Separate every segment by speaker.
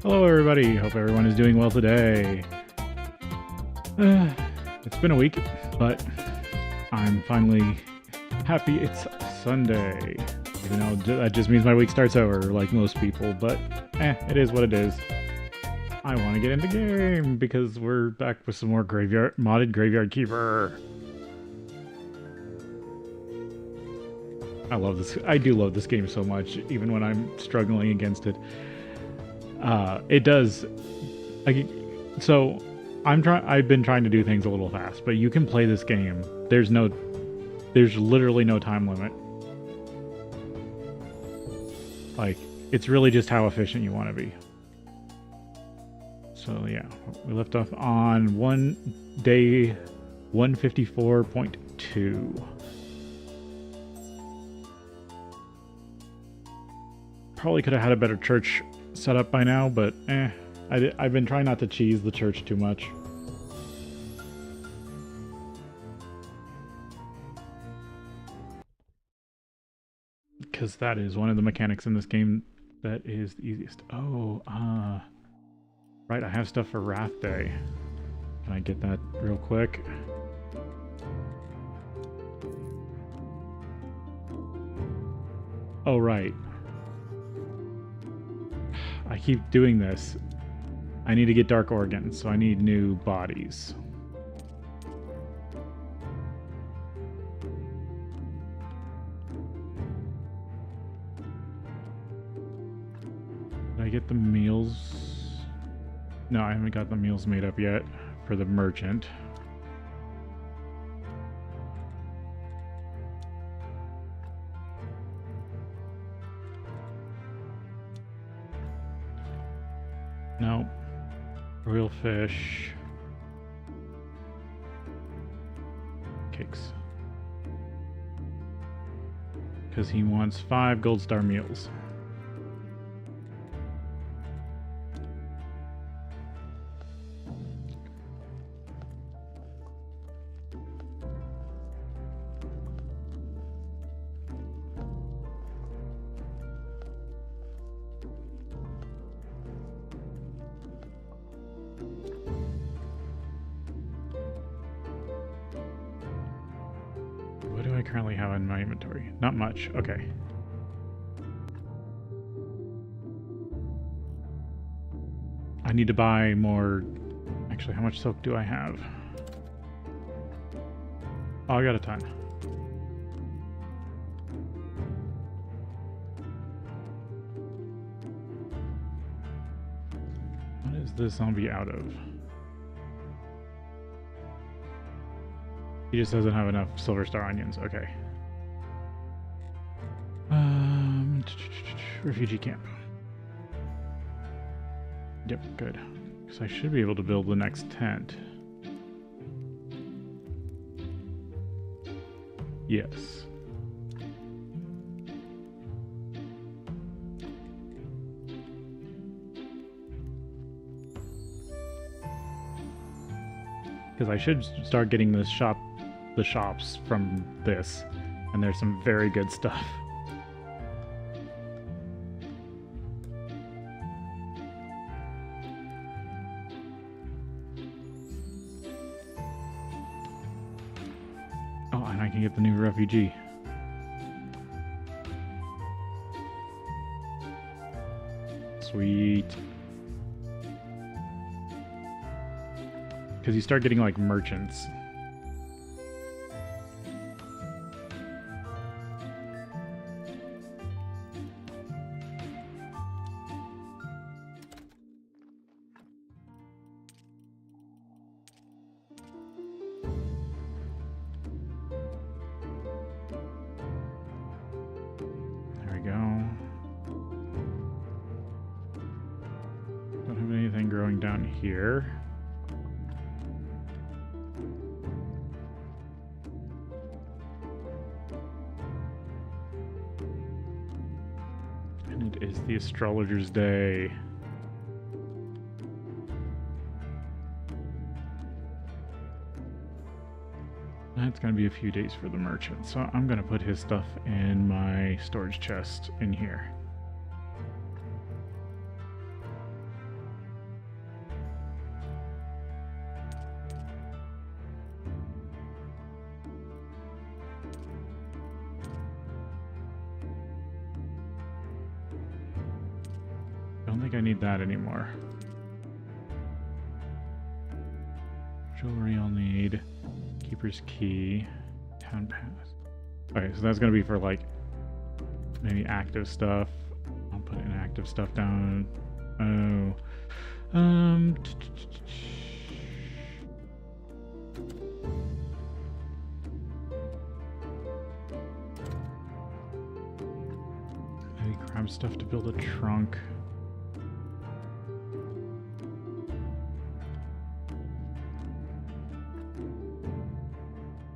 Speaker 1: Hello everybody, hope everyone is doing well today. It's been a week, but I'm finally happy it's Sunday. Even though that just means my week starts over like most people, but it is what it is. I want to get into game because we're back with some more modded Graveyard Keeper. I love this. I do love this game so much, even when I'm struggling against it. It does. So I've been trying to do things a little fast, but you can play this game. There's literally no time limit. Like, it's really just how efficient you want to be. So yeah, we left off on day 154.2. Probably could have had a better church set up by now, but I've been trying not to cheese the church too much. Because that is one of the mechanics in this game that is the easiest. Oh, right, I have stuff for Wrath Day. Can I get that real quick? Oh, right. I keep doing this. I need to get dark organs, so I need new bodies. Did I get the meals? No, I haven't got the meals made up yet for the merchant. No. Royal fish. Cakes. Because he wants 5 gold star meals. What do I currently have in my inventory? Not much. Okay. I need to buy more. Actually, how much silk do I have? Oh, I got a ton. What is this zombie out of? He just doesn't have enough silver star onions. Okay. Refugee camp. Yep, good. Because I should be able to build the next tent. Yes. Because I should start getting the shops from this, and there's some very good stuff. Oh, and I can get the new refugee. Sweet. Because you start getting like merchants. There we go. Don't have anything growing down here. And it is the astrologer's day. That's going to be a few days for the merchant, so I'm going to put his stuff in my storage chest in here. I need that anymore. Jewelry I'll need. Keeper's key. Town pass. Okay, so that's gonna be for like maybe active stuff. I'll put inactive stuff down. Oh. Maybe grab stuff to build a trunk.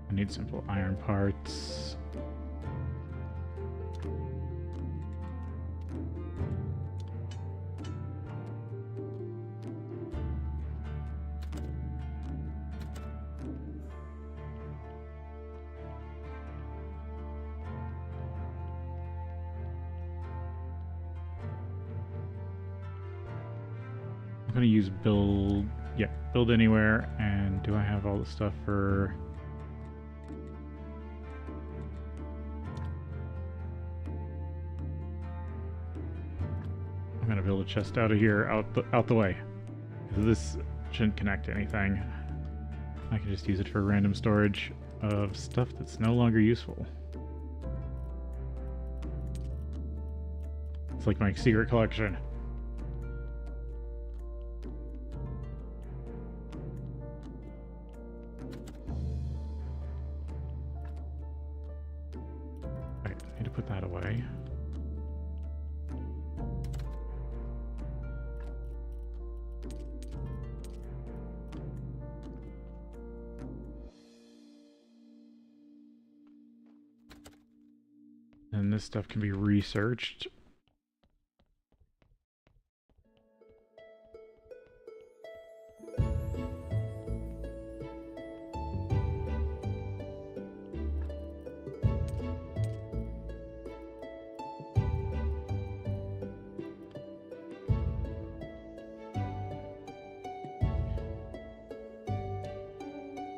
Speaker 1: I need simple iron parts. I'm gonna use build anywhere, and do I have all the stuff for... I'm gonna build a chest out of here, out the way. This shouldn't connect to anything. I can just use it for random storage of stuff that's no longer useful. It's like my secret collection. I need to put that away. And this stuff can be researched.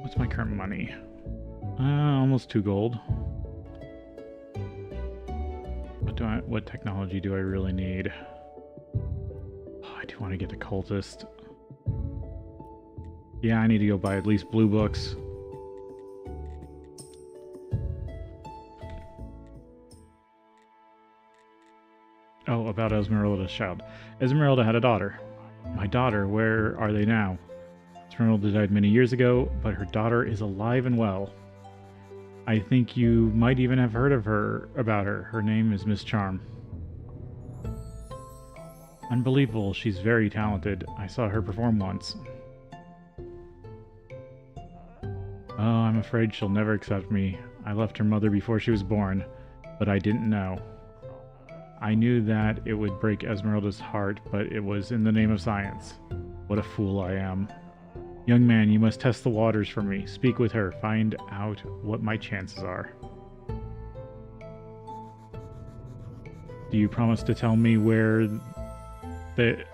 Speaker 1: What's my current money? Almost 2 gold. What technology do I really need? Oh, I do want to get to cultist. Yeah, I need to go buy at least blue books. Oh, about Esmeralda's child. Esmeralda had a daughter. My daughter, where are they now? Esmeralda died many years ago, but her daughter is alive and well. I think you might even have heard of her, about her. Her name is Miss Charm. Unbelievable, she's very talented. I saw her perform once. Oh, I'm afraid she'll never accept me. I left her mother before she was born, but I didn't know. I knew that it would break Esmeralda's heart, but it was in the name of science. What a fool I am. Young man, you must test the waters for me. Speak with her. Find out what my chances are. Do you promise to tell me where a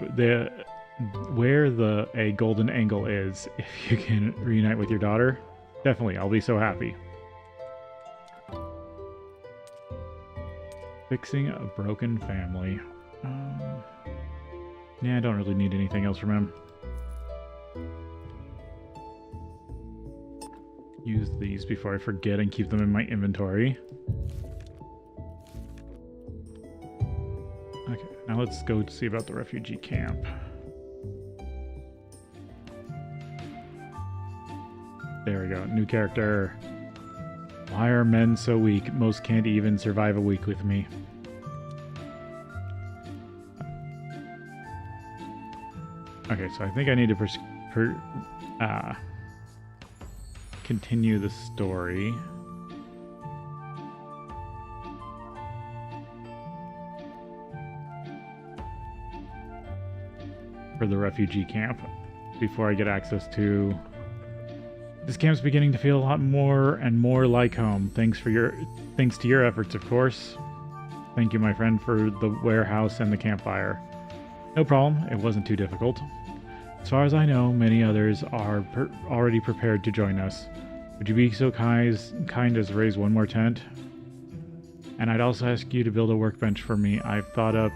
Speaker 1: golden angle is if you can reunite with your daughter? Definitely, I'll be so happy. Fixing a broken family. Yeah, I don't really need anything else from him. Use these before I forget and keep them in my inventory. Okay, now let's go see about the refugee camp. There we go, new character. Why are men so weak? Most can't even survive a week with me. Okay, so I think I need to continue the story. For the refugee camp before I get access to... This camp's beginning to feel a lot more and more like home. Thanks to your efforts, of course. Thank you, my friend, for the warehouse and the campfire. No problem, it wasn't too difficult. As far as I know, many others are already prepared to join us. Would you be so kind as raise one more tent? And I'd also ask you to build a workbench for me. I've thought up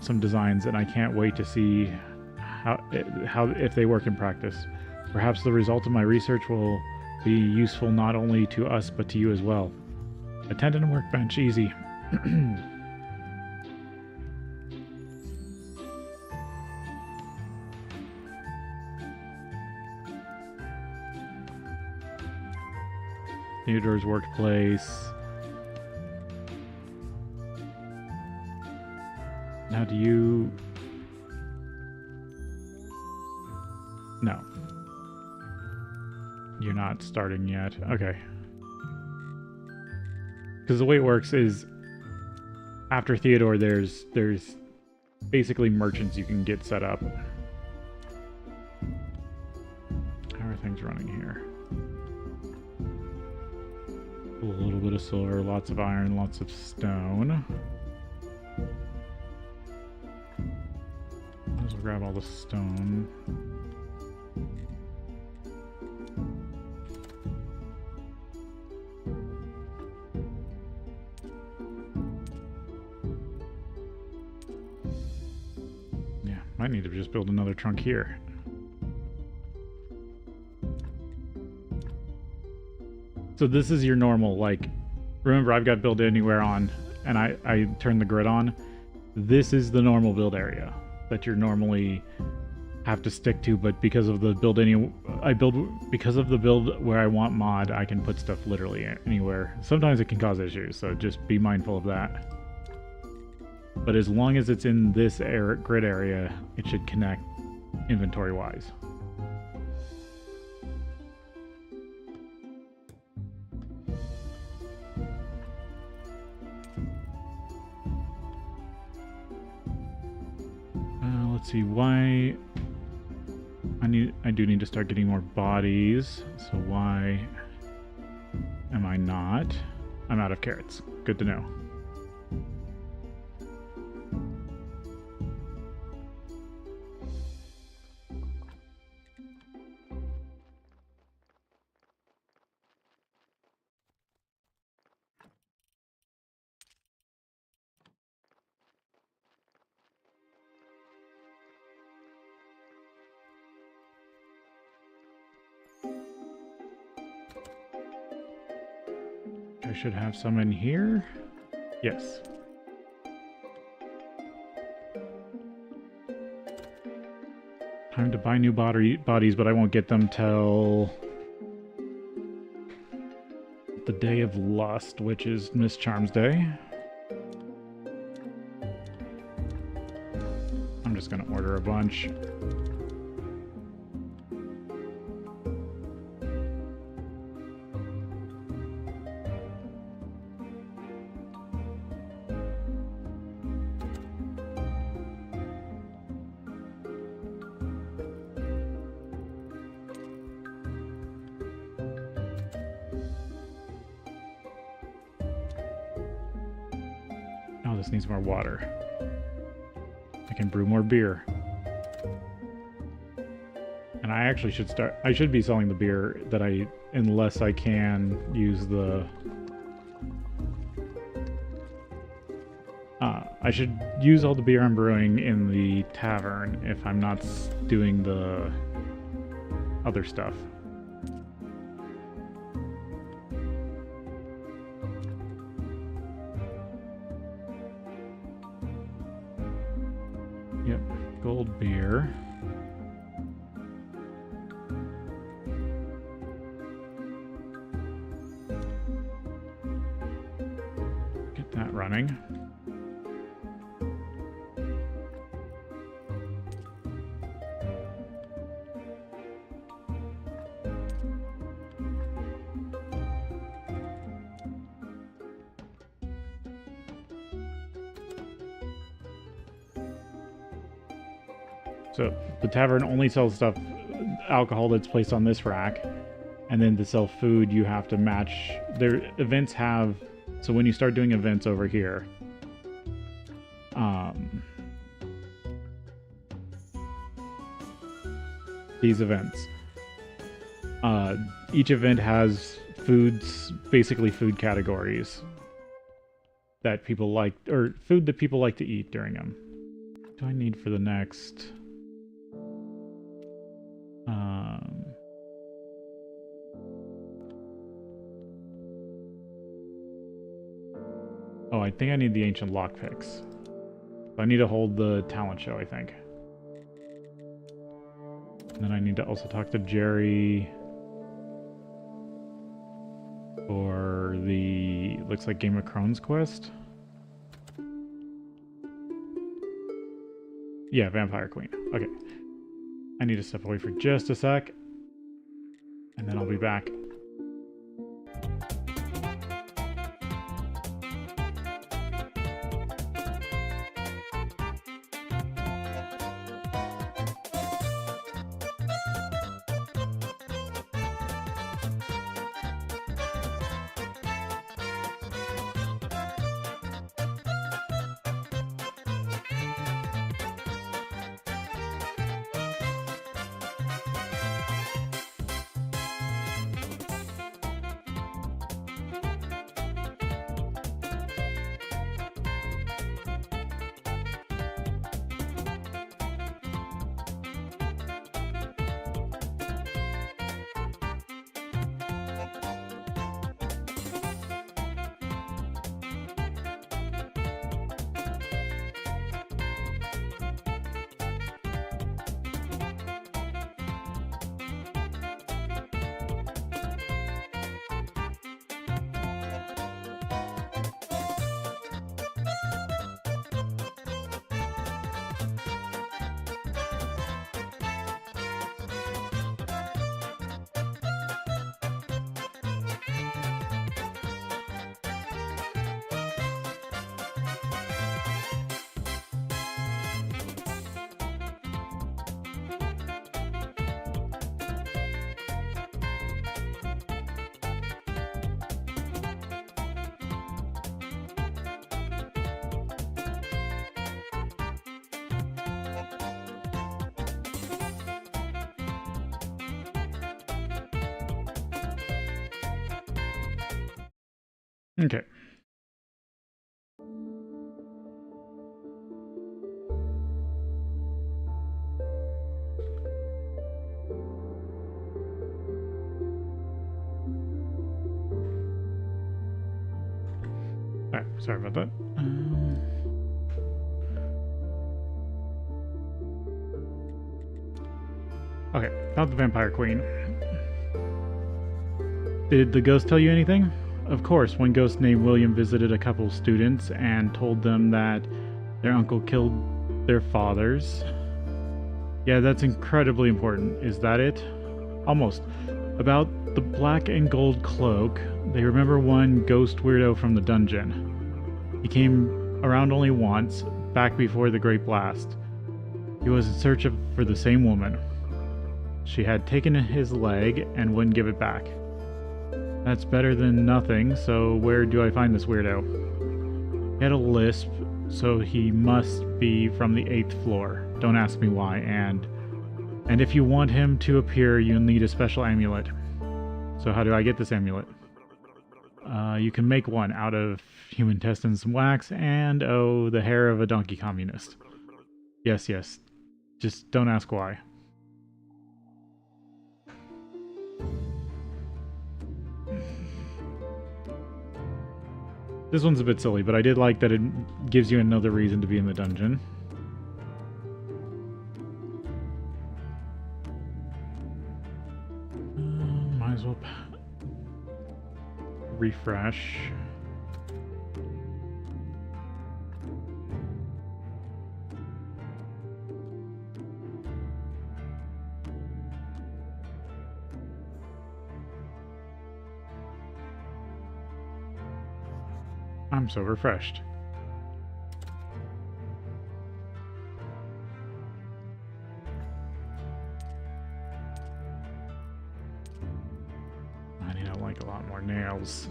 Speaker 1: some designs, and I can't wait to see how if they work in practice. Perhaps the result of my research will be useful not only to us but to you as well. Attendant and workbench, easy. Theodore's workplace. Now do you... No. You're not starting yet. Okay. Because the way it works is after Theodore there's basically merchants you can get set up. How are things running here? A little bit of silver, lots of iron, lots of stone. Might as well grab all the stone. Yeah, might need to just build another trunk here. So this is your normal, like, remember I've got build anywhere on, and I turn the grid on. This is the normal build area that you normally have to stick to, but because of the because of the build where I want mod, I can put stuff literally anywhere. Sometimes it can cause issues, so just be mindful of that. But as long as it's in this grid area, it should connect inventory-wise. Let's see why I do need to start getting more bodies. So why am I not? I'm out of carrots. Good to know. I should have some in here. Yes. Time to buy new bodies, but I won't get them till the Day of Lust, which is Miss Charm's Day. I'm just gonna order a bunch. This needs more water. I can brew more beer. And I actually should be selling the beer that unless I can use the... I should use all the beer I'm brewing in the tavern if I'm not doing the other stuff. Yep, gold beer. Get that running. So the tavern only sells alcohol that's placed on this rack, and then to sell food you have to match. Their events have, so when you start doing events over here, these events, each event has basically food categories that people like, or food that people like to eat during them. do I need for the next? Oh, I think I need the ancient lockpicks. I need to hold the talent show, I think. And then I need to also talk to Jerry for the, looks like Game of Crones quest. Yeah, Vampire Queen. Okay. I need to step away for just a sec. And then I'll be back. Okay. Alright, sorry about that. Okay, found the Vampire Queen. Did the ghost tell you anything? Of course, one ghost named William visited a couple students and told them that their uncle killed their fathers. Yeah, that's incredibly important. Is that it? Almost. About the black and gold cloak, they remember one ghost weirdo from the dungeon. He came around only once, back before the Great Blast. He was in search for the same woman. She had taken his leg and wouldn't give it back. That's better than nothing, so where do I find this weirdo? He had a lisp, so he must be from the 8th floor. Don't ask me why, and if you want him to appear, you'll need a special amulet. So how do I get this amulet? You can make one out of human intestines and wax, and oh, the hair of a donkey communist. Yes, yes. Just don't ask why. This one's a bit silly, but I did like that it gives you another reason to be in the dungeon. Might as well refresh. I'm so refreshed. I need to like a lot more nails.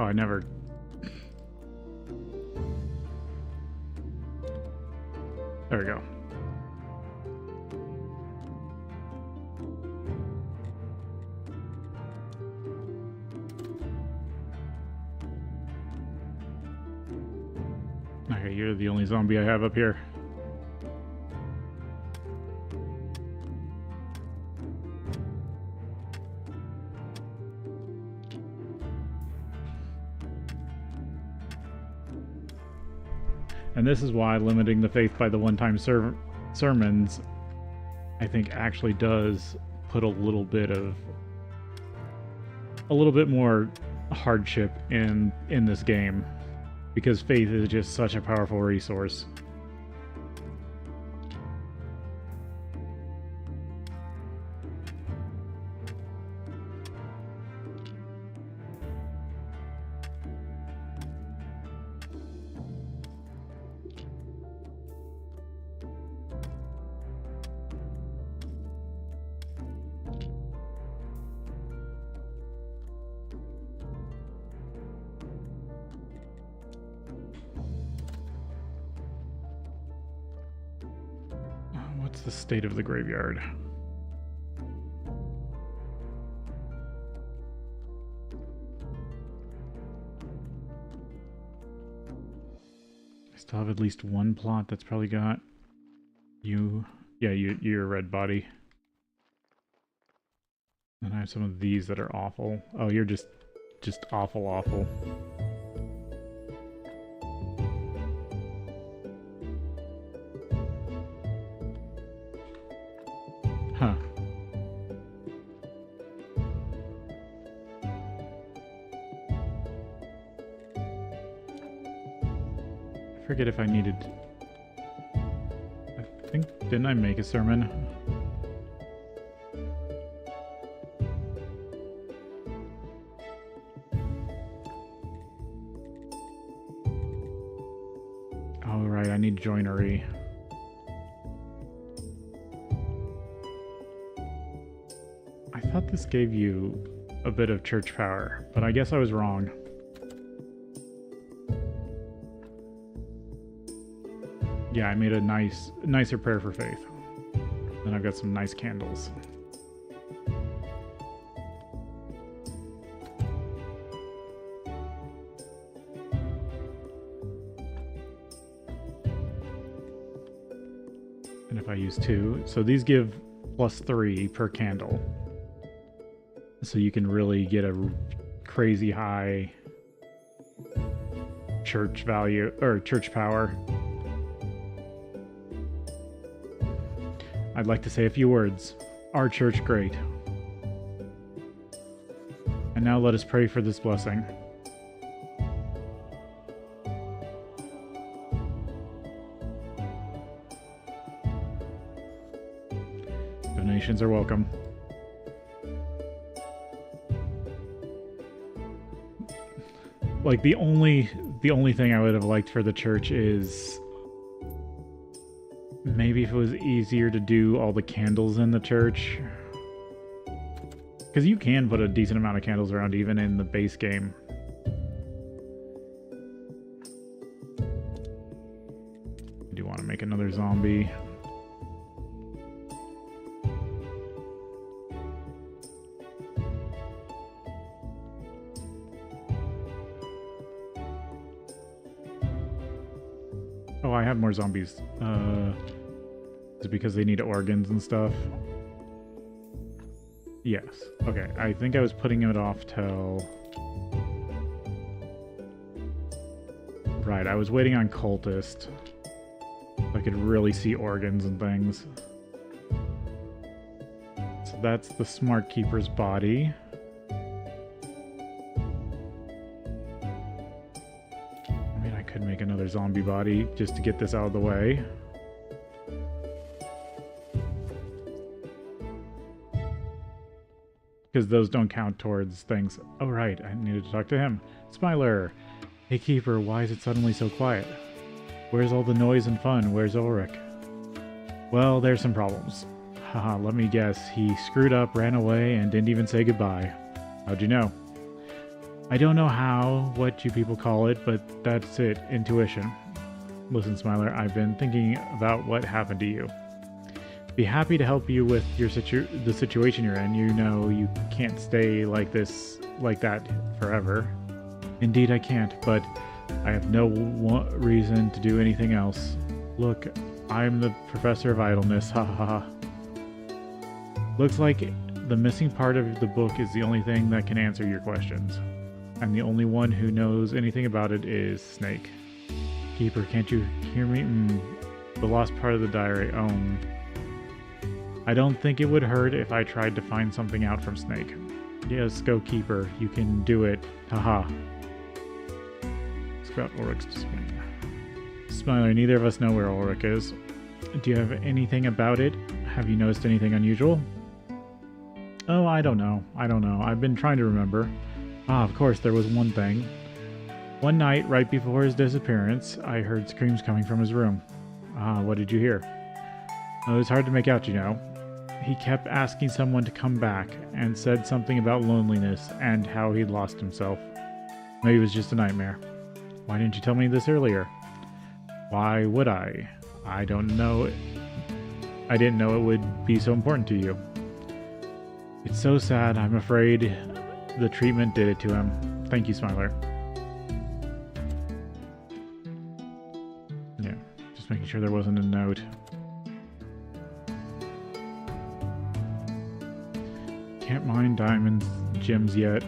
Speaker 1: Oh, I never... There we go. Okay, you're the only zombie I have up here. And this is why limiting the faith by the one-time sermons, I think, actually does put a little bit more hardship in this game, because faith is just such a powerful resource. What's the state of the graveyard? I still have at least one plot that's probably got you. Yeah, you're a red body. And I have some of these that are awful. Oh, you're just awful. Huh. I forget if I needed... I think... Didn't I make a sermon? Oh, right, I need joinery. I thought this gave you a bit of church power, but I guess I was wrong. Yeah, I made a nicer prayer for faith. And I've got some nice candles. And if I use 2, so these give +3 per candle. So you can really get a crazy high church value, or church power. I'd like to say a few words. Our church great. And now let us pray for this blessing. Donations are welcome. Like, the only thing I would have liked for the church is maybe if it was easier to do all the candles in the church. Because you can put a decent amount of candles around even in the base game. I do want to make another zombie. Oh, I have more zombies. Is it because they need organs and stuff? Yes. Okay, I think I was putting it off till... Right, I was waiting on Cultist. So I could really see organs and things. So that's the Smart Keeper's body. Could make another zombie body just to get this out of the way. Because those don't count towards things. Oh right, I needed to talk to him. Smiler! Hey Keeper, why is it suddenly so quiet? Where's all the noise and fun? Where's Ulrich? Well, there's some problems. Haha, let me guess. He screwed up, ran away, and didn't even say goodbye. How'd you know? I don't know what you people call it, but that's it, intuition. Listen, Smiler, I've been thinking about what happened to you. Be happy to help you with the situation you're in. You know you can't stay like that forever. Indeed I can't, but I have no reason to do anything else. Look, I'm the professor of idleness, ha ha ha. Looks like the missing part of the book is the only thing that can answer your questions. And the only one who knows anything about it is Snake. Keeper, can't you hear me? The lost part of the diary. I don't think it would hurt if I tried to find something out from Snake. Yes, go Keeper. You can do it. Haha. Scout Ulrich's display. Smiler, neither of us know where Ulrich is. Do you have anything about it? Have you noticed anything unusual? Oh, I don't know. I've been trying to remember. Of course, there was one thing. One night, right before his disappearance, I heard screams coming from his room. What did you hear? It was hard to make out, you know. He kept asking someone to come back and said something about loneliness and how he'd lost himself. Maybe it was just a nightmare. Why didn't you tell me this earlier? Why would I? I don't know. I didn't know it would be so important to you. It's so sad. I'm afraid the treatment did it to him. Thank you, Smiler. Yeah, just making sure there wasn't a note. Can't mine diamonds, gems yet.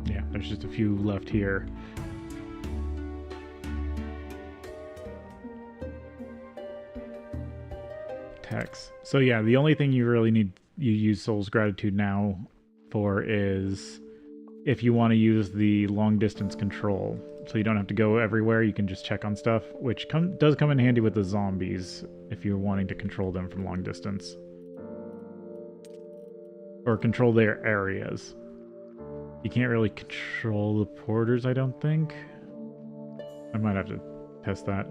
Speaker 1: Yeah, there's just a few left here. Text. So yeah, the only thing you really need, you use Soul's Gratitude now for is if you want to use the long distance control, so you don't have to go everywhere, you can just check on stuff, which does come in handy with the zombies if you're wanting to control them from long distance or control their areas. You can't really control the porters, I don't think. I might have to test that.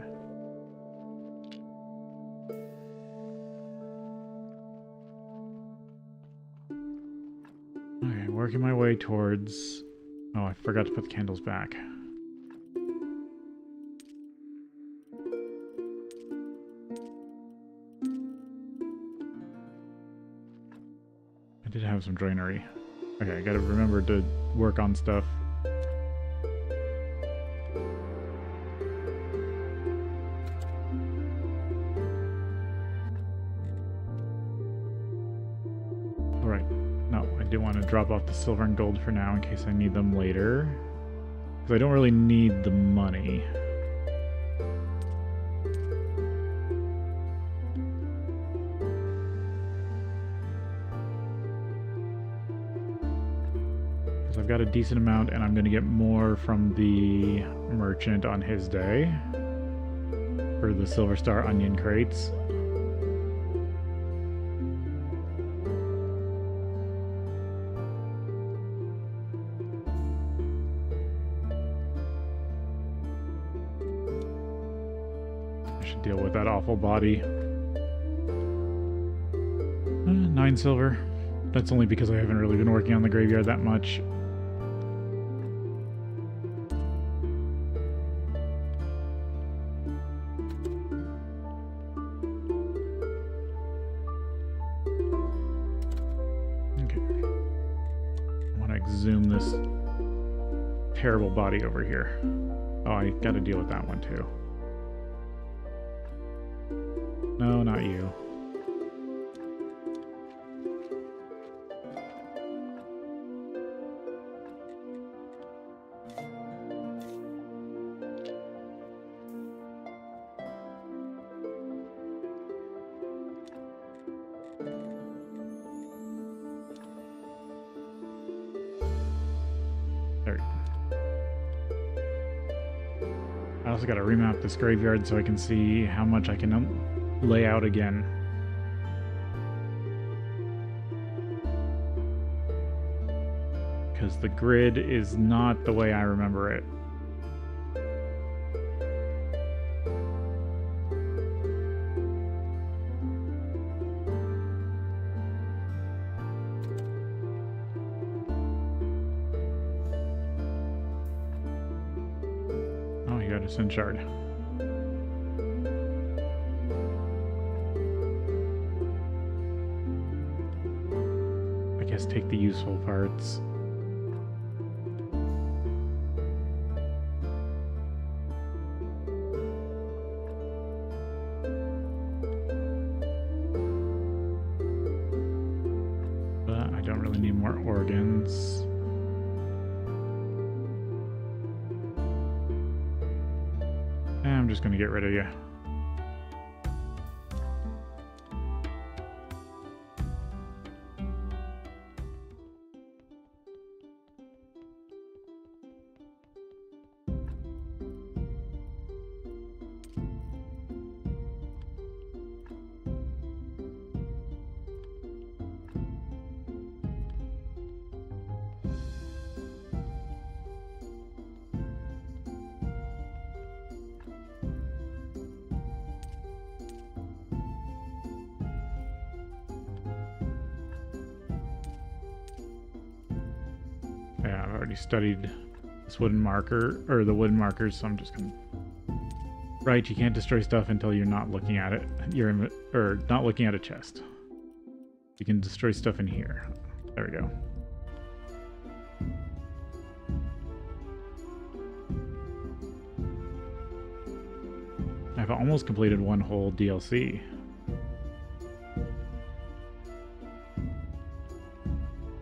Speaker 1: Okay, working my way towards... Oh, I forgot to put the candles back. I did have some joinery. Okay, I gotta remember to work on stuff. Alright. No, I do want to drop off the silver and gold for now in case I need them later. Because I don't really need the money. Because I've got a decent amount and I'm going to get more from the merchant on his day. For the Silver Star onion crates. Deal with that awful body. 9 silver. That's only because I haven't really been working on the graveyard that much. Okay. I want to exhume this terrible body over here. Oh, I gotta deal with that one too. No, not you. There. I also got to remap this graveyard so I can see how much I can lay out again. because the grid is not the way I remember it. Oh, you got a Sin Shard. I guess take the useful parts. But I don't really need more organs. I'm just gonna get rid of you. Yeah, I've already studied this wooden marker, or the wooden markers, so I'm just gonna... Right, you can't destroy stuff until you're not looking at it. Or not looking at a chest. You can destroy stuff in here. There we go. I've almost completed one whole DLC.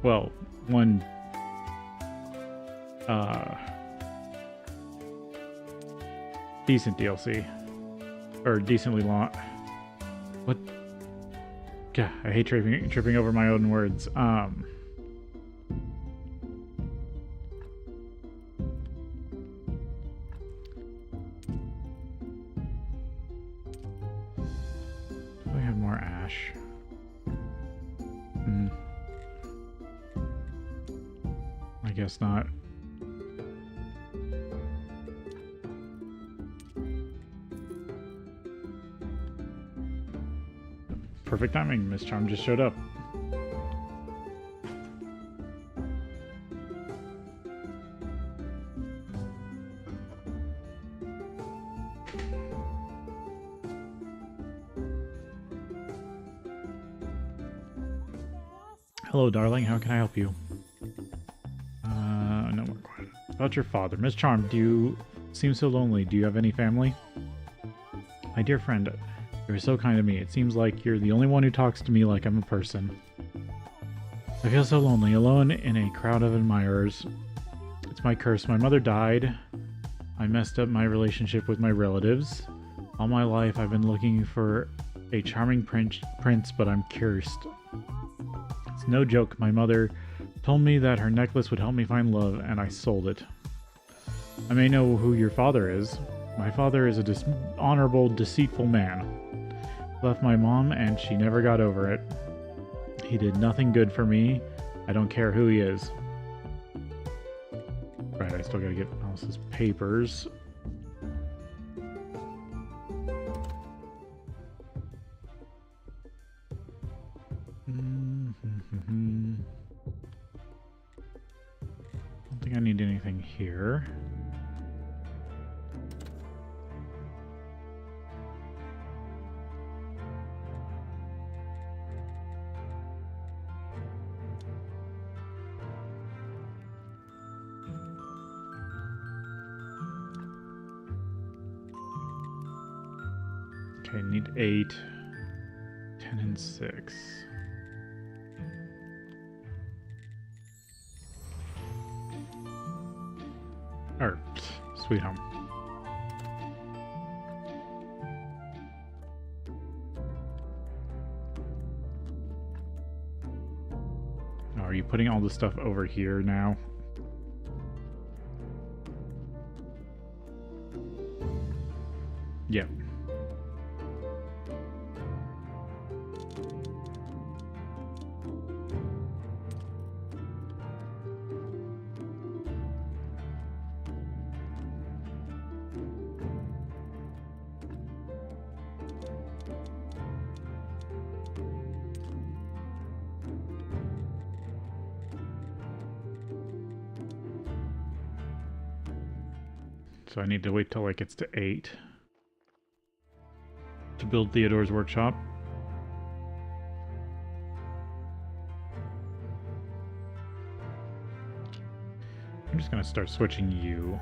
Speaker 1: Well, one... decent DLC. Or decently long. What? God, I hate tripping over my own words. Do I have more ash? I guess not. Perfect timing, Miss Charm just showed up. Hello, darling. How can I help you? No more quiet. About your father. Miss Charm, do you seem so lonely? Do you have any family? My dear friend, you're so kind to me. It seems like you're the only one who talks to me like I'm a person. I feel so lonely, alone in a crowd of admirers. It's my curse. My mother died. I messed up my relationship with my relatives. All my life I've been looking for a charming prince, but I'm cursed. It's no joke. My mother told me that her necklace would help me find love, and I sold it. I may know who your father is. My father is a dishonorable, deceitful man. Left my mom, and she never got over it. He did nothing good for me. I don't care who he is. Right, I still gotta get Alice's papers. Don't think I need anything here. Okay, need 8, 10, and 6. Or, Sweet Home. Oh, are you putting all the stuff over here now? Yep. So I need to wait till it gets to 8 to build Theodore's workshop. I'm just gonna start switching you.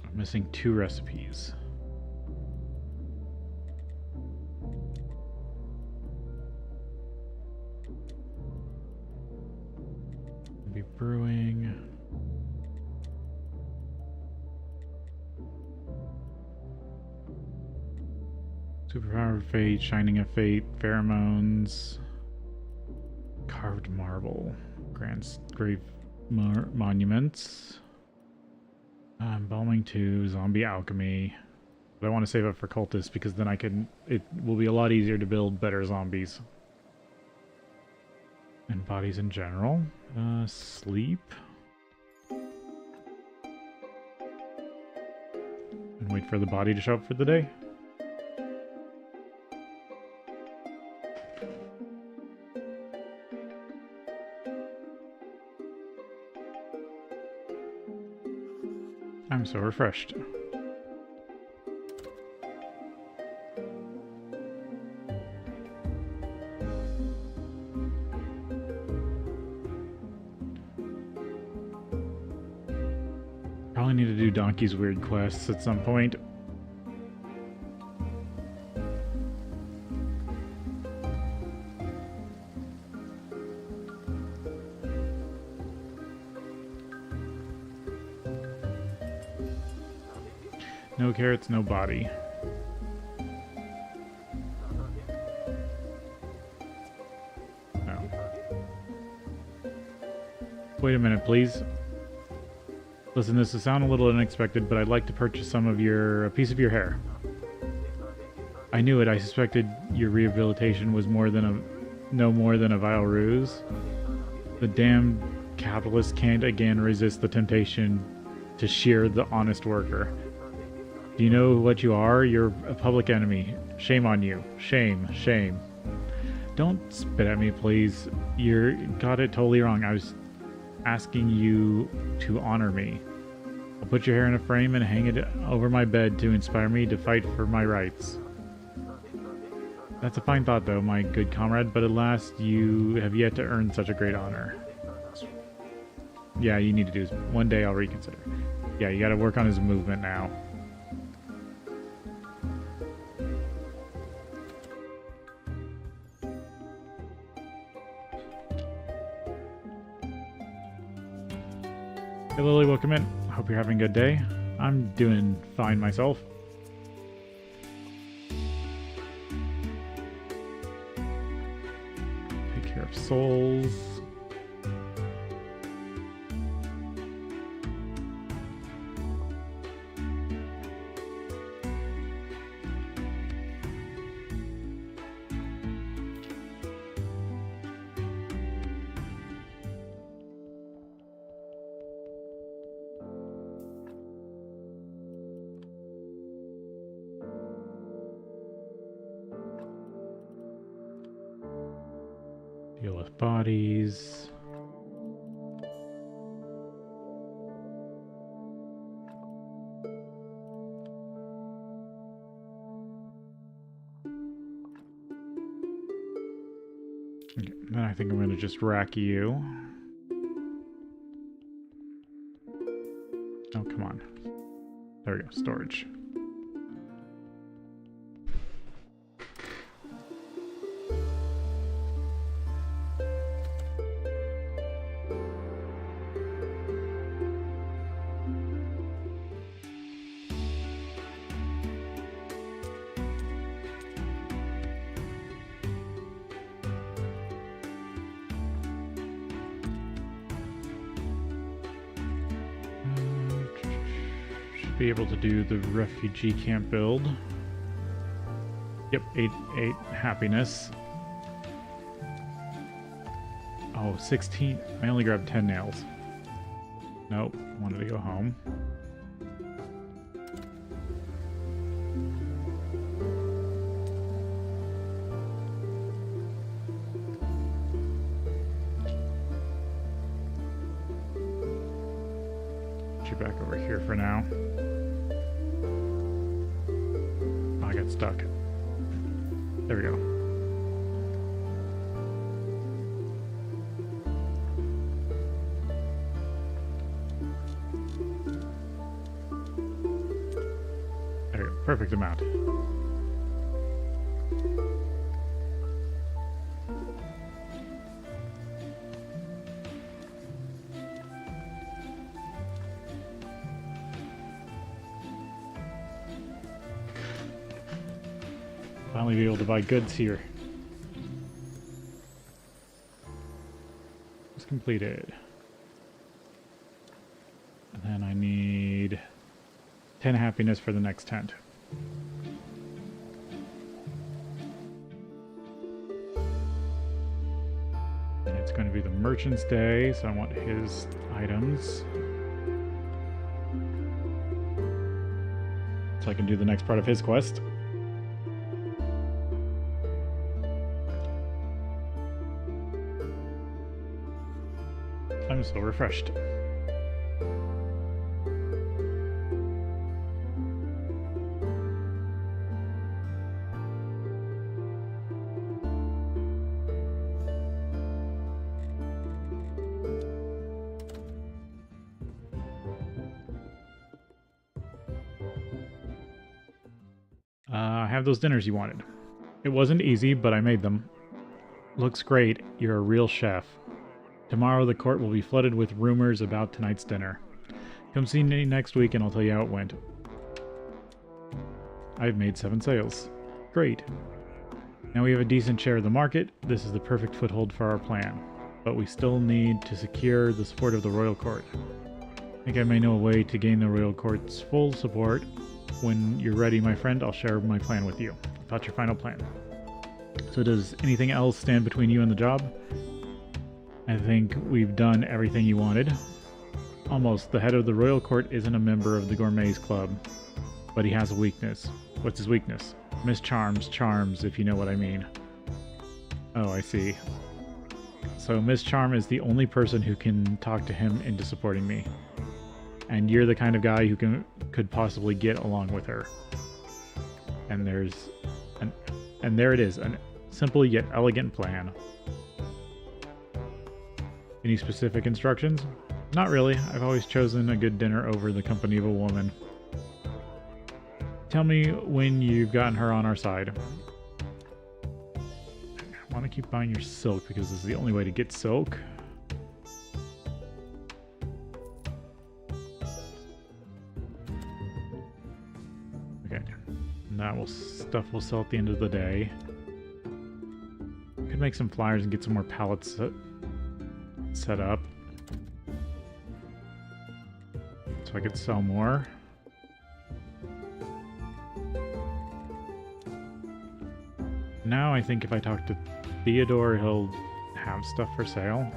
Speaker 1: I'm missing 2 recipes. Be brewing. Superpower of Fate, Shining of Fate, Pheromones, Carved Marble, Grave Monuments, Embalming 2, Zombie Alchemy. But I want to save up for Cultists because then it will be a lot easier to build better zombies. And bodies in general. Sleep. And wait for the body to show up for the day. I'm so refreshed. Probably need to do Donkey's weird quests at some point. No carrots, no body. No. Wait a minute, please. Listen, this will sound a little unexpected, but I'd like to purchase a piece of your hair. I knew it. I suspected your rehabilitation was no more than a vile ruse. The damned capitalist can't again resist the temptation to shear the honest worker. Do you know what you are? You're a public enemy. Shame on you. Shame. Shame. Don't spit at me, please. You got it totally wrong. I was asking you to honor me. I'll put your hair in a frame and hang it over my bed to inspire me to fight for my rights. That's a fine thought, though, my good comrade, but alas, you have yet to earn such a great honor. Yeah, you need to do this. One day I'll reconsider. Yeah, you gotta work on his movement now. Hey Lily, welcome in. Hope you're having a good day. I'm doing fine myself. Take care of souls. Deal with bodies. Okay, then I think I'm going to just rack you. Oh, come on. There we go, storage. Be able to do the refugee camp build. Yep, 8 happiness. Oh, 16. I only grabbed 10 nails. Nope. Wanted to go home. Put you back over here for now. Oh, I got stuck. There we go. There we go. Perfect amount. Finally be able to buy goods here. It's completed. And then I need 10 happiness for the next tent. And it's going to be the merchant's day, so I want his items. So I can do the next part of his quest. I'm so refreshed. I have those dinners you wanted. It wasn't easy, but I made them. Looks great. You're a real chef. Tomorrow the court will be flooded with rumors about tonight's dinner. Come see me next week and I'll tell you how it went. I've made 7 sales. Great. Now we have a decent share of the market. This is the perfect foothold for our plan. But we still need to secure the support of the royal court. I think I may know a way to gain the royal court's full support. When you're ready, my friend, I'll share my plan with you. About your final plan. So does anything else stand between you and the job? I think we've done everything you wanted. Almost. The head of the royal court isn't a member of the Gourmets Club, but he has a weakness. What's his weakness? Miss Charms, if you know what I mean. Oh, I see. So Miss Charm is the only person who can talk to him into supporting me. And you're the kind of guy who could possibly get along with her. And there it is, a simple yet elegant plan. Any specific instructions? Not really. I've always chosen a good dinner over the company of a woman. Tell me when you've gotten her on our side. I want to keep buying your silk because this is the only way to get silk. Okay. And that stuff will sell at the end of the day. Could make some flyers and get some more pallets set up so I could sell more. Now I think if I talk to Theodore, he'll have stuff for sale.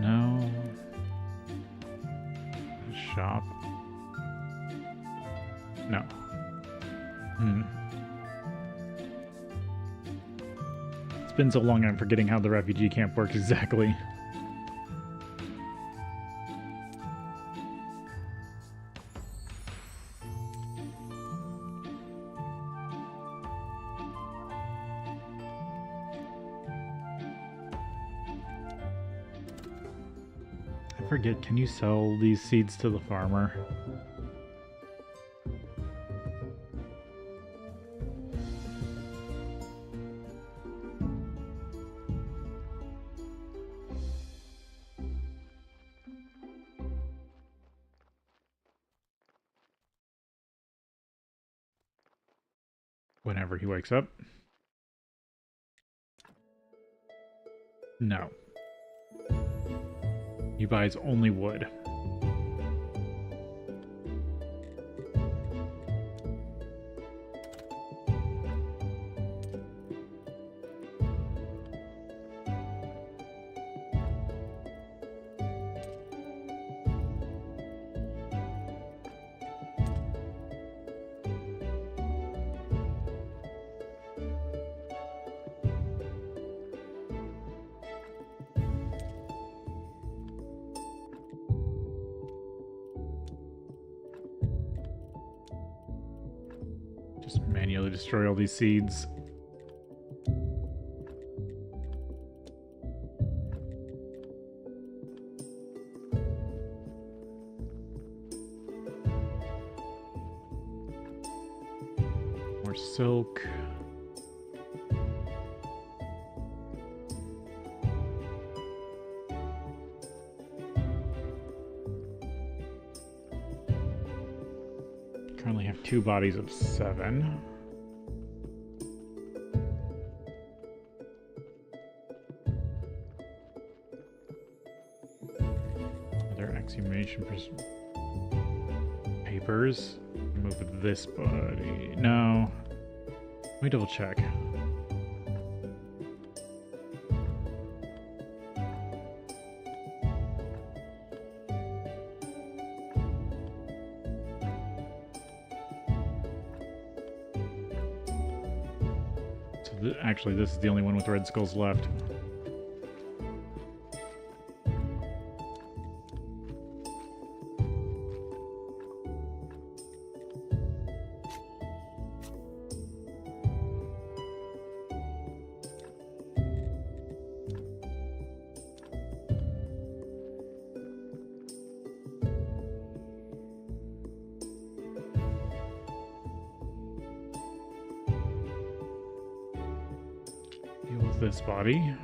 Speaker 1: No. Shop. No. It's been so long I'm forgetting how the refugee camp works exactly. I forget, can you sell these seeds to the farmer? Whenever he wakes up. No. He buys only wood. Just manually destroy all these seeds. More silk. Currently have 2 bodies of 7. Other exhumation papers. Move with this body. No. Let me double check. Actually, this is the only one with red skulls left. This body.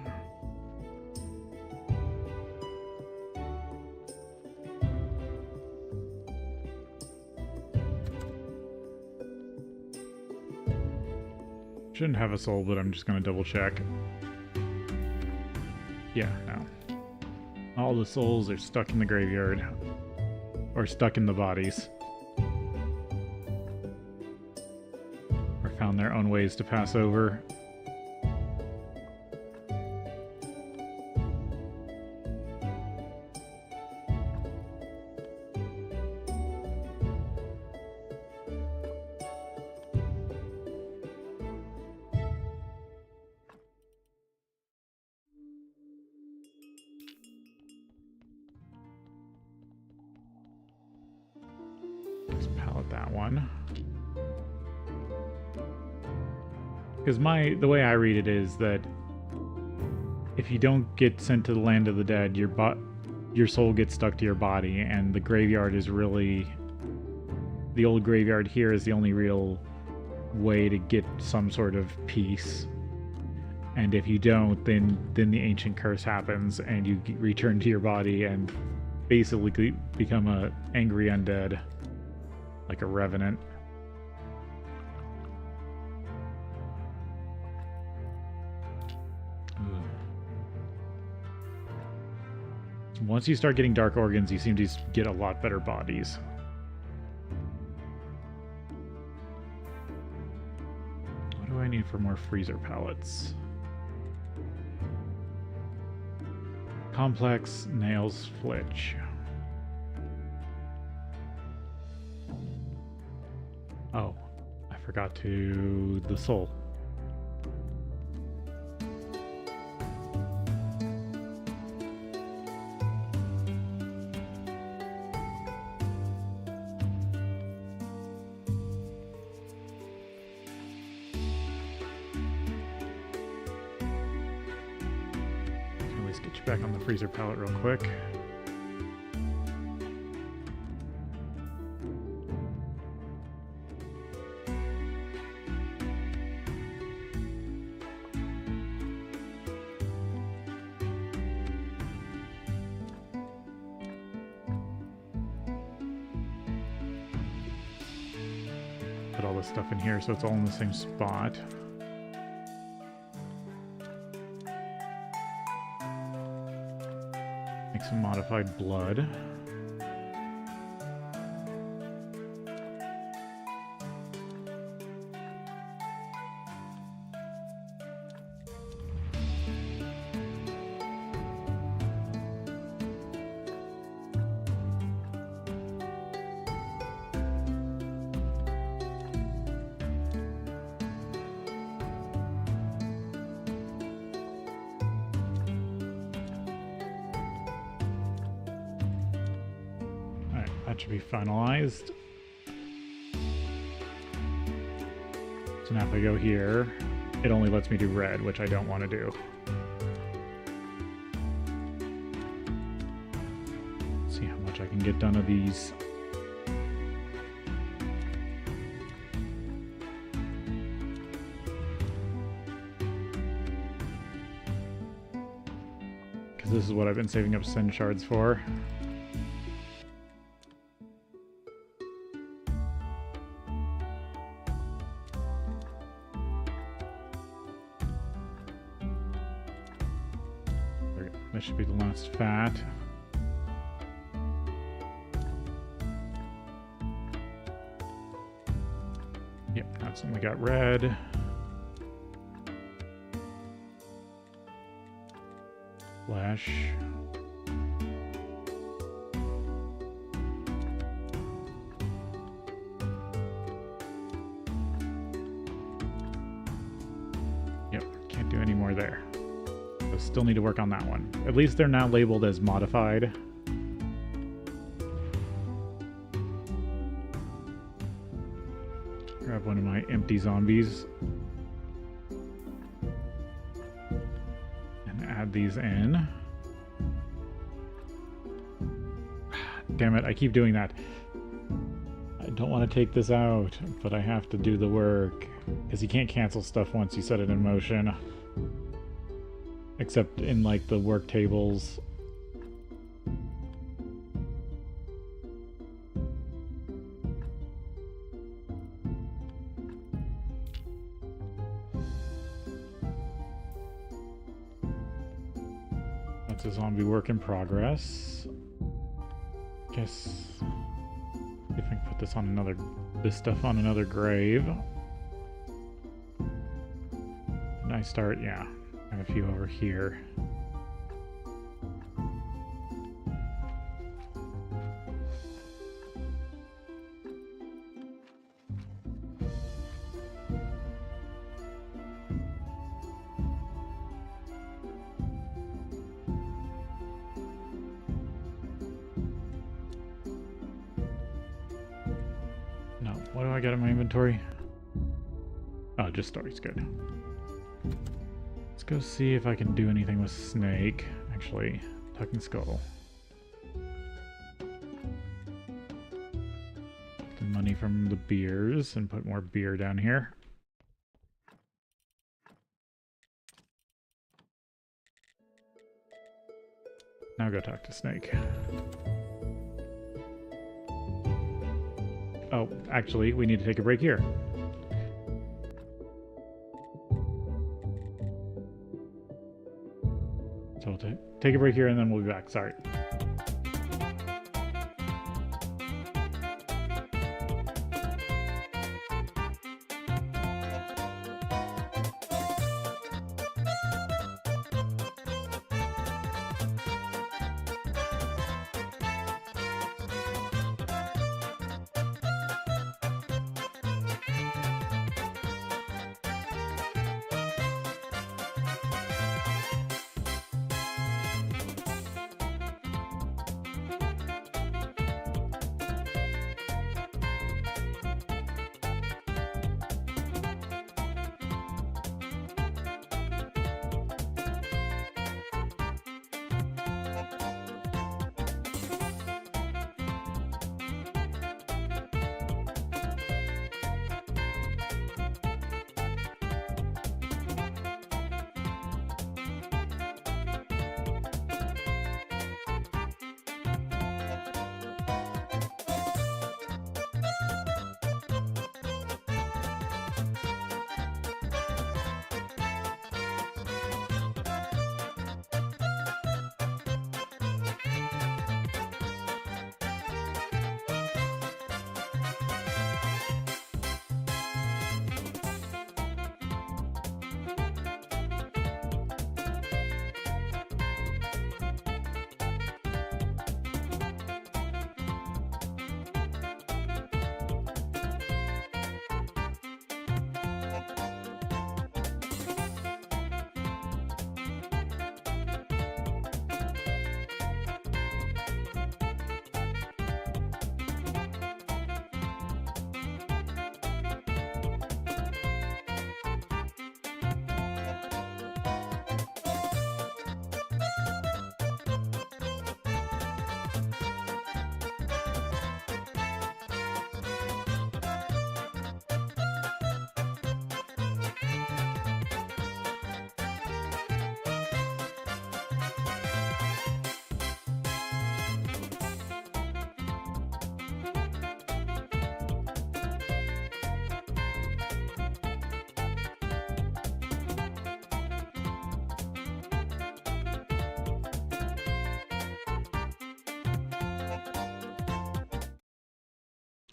Speaker 1: Shouldn't have a soul, but I'm just gonna double check. Yeah, no. All the souls are stuck in the graveyard. Or stuck in the bodies. Or found their own ways to pass over. That one, because the way I read it is that if you don't get sent to the land of the dead, your soul gets stuck to your body, and the graveyard is really the old graveyard here is the only real way to get some sort of peace. And if you don't, then the ancient curse happens, and you return to your body and basically become a angry undead. Like a revenant. Once you start getting dark organs, you seem to get a lot better bodies. What do I need for more freezer pallets? Complex nails flitch. Oh, I forgot the soul. Can always get you back on the freezer pallet real quick. Put all this stuff in here so it's all in the same spot. Make some modified blood. That should be finalized. So now if I go here, it only lets me do red, which I don't want to do. Let's see how much I can get done of these. Because this is what I've been saving up Sin shards for. That should be the last fat. Yep, that's when we got red. Flesh. Yep, can't do any more there. So still need to work on that one. At least they're now labeled as modified. Grab one of my empty zombies. And add these in. Damn it, I keep doing that. I don't want to take this out, but I have to do the work. Because you can't cancel stuff once you set it in motion. Except in, like, the work tables. That's a zombie work in progress. Guess if I can put this on another, this stuff on another grave. And I start, yeah. And a few over here. No, what do I got in my inventory? Oh, just story's good. Let's go see if I can do anything with Snake. Actually, Tucking Skull. Get the money from the beers and put more beer down here. Now go talk to Snake. Oh, actually, we need to take a break here. So we'll take a break here and then we'll be back. Sorry.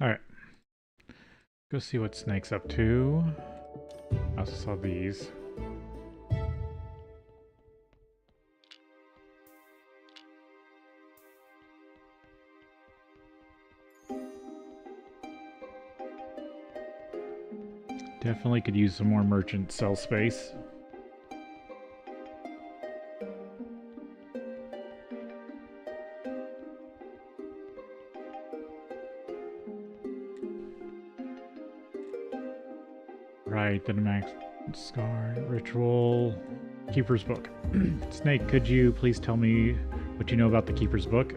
Speaker 1: Alright. Go see what Snake's up to. I also saw these. Definitely could use some more merchant sell space. Right, the max scar ritual. Keeper's book. Snake, could you please tell me what you know about the Keeper's book?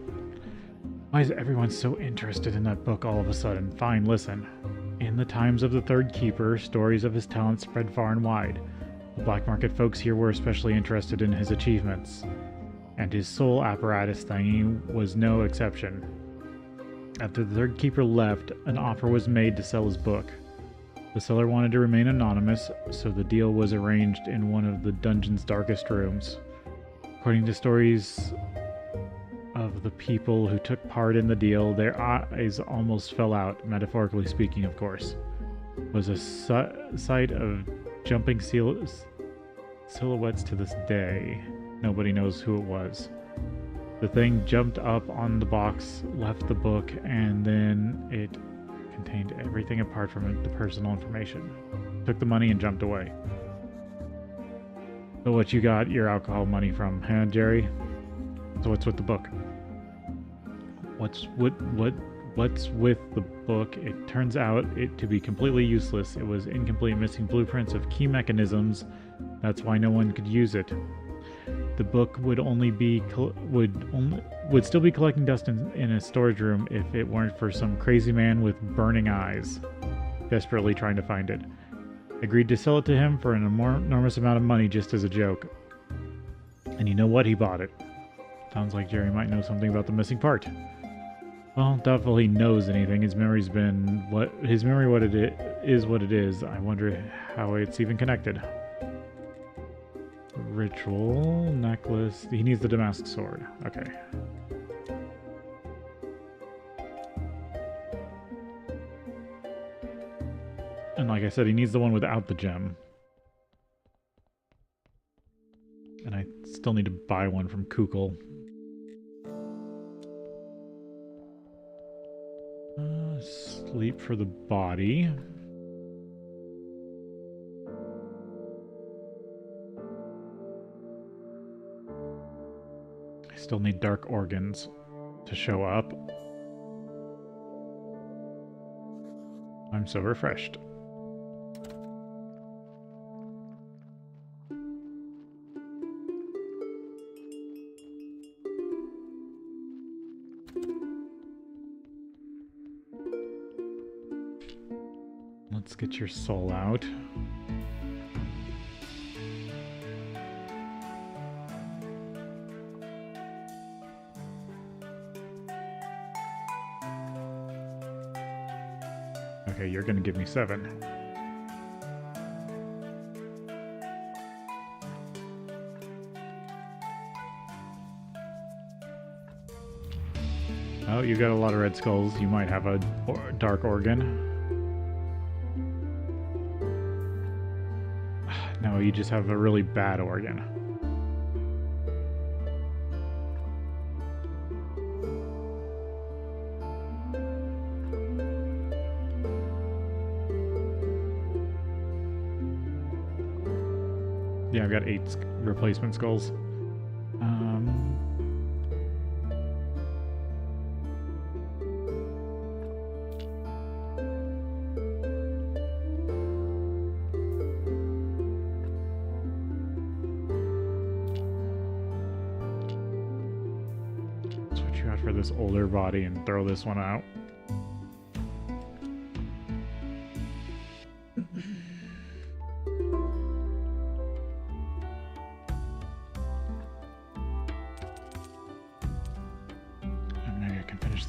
Speaker 1: Why is everyone so interested in that book all of a sudden? Fine, listen. In the times of the Third Keeper, stories of his talents spread far and wide. The black market folks here were especially interested in his achievements, and his soul apparatus thingy was no exception. After the Third Keeper left, an offer was made to sell his book. The seller wanted to remain anonymous, so the deal was arranged in one of the dungeon's darkest rooms. According to stories of the people who took part in the deal, their eyes almost fell out, metaphorically speaking, of course. It was a sight of jumping silhouettes to this day. Nobody knows who it was. The thing jumped up on the box, left the book, and then it contained everything apart from it, the personal information. Took the money and jumped away. So what you got your alcohol money from, huh, Jerry? So what's with the book? What's with the book? It turns out it to be completely useless. It was incomplete, missing blueprints of key mechanisms. That's why no one could use it. The book would still be collecting dust in a storage room if it weren't for some crazy man with burning eyes, desperately trying to find it. Agreed to sell it to him for an enormous amount of money just as a joke. And you know what? He bought it. Sounds like Jerry might know something about the missing part. Well, doubtful he knows anything. His memory's been what it is what it is. I wonder how it's even connected. Ritual necklace. He needs the Damascus sword. Okay. And like I said, he needs the one without the gem. And I still need to buy one from Kukul. Sleep for the body. I still need dark organs to show up. I'm so refreshed. Let's get your soul out. Okay, you're gonna give me 7. Oh, you got a lot of red skulls. You might have a dark organ. No, you just have a really bad organ. Yeah, I've got 8 replacement skulls. Switch you out for this older body and throw this one out.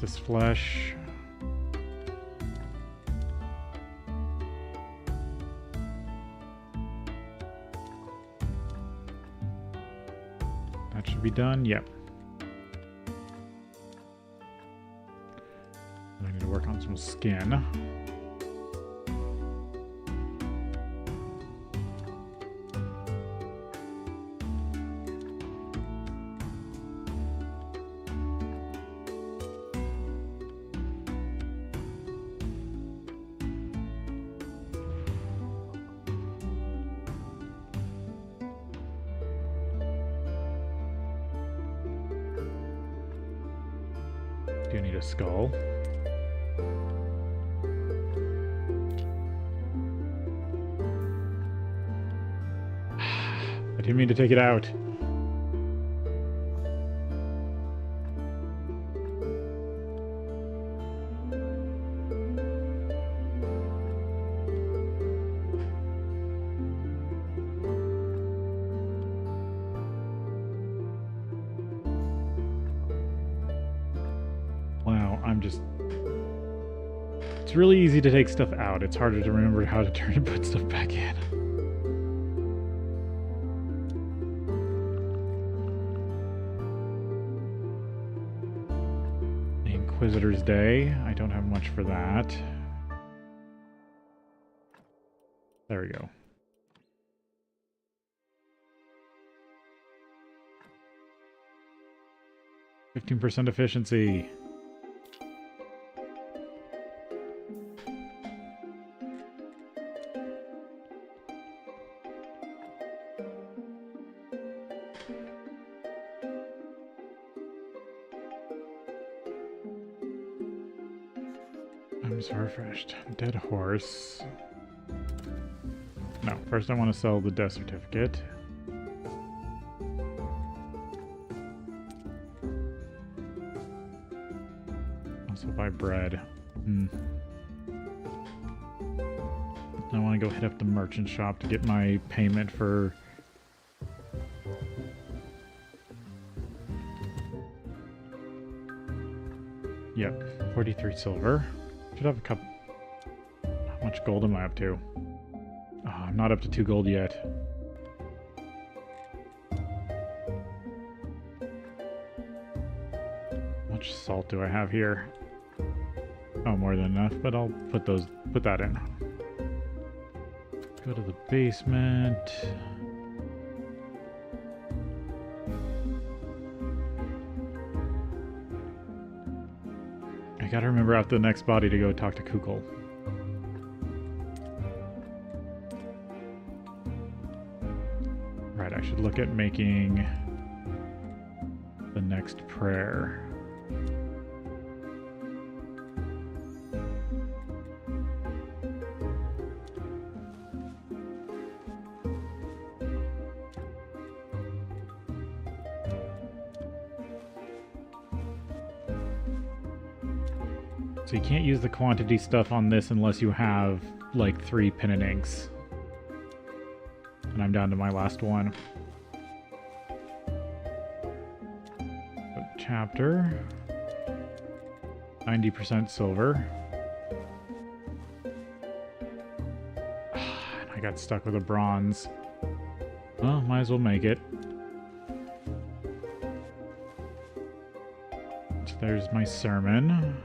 Speaker 1: This flesh. That should be done. Yep. I need to work on some skin. Do you need a skull? I didn't mean to take it out. It's really easy to take stuff out. It's harder to remember how to turn and put stuff back in. The Inquisitor's Day. I don't have much for that. There we go. %15 efficiency. I'm so refreshed. Dead horse. No, first I want to sell the death certificate. Also buy bread. I want to go hit up the merchant shop to get my payment for... Yep, 43 silver. Should have a couple... How much gold am I up to? Oh, I'm not up to 2 gold yet. How much salt do I have here? Oh, more than enough, but I'll put that in. Go to the basement. I gotta remember after the next body to go talk to Kukul. Right, I should look at making the next prayer. So you can't use the quantity stuff on this unless you have, like, 3 pen and inks. And I'm down to my last one. Chapter. 90% silver. I got stuck with a bronze. Well, might as well make it. So there's my sermon.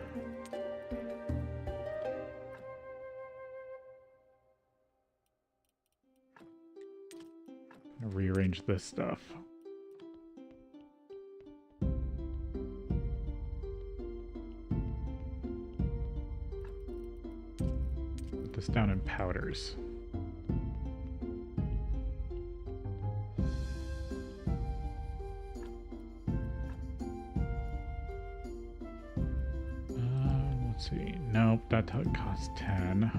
Speaker 1: Rearrange this stuff. Put this down in powders. Let's see. Nope, that costs 10.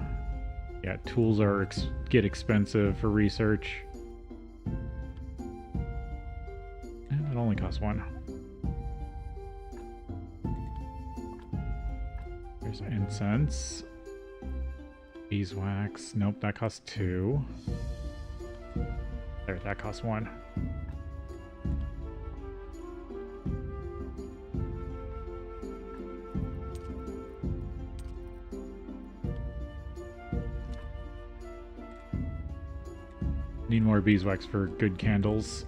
Speaker 1: Yeah, tools are get expensive for research. It only costs 1. There's incense. Beeswax. Nope, that costs 2. There, that costs 1. Need more beeswax for good candles.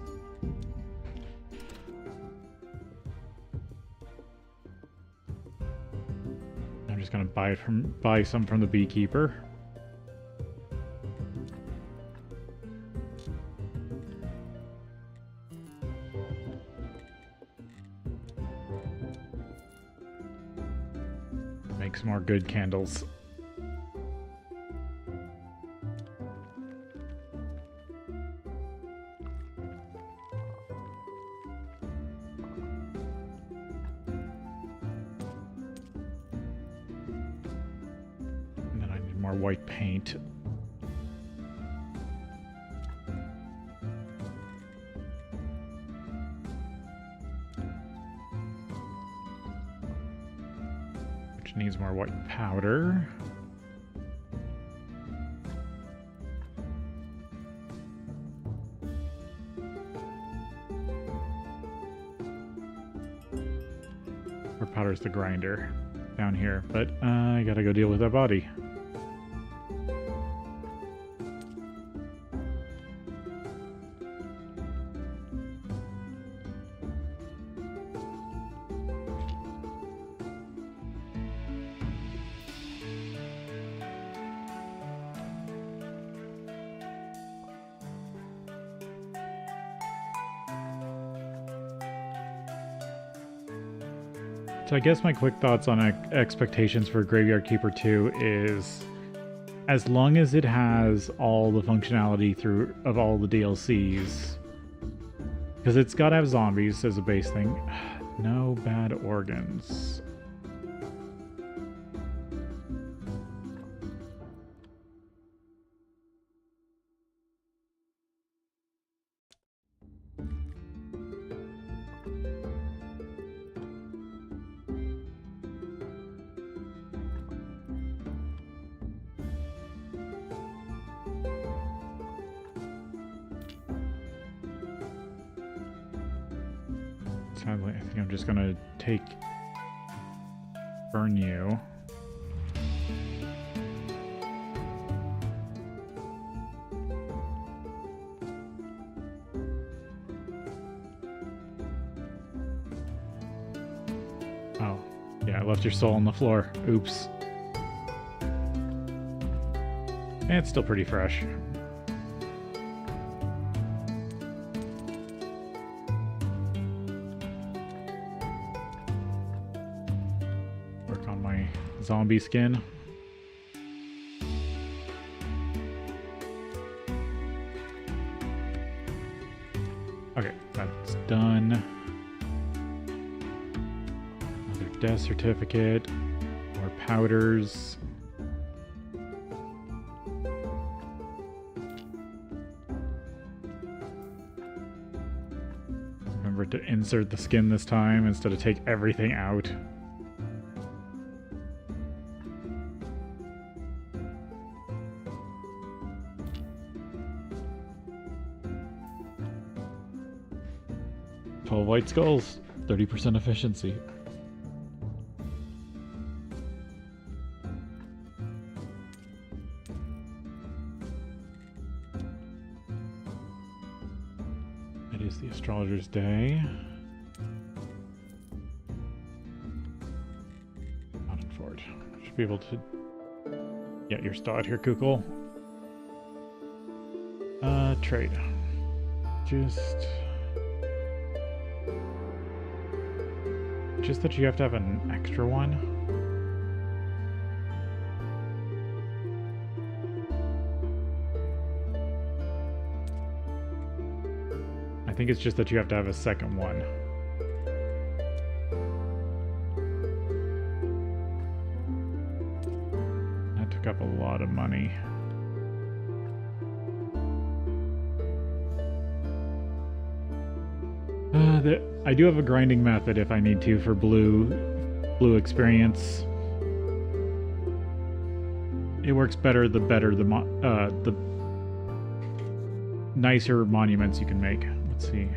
Speaker 1: buy some from the beekeeper. Make some more good candles. White paint. Which needs more white powder. Where powder's the grinder? Down here, but I gotta go deal with that body. So I guess my quick thoughts on expectations for Graveyard Keeper 2 is, as long as it has all the functionality through of all the DLCs, because it's got to have zombies as a base thing, no bad organs. Sadly, I think I'm just gonna burn you. Oh, yeah, I left your soul on the floor. Oops. It's still pretty fresh. Zombie skin. Okay, that's done. Another death certificate. More powders. Remember to insert the skin this time instead of take everything out. White skulls, 30% efficiency. It is the astrologer's day. Mountain Fort. Should be able to. Yeah, you're still out here, Kukul. Trade. Just that you have to have an extra one. I think it's just that you have to have a second one. That took up a lot of money. I do have a grinding method if I need to for blue experience. It works better the nicer monuments you can make. Let's see.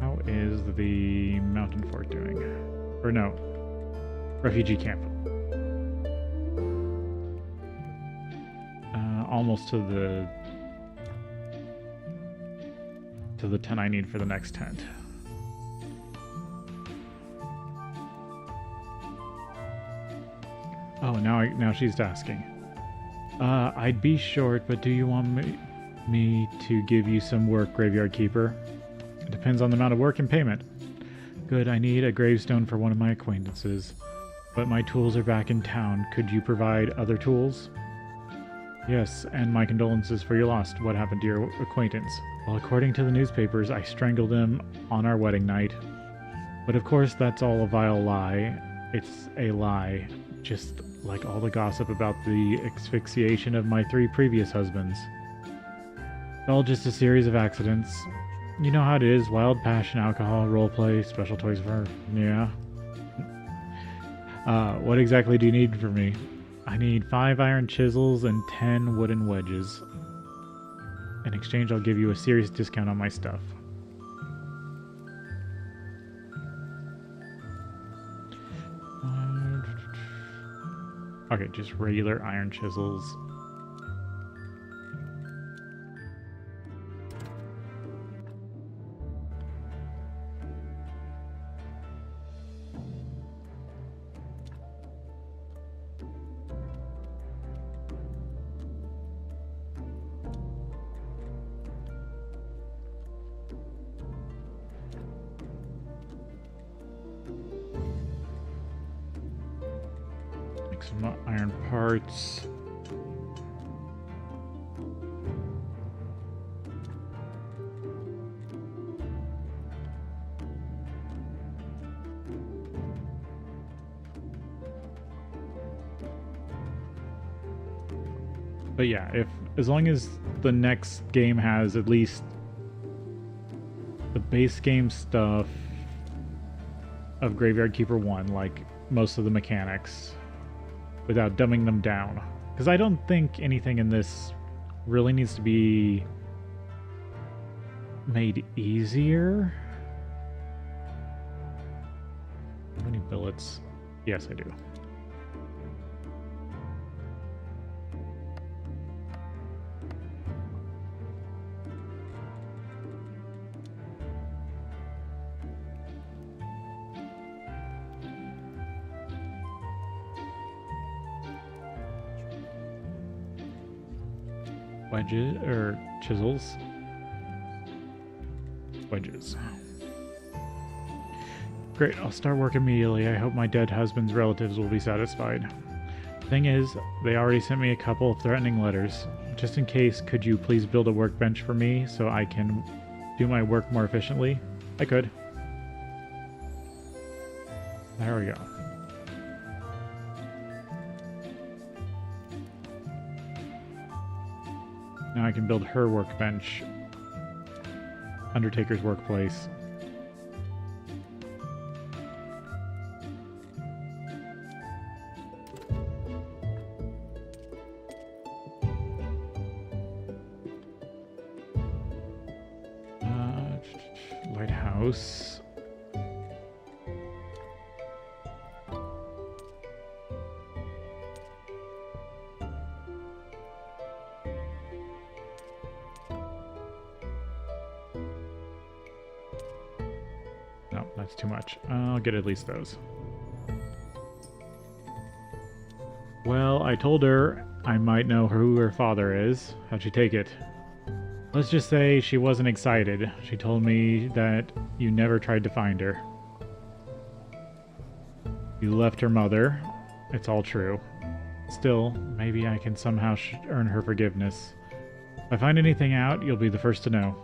Speaker 1: How is the Mountain Fort doing? Or no. Refugee camp. Almost to the 10 I need for the next tent. Oh, now she's asking. I'd be short, but do you want me to give you some work, Graveyard Keeper? It depends on the amount of work and payment. Good, I need a gravestone for one of my acquaintances. But my tools are back in town. Could you provide other tools? Yes, and my condolences for your loss. What happened to your acquaintance? Well, according to the newspapers, I strangled him on our wedding night. But of course, that's all a vile lie. It's a lie. Just like all the gossip about the asphyxiation of my 3 previous husbands. All just a series of accidents. You know how it is, wild passion, alcohol, roleplay, special toys for... yeah. What exactly do you need from me? I need 5 iron chisels and 10 wooden wedges. In exchange, I'll give you a serious discount on my stuff. Okay, just regular iron chisels. Some iron parts. But yeah, as long as the next game has at least the base game stuff of Graveyard Keeper 1, like most of the mechanics, without dumbing them down. Because I don't think anything in this really needs to be made easier. How many billets? Yes, I do. Wedges, or chisels. Wedges. Great, I'll start work immediately. I hope my dead husband's relatives will be satisfied. Thing is, they already sent me a couple of threatening letters. Just in case, could you please build a workbench for me so I can do my work more efficiently? I could. There we go. Now I can build her workbench. Undertaker's workplace. Lighthouse. No, that's too much. I'll get at least those. Well, I told her I might know who her father is. How'd she take it? Let's just say she wasn't excited. She told me that you never tried to find her. You left her mother. It's all true. Still, maybe I can somehow earn her forgiveness. If I find anything out, you'll be the first to know.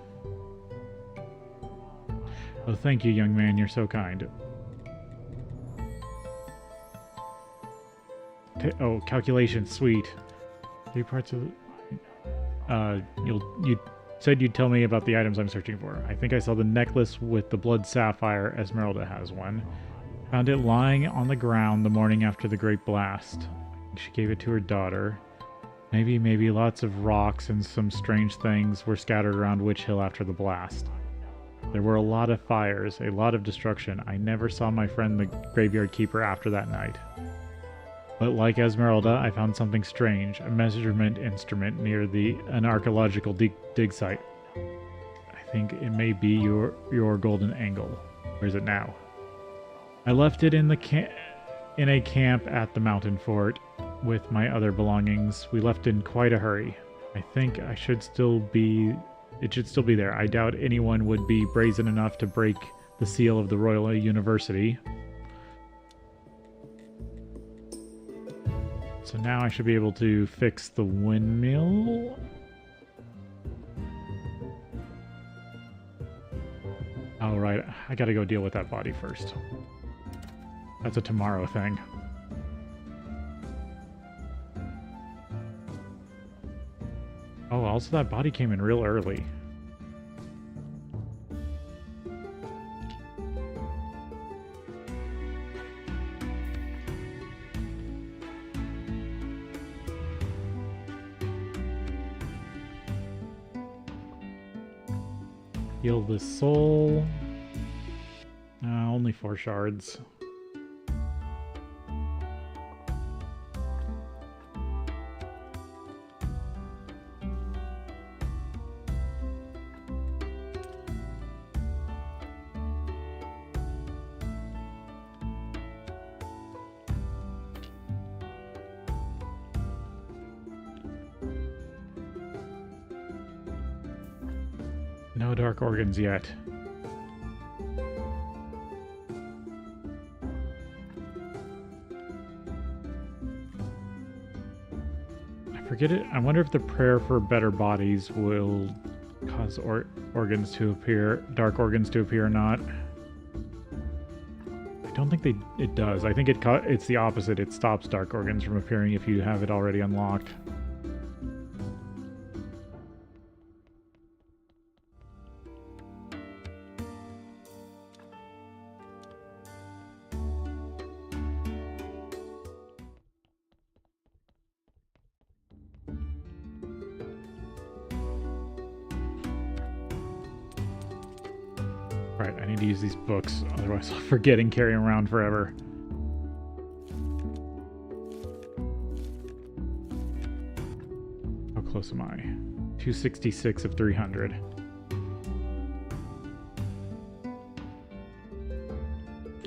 Speaker 1: Oh, thank you, young man. You're so kind. Oh, calculation. Sweet. 3 parts of... You said you'd tell me about the items I'm searching for. I think I saw the necklace with the blood sapphire. Esmeralda has one. Found it lying on the ground the morning after the Great Blast. She gave it to her daughter. Maybe lots of rocks and some strange things were scattered around Witch Hill after the blast. There were a lot of fires, a lot of destruction. I never saw my friend the Graveyard Keeper after that night. But like Esmeralda, I found something strange, a measurement instrument near an archaeological dig site. I think it may be your golden angle. Where is it now? I left it in the in a camp at the mountain fort with my other belongings. We left in quite a hurry. I think I should still be... It should still be there. I doubt anyone would be brazen enough to break the seal of the Royal University. So now I should be able to fix the windmill. Oh, right. I gotta go deal with that body first. That's a tomorrow thing. Oh, also that body came in real early. Heal the soul. Only 4 shards. No dark organs yet. I forget it. I wonder if the prayer for better bodies will cause organs to appear, dark organs to appear or not. I don't think it does. I think it's the opposite. It stops dark organs from appearing if you have it already unlocked. Right, I need to use these books, otherwise I'll forget and carry them around forever. How close am I? 266 of 300.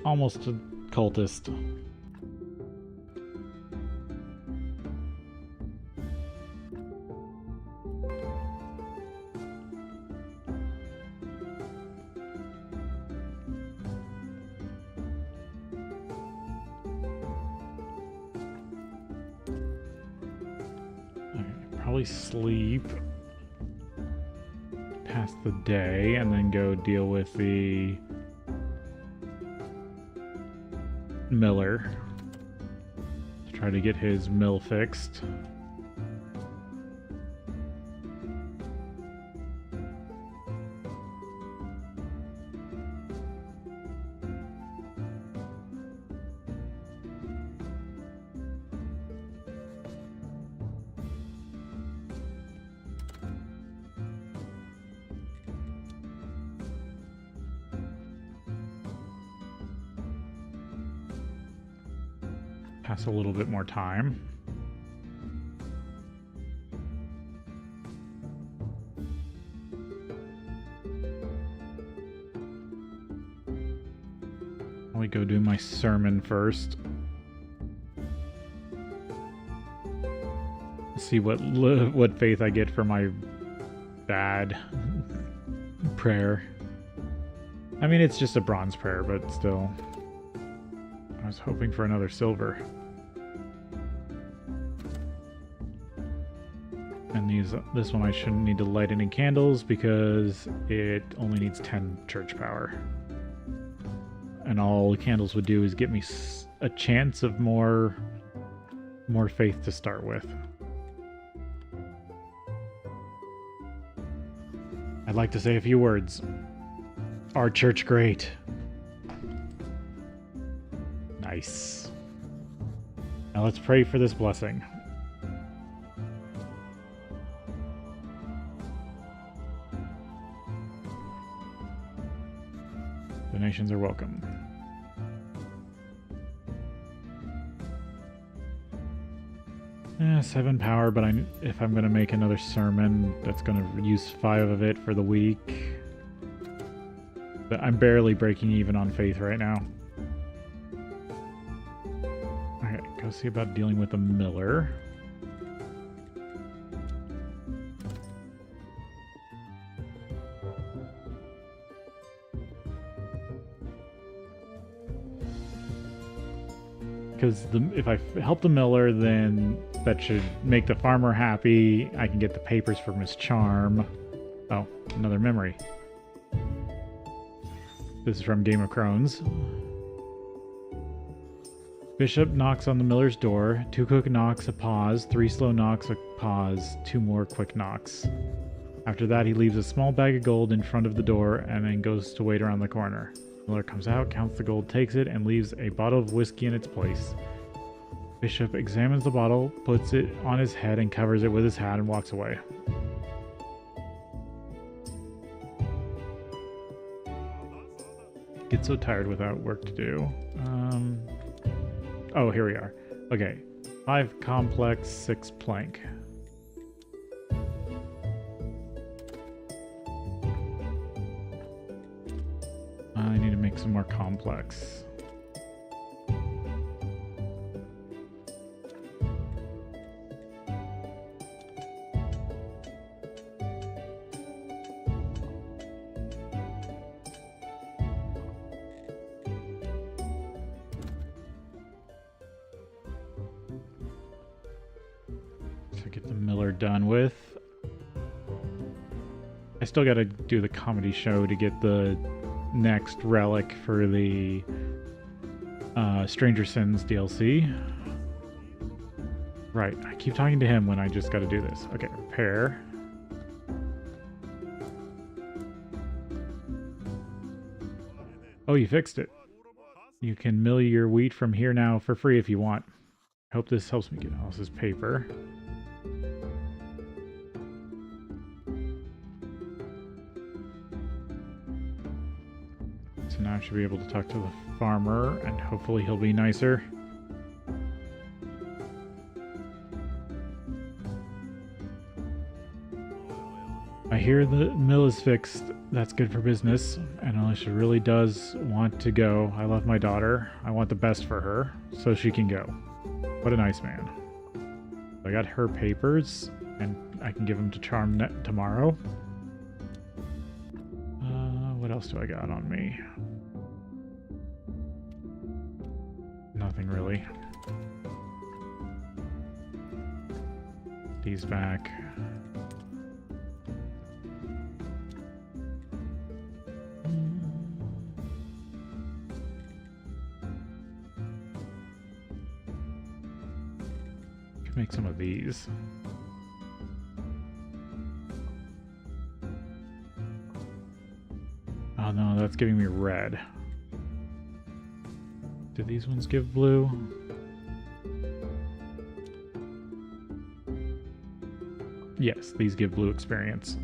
Speaker 1: Almost a cultist. Probably sleep past the day and then go deal with the miller to try to get his mill fixed. Pass a little bit more time. I'll go do my sermon first. See what faith I get for my bad prayer. I mean, it's just a bronze prayer, but still. I was hoping for another silver. And this one I shouldn't need to light any candles because it only needs 10 church power. And all candles would do is get me a chance of more faith to start with. I'd like to say a few words. Our church great. Nice. Now let's pray for this blessing. Donations are welcome. 7 power, but if I'm going to make another sermon, that's going to use 5 of it for the week. But I'm barely breaking even on faith right now. go see about dealing with the miller. Because if I help the miller, then that should make the farmer happy. I can get the papers for Miss Charm. Oh, another memory. This is from Game of Crones. Bishop knocks on the miller's door. 2 quick knocks, a pause. 3 slow knocks, a pause. 2 more quick knocks. After that, he leaves a small bag of gold in front of the door and then goes to wait around the corner. Miller comes out, counts the gold, takes it, and leaves a bottle of whiskey in its place. Bishop examines the bottle, puts it on his head, and covers it with his hat and walks away. Get so tired without work to do. Oh, here we are. Okay. 5 complex, 6 plank. I need to make some more complex. So get the miller done with. I still gotta do the comedy show to get the next relic for the Stranger Sins DLC. Right, I keep talking to him when I just gotta do this. Okay, repair. Oh, you fixed it. You can mill your wheat from here now for free if you want. I hope this helps me get all this paper. So now I should be able to talk to the farmer, and hopefully he'll be nicer. I hear the mill is fixed. That's good for business, and Alicia really does want to go. I love my daughter. I want the best for her, so she can go. What a nice man. I got her papers, and I can give them to Charm tomorrow. What else do I got on me? Nothing really. These back. Could make some of these. Oh no, that's giving me red. Do these ones give blue? Yes, these give blue experience.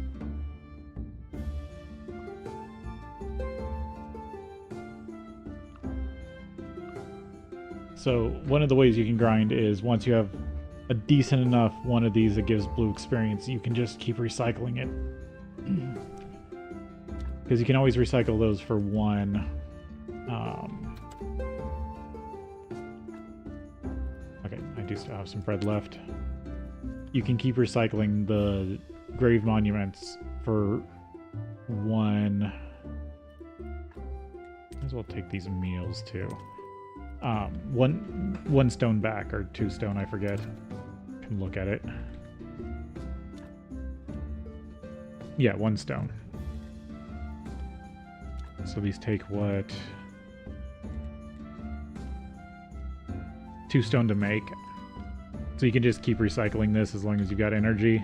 Speaker 1: So one of the ways you can grind is once you have a decent enough one of these that gives blue experience, you can just keep recycling it. Because you can always recycle those for one. Okay, I do still have some bread left. You can keep recycling the grave monuments for one. Might as well take these meals too. One stone back, or 2 stone, I forget. Can look at it. Yeah, 1 stone. So these take what? 2 stone to make. So you can just keep recycling this as long as you've got energy.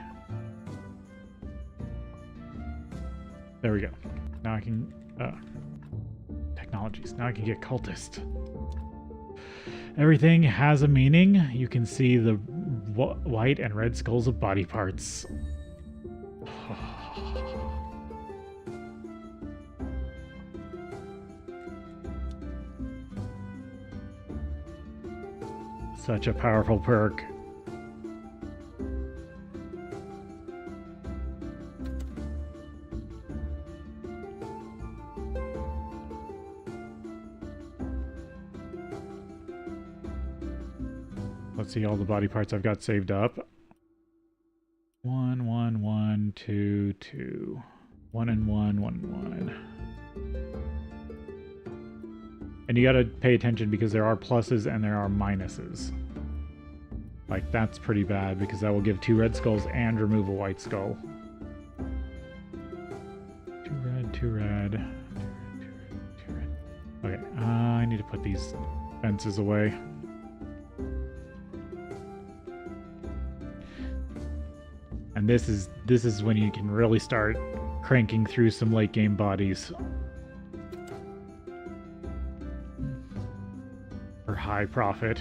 Speaker 1: There we go. Now I can... technologies. Now I can get cultist. Everything has a meaning. You can see the white and red skulls of body parts. Such a powerful perk. Let's see all the body parts I've got saved up. 1, 1, 1, 2, 2. 1 and 1, 1 and 1. And you gotta pay attention because there are pluses and there are minuses. Like, that's pretty bad because that will give 2 red skulls and remove a white skull. 2 red, 2 red. 2 red, 2 red, 2 red. Okay, I need to put these fences away. And this is when you can really start cranking through some late game bodies. For high profit.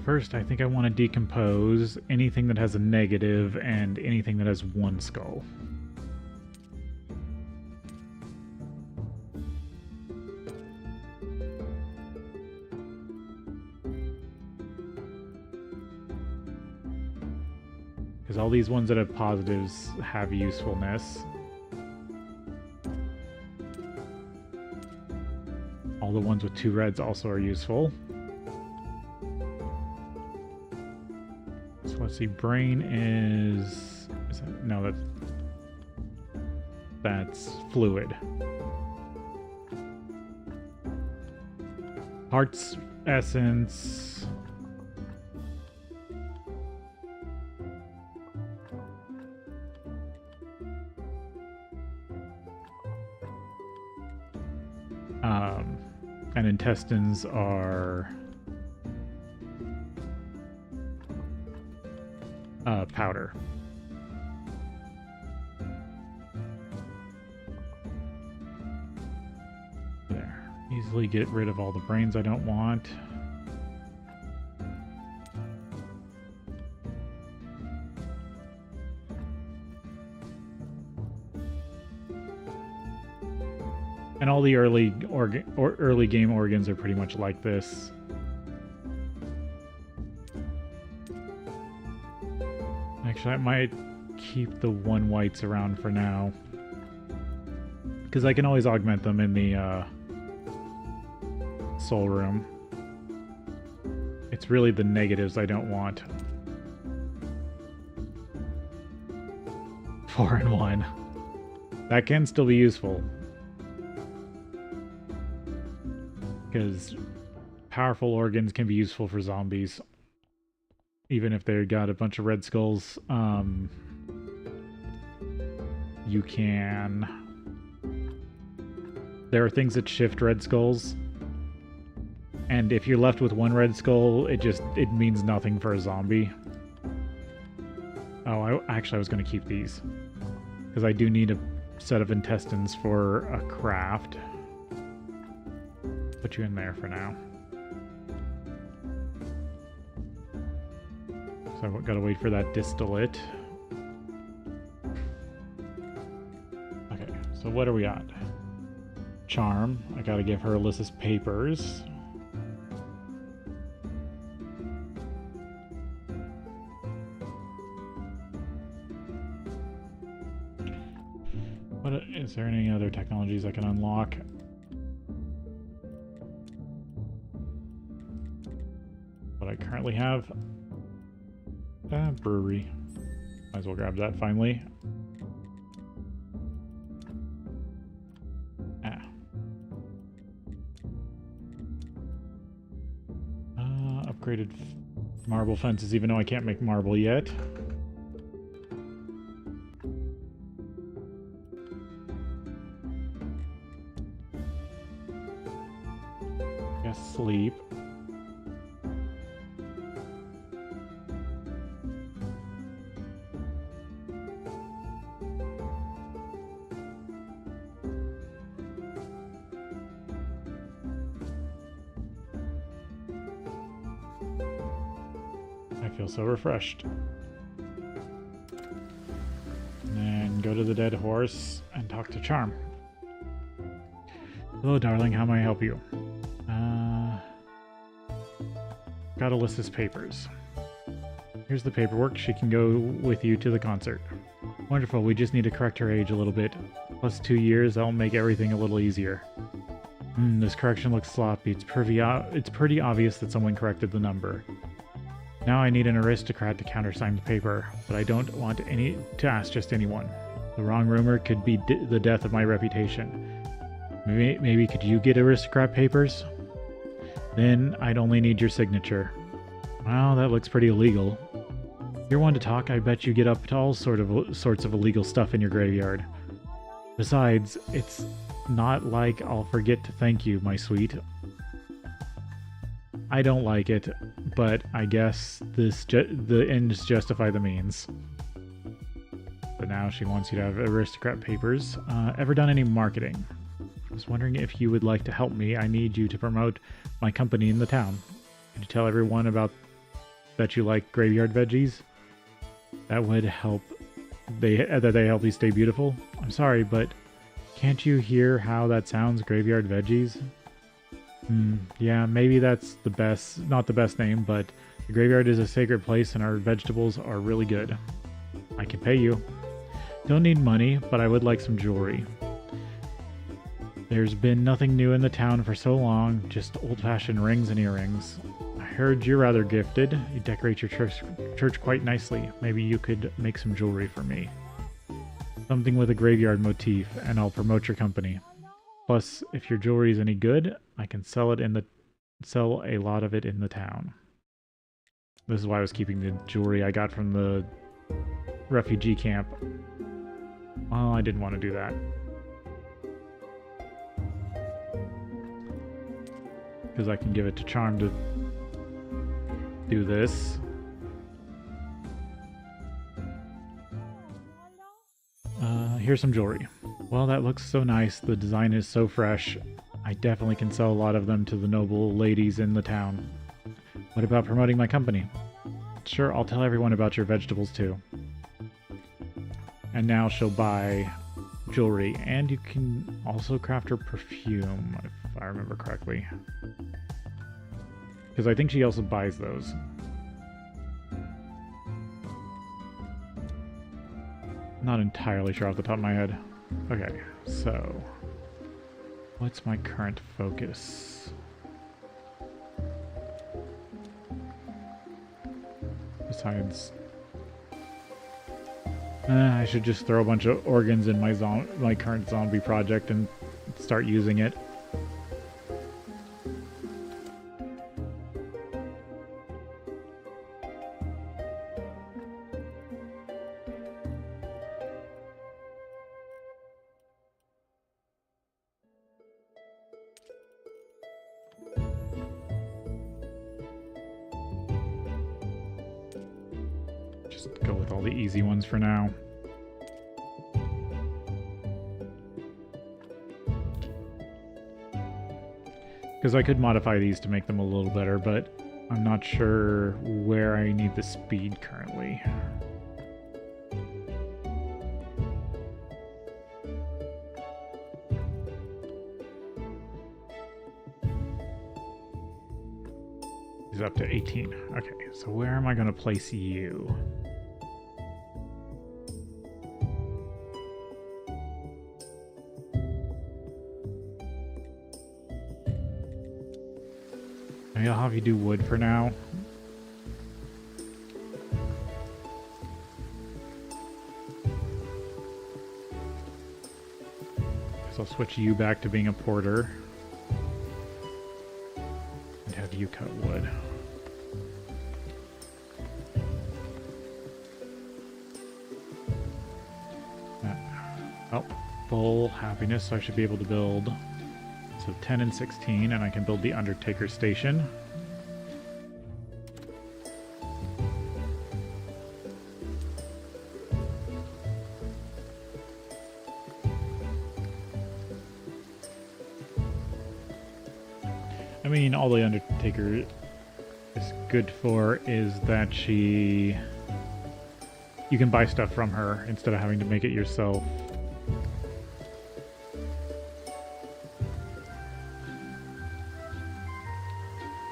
Speaker 1: First, I think I want to decompose anything that has a negative and anything that has 1 skull. Because all these ones that have positives have usefulness. All the ones with 2 reds also are useful. Let's see, brain is that, no, that's fluid. Heart's essence. And intestines are powder. There. Easily get rid of all the brains I don't want. And all the early game organs are pretty much like this. Actually, I might keep the 1 whites around for now. Because I can always augment them in the soul room. It's really the negatives I don't want. 4 and 1. That can still be useful. Because powerful organs can be useful for zombies. Even if they got a bunch of red skulls, you can... There are things that shift red skulls. And if you're left with 1 red skull, it means nothing for a zombie. Oh, actually I was going to keep these. Because I do need a set of intestines for a craft. Put you in there for now. So I've got to wait for that distillate. Okay, so what are we at? Charm. I got to give her Alyssa's papers. Is there any other technologies I can unlock? What I currently have? Brewery. Might as well grab that finally. Upgraded marble fences, even though I can't make marble yet. Guess sleep. I feel so refreshed. And then go to the dead horse and talk to Charm. Hello, darling. How may I help you? Got Alyssa's papers. Here's the paperwork. She can go with you to the concert. Wonderful. We just need to correct her age a little bit. Plus 2 years, that'll make everything a little easier. This correction looks sloppy. It's pretty obvious that someone corrected the number. Now I need an aristocrat to countersign the paper, but I don't want to ask just anyone. The wrong rumor could be the death of my reputation. Maybe could you get aristocrat papers? Then I'd only need your signature. Well, that looks pretty illegal. You're one to talk. I bet you get up to all sorts of illegal stuff in your graveyard. Besides, it's not like I'll forget to thank you, my sweet. I don't like it, but I guess the ends justify the means. But now she wants you to have aristocrat papers. Ever done any marketing? I was wondering if you would like to help me. I need you to promote my company in the town. Could you tell everyone about that you like graveyard veggies? That would help. That they help you stay beautiful. I'm sorry, but can't you hear how that sounds? Graveyard veggies. Yeah, maybe that's not the best name, but the graveyard is a sacred place, and our vegetables are really good. I can pay you. Don't need money, but I would like some jewelry. There's been nothing new in the town for so long, just old-fashioned rings and earrings. I heard you're rather gifted. You decorate your church quite nicely. Maybe you could make some jewelry for me. Something with a graveyard motif, and I'll promote your company. Plus, if your jewelry is any good, I can sell a lot of it in the town. This is why I was keeping the jewelry I got from the refugee camp. Well, I didn't want to do that. Because I can give it to Charm to do this. Here's some jewelry. Well, that looks so nice. The design is so fresh. I definitely can sell a lot of them to the noble ladies in the town. What about promoting my company? Sure, I'll tell everyone about your vegetables too. And now she'll buy jewelry, and you can also craft her perfume, if I remember correctly. Because I think she also buys those. Not entirely sure off the top of my head. Okay, so what's my current focus? Besides, I should just throw a bunch of organs in my current zombie project and start using it. Go with all the easy ones for now. Because I could modify these to make them a little better, but I'm not sure where I need the speed currently. He's up to 18. Okay, so where am I going to place you? Maybe I'll have you do wood for now. Guess I'll switch you back to being a porter. And have you cut wood. Oh, full happiness, so I should be able to build. So 10 and 16, and I can build the Undertaker Station. I mean, all the Undertaker is good for is that she you can buy stuff from her instead of having to make it yourself.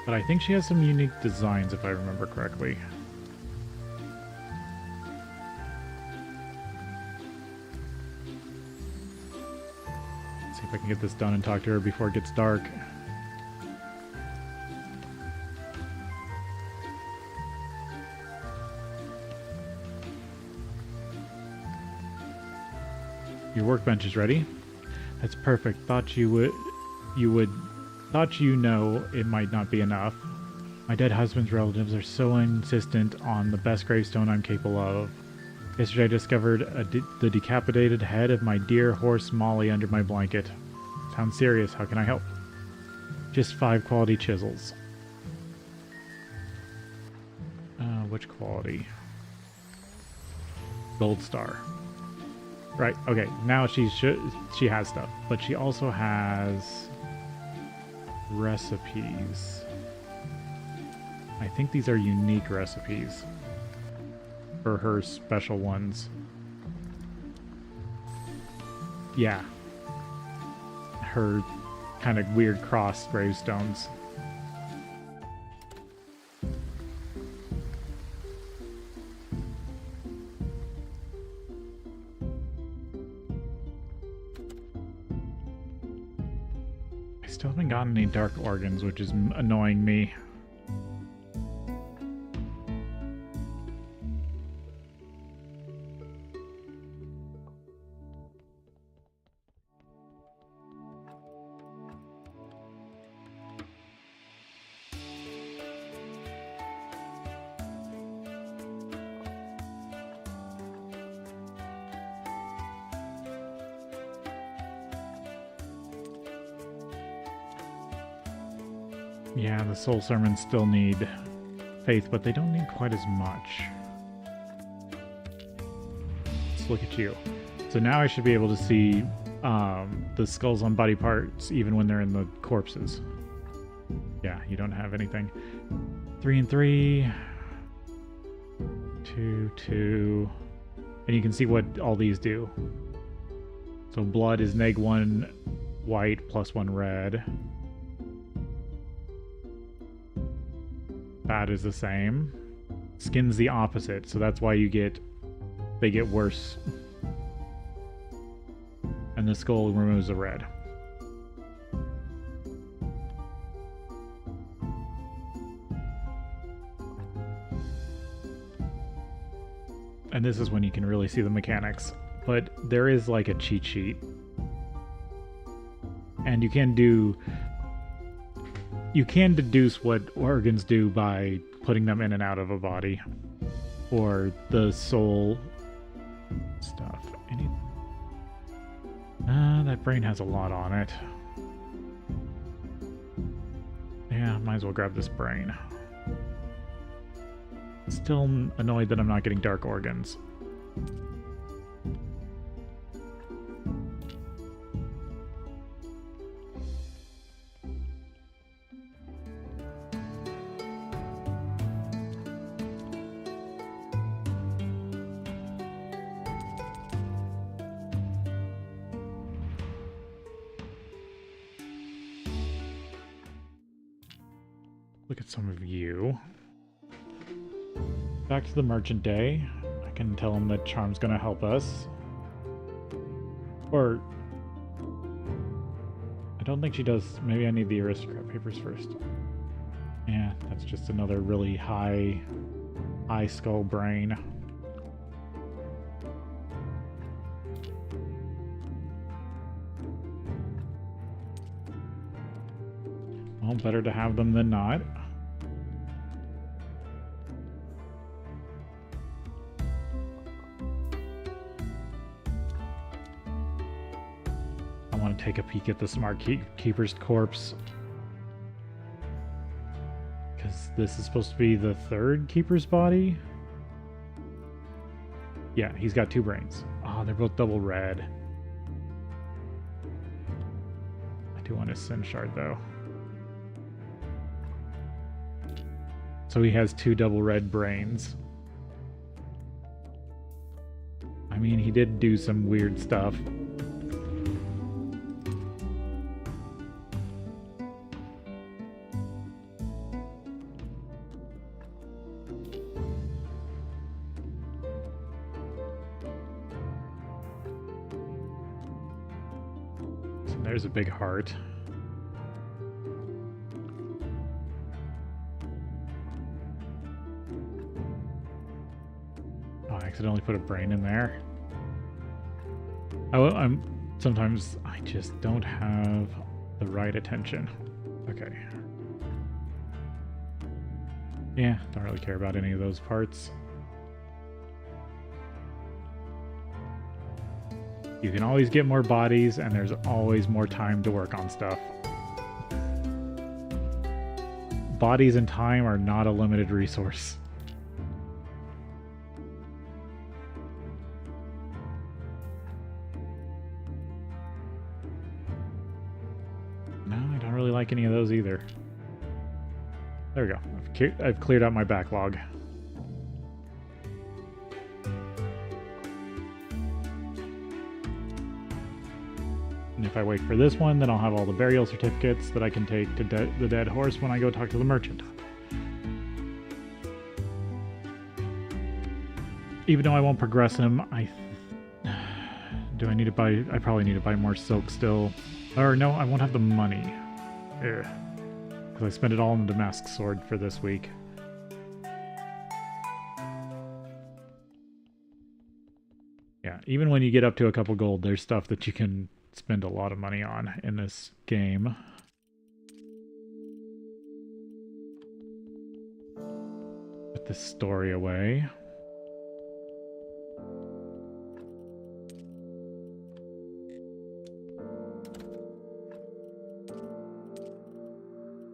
Speaker 1: But I think she has some unique designs, if I remember correctly. Let's see if I can get this done and talk to her before it gets dark. Your workbench is ready. That's perfect. Thought you know it might not be enough. My dead husband's relatives are so insistent on the best gravestone I'm capable of. Yesterday I discovered the decapitated head of my dear horse Molly under my blanket. Sounds serious. How can I help? Just 5 quality chisels. Which quality? Gold star. Right, okay, now she has stuff, but she also has recipes. I think these are unique recipes for her special ones. Yeah. Her kind of weird cross gravestones. Still haven't gotten any dark organs, which is annoying me. Yeah, the soul sermons still need faith, but they don't need quite as much. Let's look at you. So now I should be able to see the skulls on body parts even when they're in the corpses. Yeah, you don't have anything. 3 and 3. 2, 2. And you can see what all these do. So blood is -1 white plus 1 red. Fat is the same. Skin's the opposite, so that's why they get worse. And the skull removes the red. And this is when you can really see the mechanics. But there is like a cheat sheet. And you can deduce what organs do by putting them in and out of a body. Or the soul stuff. That brain has a lot on it. Yeah, might as well grab this brain. Still annoyed that I'm not getting dark organs. Look at some of you. Back to the merchant day. I can tell him that Charm's gonna help us. Or... I don't think she does. Maybe I need the aristocrat papers first. Yeah, that's just another really high skull brain. Well, better to have them than not. I want to take a peek at the smart keeper's corpse. Because this is supposed to be the 3rd keeper's body? Yeah, he's got 2 brains. Oh, they're both double red. I do want a sin shard, though. So he has 2 double red brains. mean, he did do some weird stuff. So there's a big heart. Accidentally put a brain in there. Sometimes I just don't have the right attention. Okay. Yeah, don't really care about any of those parts. You can always get more bodies, and there's always more time to work on stuff. Bodies and time are not a limited resource. Like any of those either. There we go. I've cleared out my backlog. And if I wait for this one, then I'll have all the burial certificates that I can take to the dead horse when I go talk to the merchant. Even though I won't progress him, do I need to buy... I probably need to buy more silk still. Or no, I won't have the money. Because I spent it all on the Damask sword for this week. Yeah, even when you get up to a couple gold, there's stuff that you can spend a lot of money on in this game. Put this story away.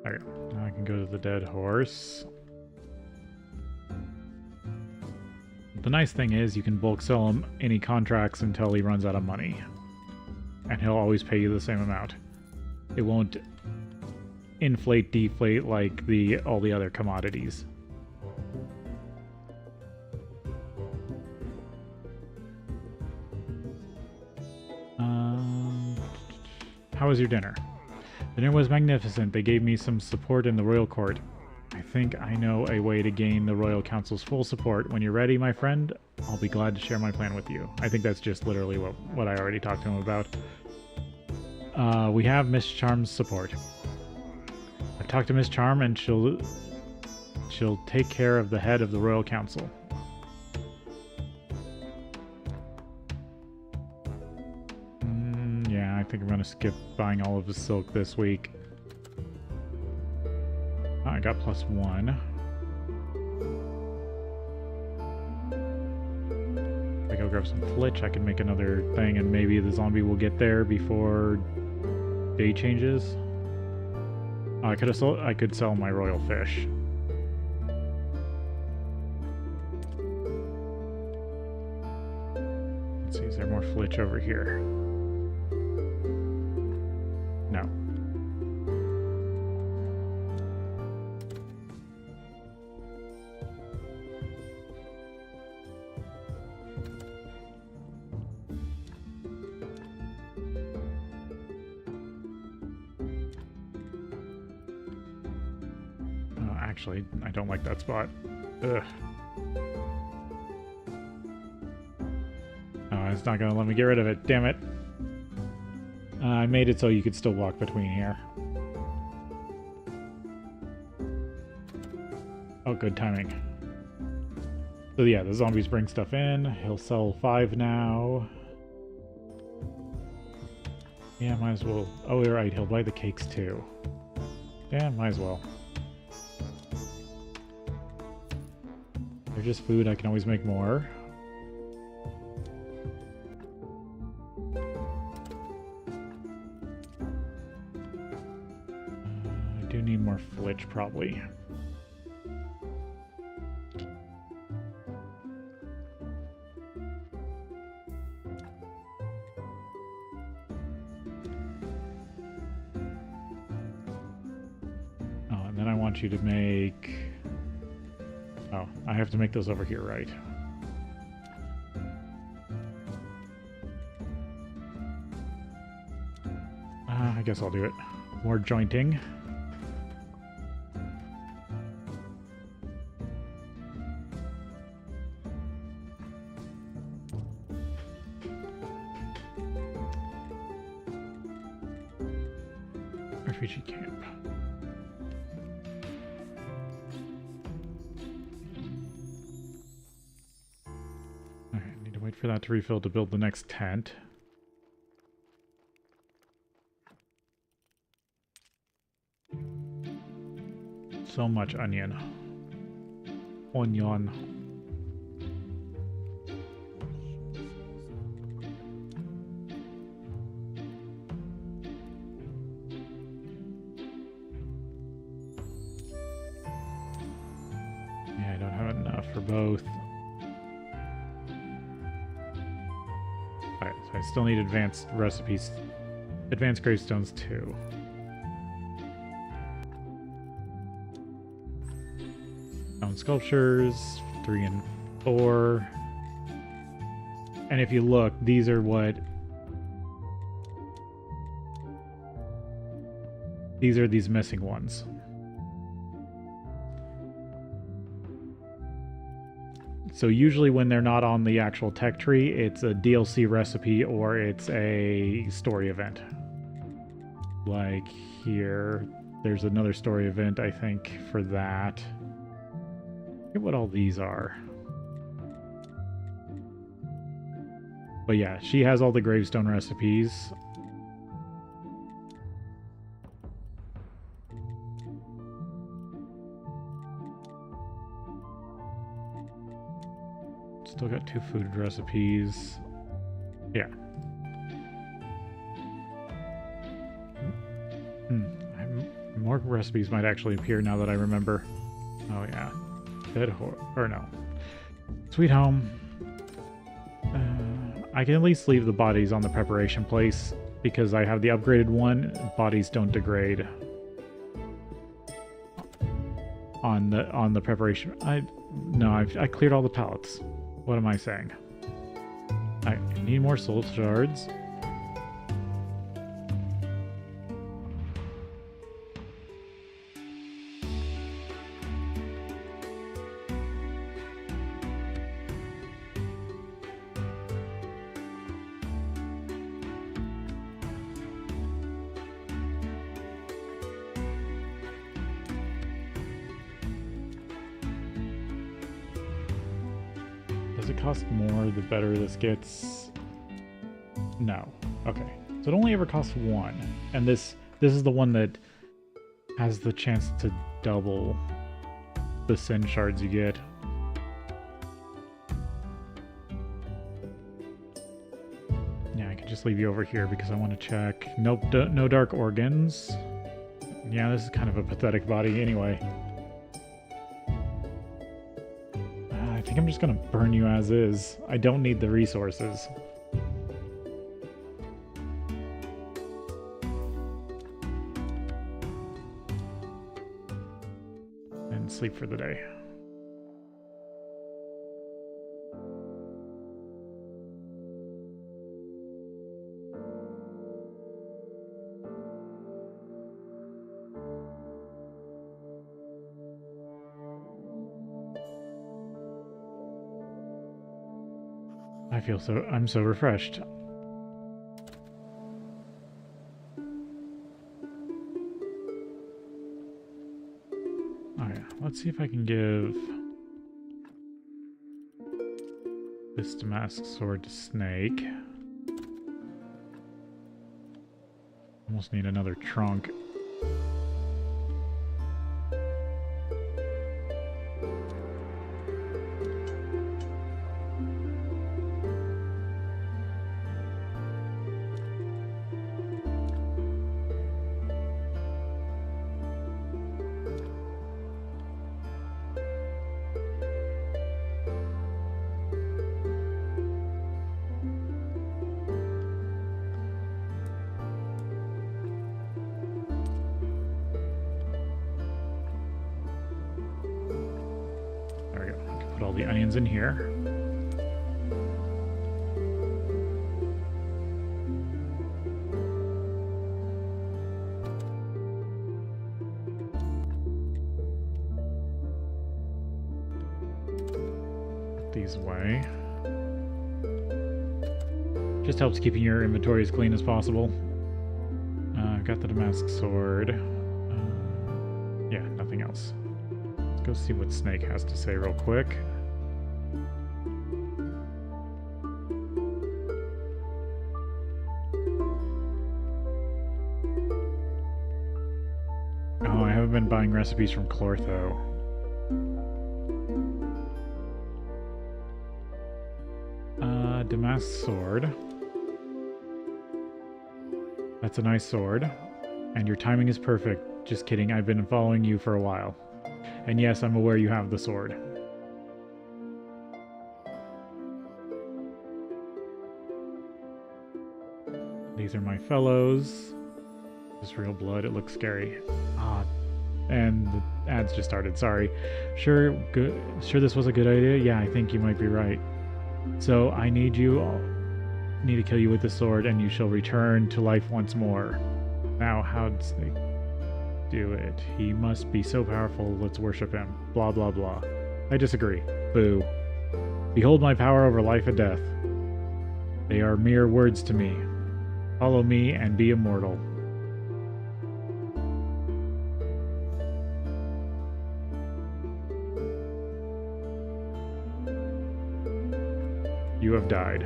Speaker 1: There we go. Now I can go to the dead horse. The nice thing is you can bulk sell him any contracts until he runs out of money. And he'll always pay you the same amount. It won't inflate, deflate like all the other commodities. How was your dinner? The dinner was magnificent. They gave me some support in the royal court. I think I know a way to gain the royal council's full support. When you're ready, my friend, I'll be glad to share my plan with you. I think that's just literally what I already talked to him about. We have Miss Charm's support. I've talked to Miss Charm, and she'll take care of the head of the royal council. Yeah, I think I'm going to skip buying all of the silk this week. Oh, I got +1. I think I'll grab some flitch. I can make another thing, and maybe the zombie will get there before day changes. Oh, I could sell my royal fish. Let's see, is there more flitch over here? No. Actually, I don't like that spot. Ugh. Oh, it's not gonna let me get rid of it. Damn it. I made it so you could still walk between here. Oh, good timing. So yeah, the zombies bring stuff in. He'll sell 5 now. Yeah, might as well. Oh, you're right. He'll buy the cakes too. Yeah, might as well. They're just food. I can always make more. I do need more flitch, probably. Oh, and then I want you to make... Oh, I have to make those over here, right? guess I'll do it. More jointing. Refugee camp. Alright, need to wait for that to refill to build the next tent. So much onion. Onion. Yeah, I don't have enough for both. Alright, so I still need advanced recipes. Advanced gravestones too. Stone sculptures, 3 and 4. And if you look, these are what... These are these missing ones. So usually when they're not on the actual tech tree, it's a DLC recipe or it's a story event. Like here, there's another story event, I think, for that. Look at what all these are. But yeah, she has all the gravestone recipes. Still got 2 food recipes. Yeah. More recipes might actually appear now that I remember. Oh yeah. Good or no. Sweet home. I can at least leave the bodies on the preparation place because I have the upgraded one. Bodies don't degrade on the preparation. I cleared all the pallets. What am I saying? I need more soul shards. Does it cost more the better this gets? No. Okay. So it only ever costs 1. And this is the one that has the chance to double the sin shards you get. Yeah, I can just leave you over here because I want to check. Nope, no dark organs. Yeah, this is kind of a pathetic body anyway. I think I'm just gonna burn you as is. I don't need the resources. And sleep for the day. I'm so refreshed. Alright, let's see if I can give this Damask sword to Snake. Almost need another trunk. Put all the onions in here. these away. Just helps keeping your inventory as clean as possible. I've got the Damask sword. Yeah, nothing else. Let's go see what Snake has to say real quick. Oh, I haven't been buying recipes from Clortho. Damask sword. That's a nice sword. And your timing is perfect. Just kidding, I've been following you for a while. And yes, I'm aware you have the sword. These are my fellows. This real blood, it looks scary. And the ads just started, sorry. Sure this was a good idea? Yeah, I think you might be right. So I need to kill you with the sword, and you shall return to life once more. Now, how does they do it? He must be so powerful, let's worship him. Blah, blah, blah. I disagree. Boo. Behold my power over life and death. They are mere words to me. Follow me and be immortal. You have died.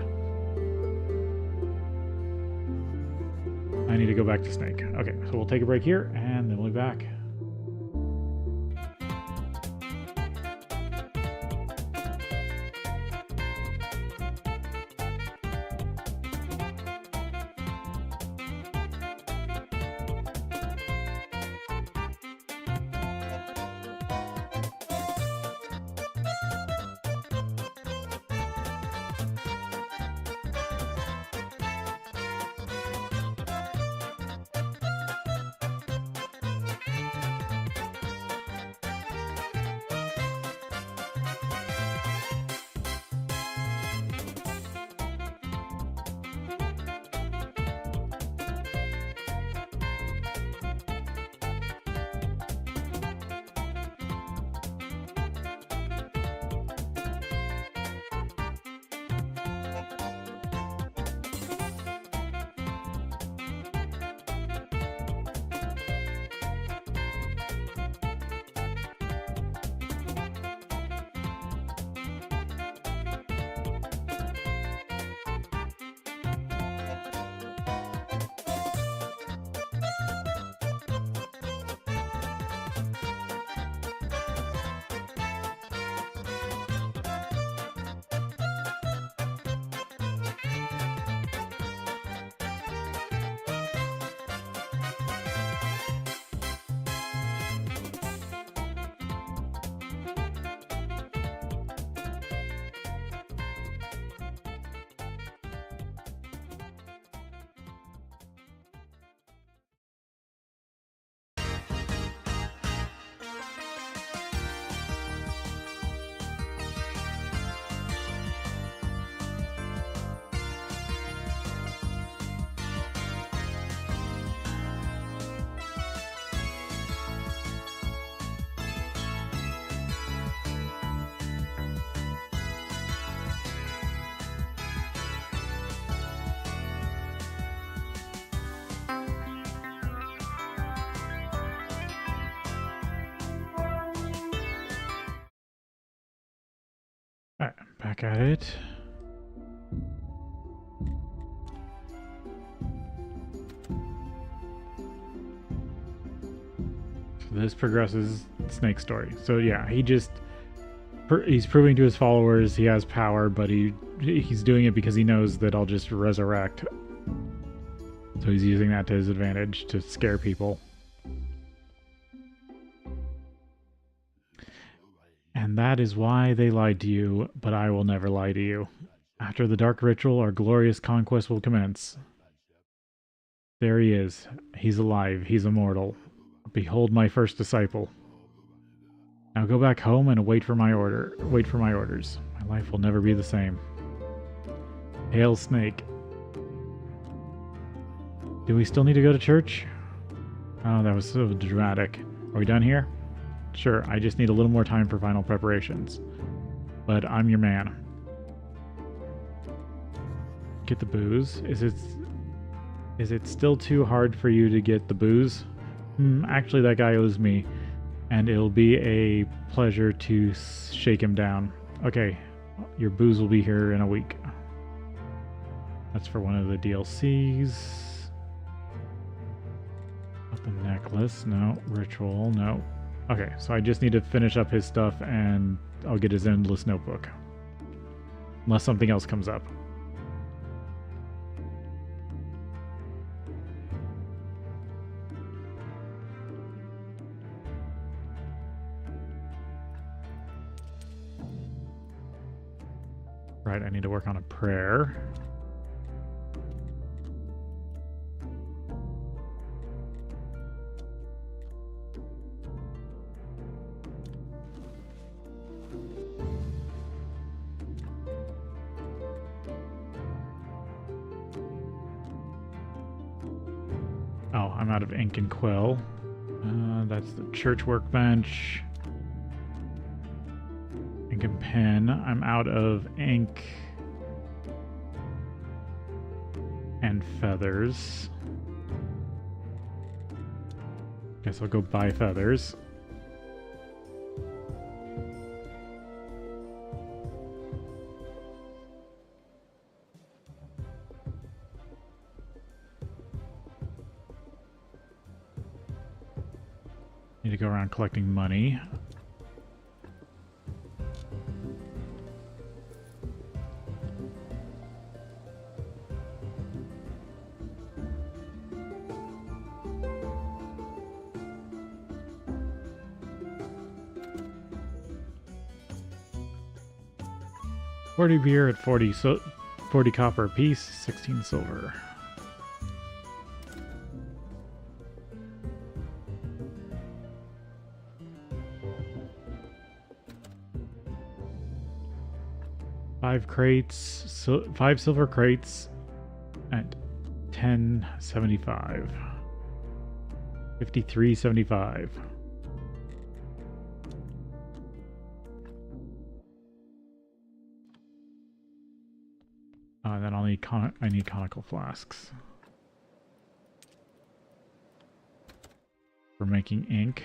Speaker 1: I need to go back to Snake. Okay, so we'll take a break here, and then we'll be back. Alright, back at it. So this progresses Snake's story. So yeah, he's proving to his followers he has power, but he's doing it because he knows that I'll just resurrect. So he's using that to his advantage to scare people. And that is why they lied to you, but I will never lie to you. After the dark ritual, our glorious conquest will commence. There he is. He's alive. He's immortal. Behold my first disciple. Now go back home and wait for my orders. My life will never be the same. Hail, Snake. Do we still need to go to church? Oh, that was so dramatic. Are we done here? Sure, I just need a little more time for final preparations. but I'm your man. Get the booze. Is it still too hard for you to get the booze? Actually, that guy owes me, and it'll be a pleasure to shake him down. Okay, your booze will be here in a week. That's for one of the DLCs. Not the necklace, no. Ritual, no. Okay, so I just need to finish up his stuff and I'll get his endless notebook. Unless something else comes up. Right, I need to work on a prayer. Oh, I'm out of ink and quill. That's the church workbench. Ink and pen. I'm out of ink and feathers. Guess I'll go buy feathers. Need to go around collecting money. $40 beer at 40 copper a piece, 16 silver. Five silver crates at 10.75. 53.75. And then I need conical flasks for making ink.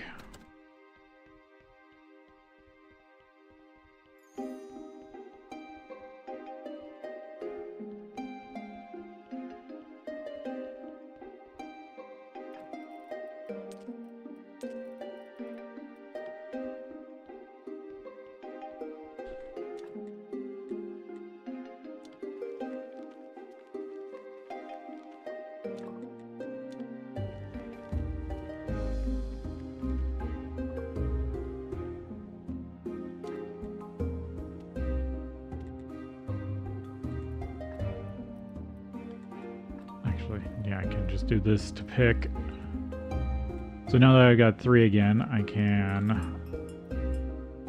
Speaker 1: Yeah, I can just do this to pick. So now that I've got 3 again, I can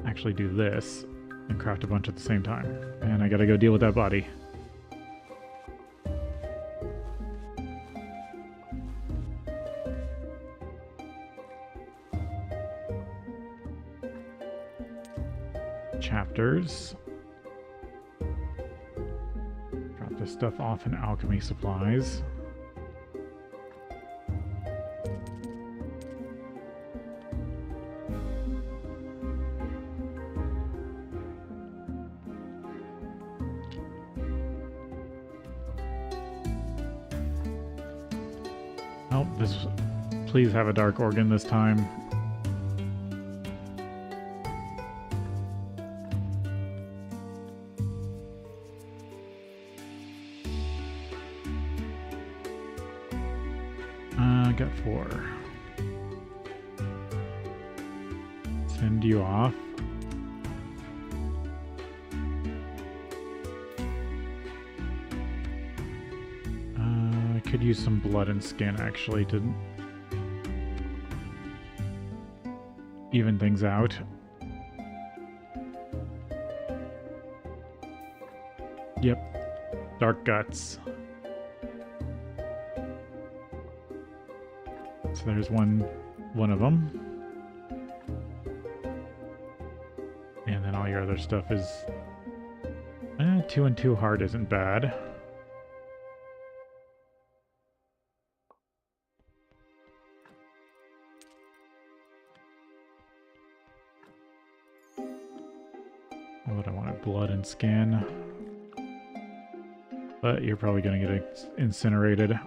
Speaker 1: actually do this and craft a bunch at the same time. And I gotta go deal with that body. Chapters. Drop this stuff off in alchemy supplies. Oh, please have a dark organ this time. Got 4. Send you off. I could use some blood and skin actually to even things out. Yep, dark guts. So there's one of them. And then all your other stuff is 2 and 2 hard isn't bad. What I wanted, blood and skin. But you're probably gonna get incinerated.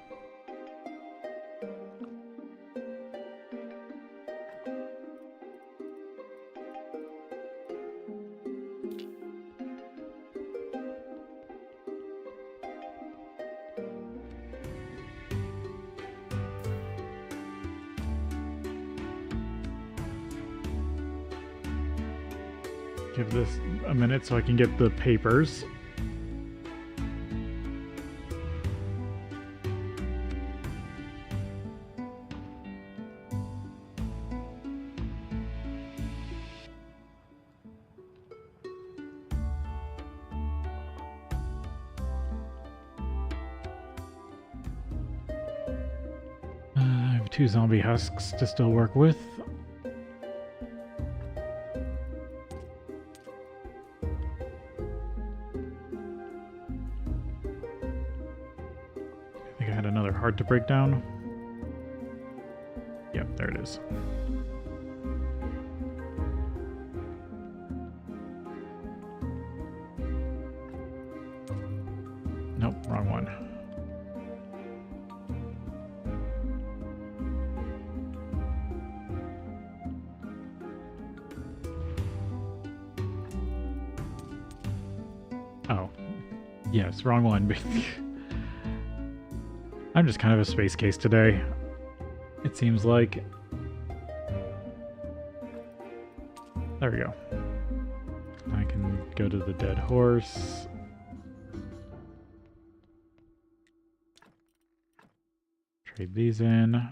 Speaker 1: Give this a minute so I can get the papers. I have 2 zombie husks to still work with. Hard to break down. Yep, there it is. Nope, wrong one. Oh, yes, wrong one. I'm just kind of a space case today, it seems like. There we go. I can go to the dead horse. Trade these in.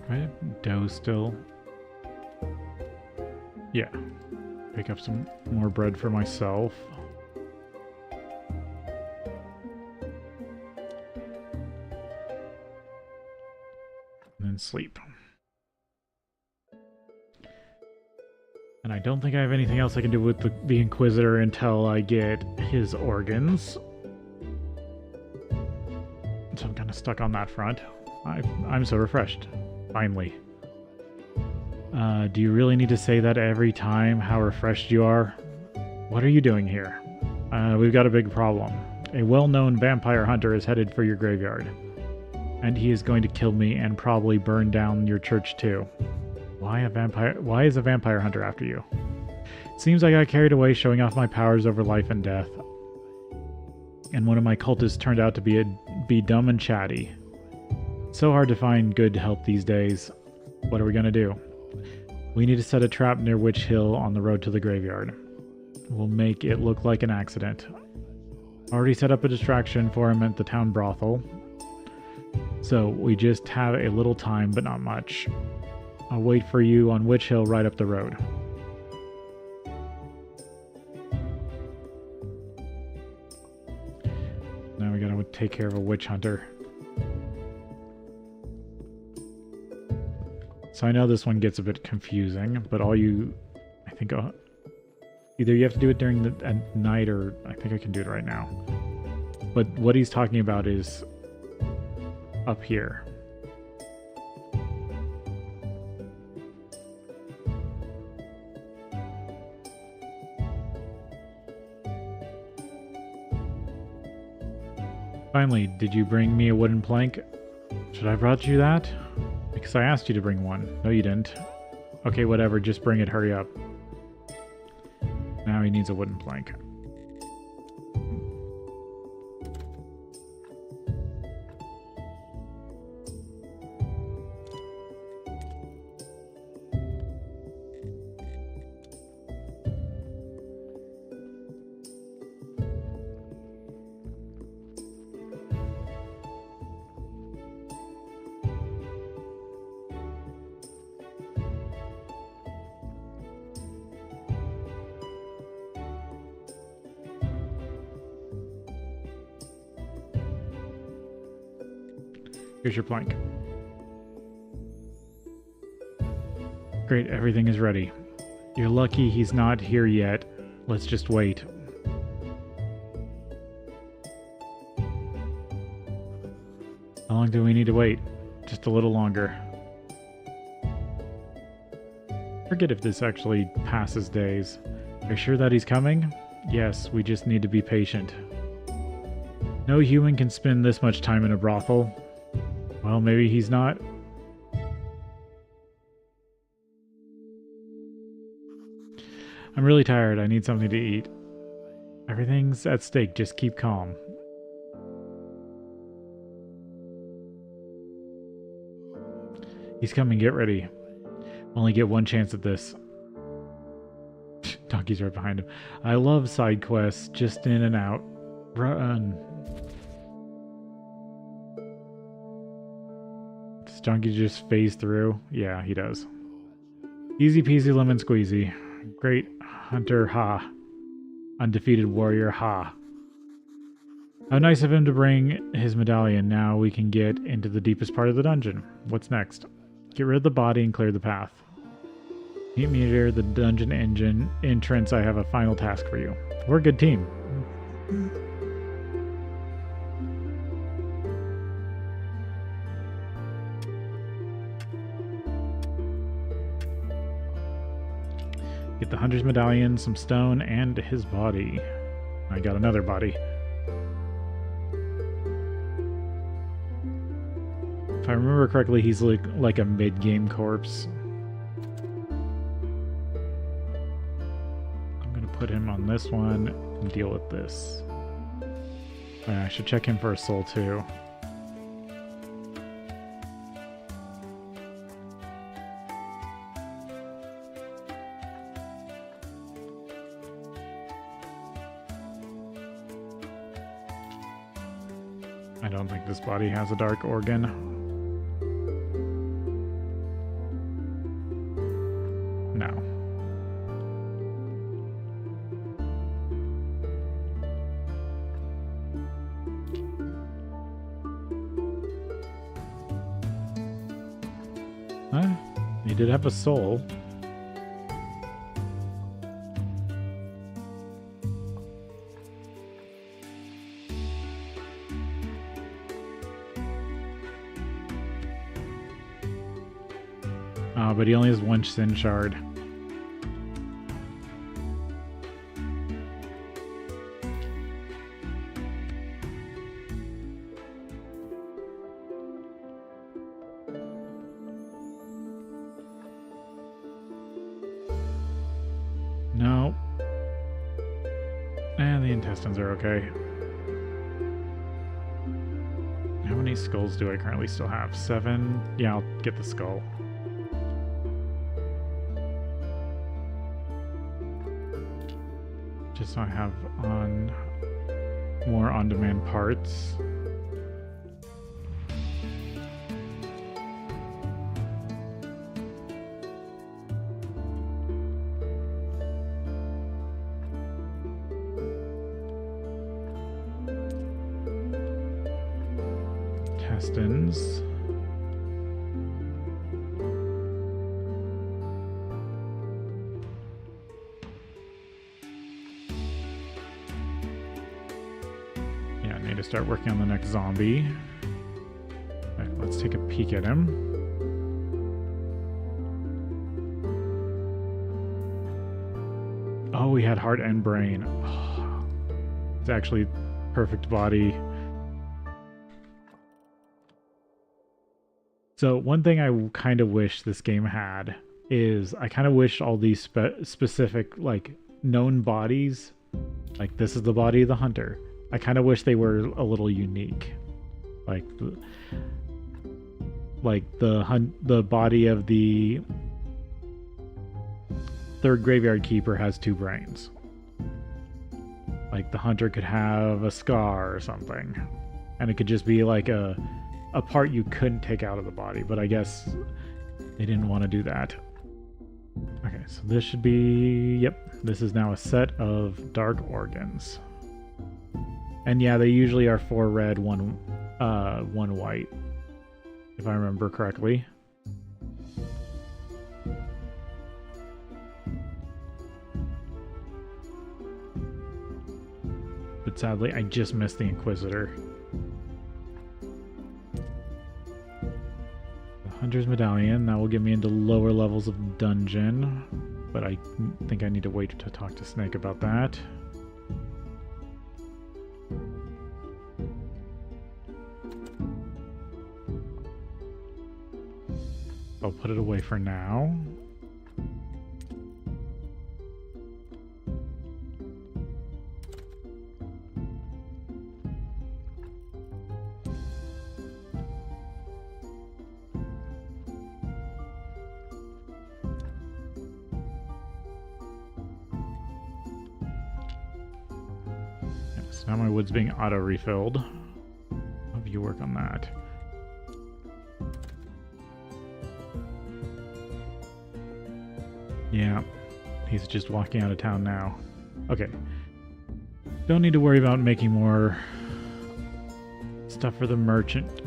Speaker 1: Right, dough still. Yeah. Pick up some more bread for myself. And then sleep. And I don't think I have anything else I can do with the Inquisitor until I get his organs. So I'm kind of stuck on that front. I'm so refreshed. Finally. Do you really need to say that every time, how refreshed you are? What are you doing here? We've got a big problem. A well-known vampire hunter is headed for your graveyard. And he is going to kill me and probably burn down your church too. Why is a vampire hunter after you? It seems I got carried away showing off my powers over life and death. And one of my cultists turned out to be dumb and chatty. So hard to find good help these days. What are we gonna do? We need to set a trap near Witch Hill on the road to the graveyard. We'll make it look like an accident. Already set up a distraction for him at the town brothel. So we just have a little time, but not much. I'll wait for you on Witch Hill right up the road. Now we gotta take care of a witch hunter. So I know this one gets a bit confusing, but I think either you have to do it during at night, or I think I can do it right now. But what he's talking about is up here. Finally, did you bring me a wooden plank? Should I have brought you that? Because I asked you to bring one. No, you didn't. Okay, whatever, just bring it, hurry up. Now he needs a wooden plank. Here's your plank. Great, everything is ready. You're lucky he's not here yet. Let's just wait. How long do we need to wait? Just a little longer. Forget if this actually passes days. Are you sure that he's coming? Yes, we just need to be patient. No human can spend this much time in a brothel. Well, maybe he's not. I'm really tired. I need something to eat. Everything's at stake. Just keep calm. He's coming. Get ready. Only get one chance at this. Donkey's right behind him. I love side quests. Just in and out. Run. Does Donkey just phase through? Yeah, he does. Easy peasy lemon squeezy. Great hunter, ha. Undefeated warrior, ha. How nice of him to bring his medallion. Now we can get into the deepest part of the dungeon. What's next? Get rid of the body and clear the path. Meet me near the dungeon engine entrance. I have a final task for you. We're a good team. Get the hunter's medallion, some stone, and his body. I got another body. If I remember correctly, he's like a mid-game corpse. I'm gonna put him on this one and deal with this. I should check him for a soul too. I don't think this body has a dark organ. No. He did have a soul. But he only has one sin shard. No. And the intestines are okay. How many skulls do I currently still have? 7? Yeah, I'll get the skull. Just so I have on more on-demand parts. Intestines. To start working on the next zombie. Right, let's take a peek at him. Oh, we had heart and brain. Oh, it's actually perfect body. So one thing I kind of wish this game had is I kind of wish all these specific like known bodies, like this is the body of the hunter. I kind of wish they were a little unique, like the body of the third graveyard keeper has 2 brains. Like the hunter could have a scar or something, and it could just be like a part you couldn't take out of the body. But I guess they didn't want to do that. Okay, so this should be this is now a set of dark organs. And yeah, they usually are 4 red, 1 white. if I remember correctly. But sadly, I just missed the Inquisitor. The Hunter's Medallion, that will get me into lower levels of dungeon. But I think I need to wait to talk to Snake about that. I'll put it away for now. Yes, now my wood's being auto-refilled. How do you work on that? Yeah, he's just walking out of town now. Okay. Don't need to worry about making more stuff for the merchant.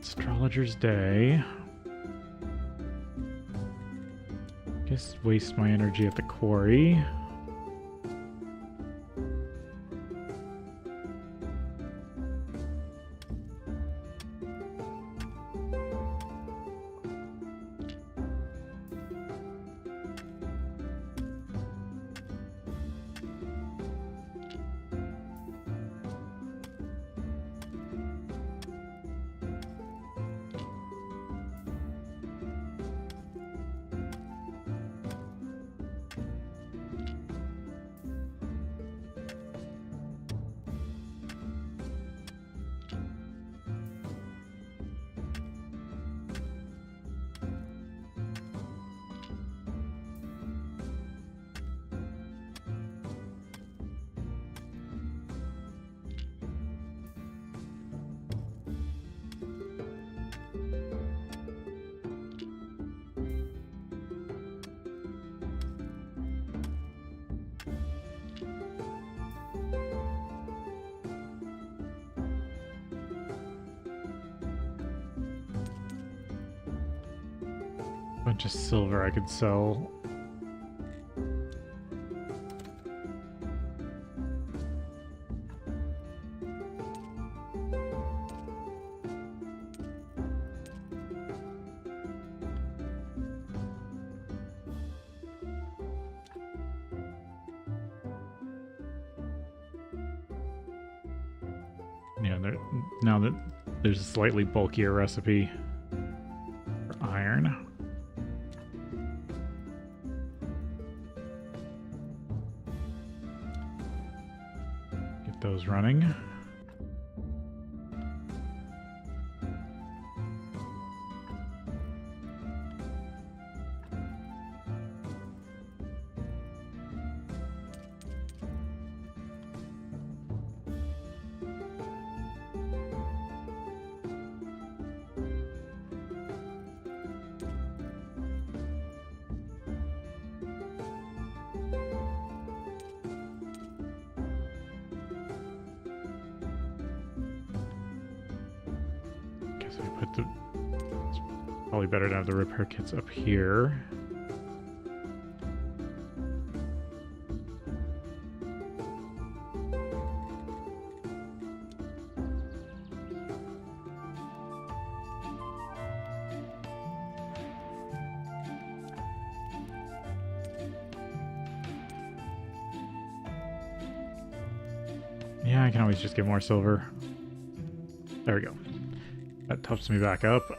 Speaker 1: Astrologer's Day. Guess waste my energy at the quarry. Bunch of silver I could sell. Yeah, now that there's a slightly bulkier recipe for iron. Those running. It's probably better to have the repair kits up here. Yeah, I can always just get more silver. There we go. That tops me back up.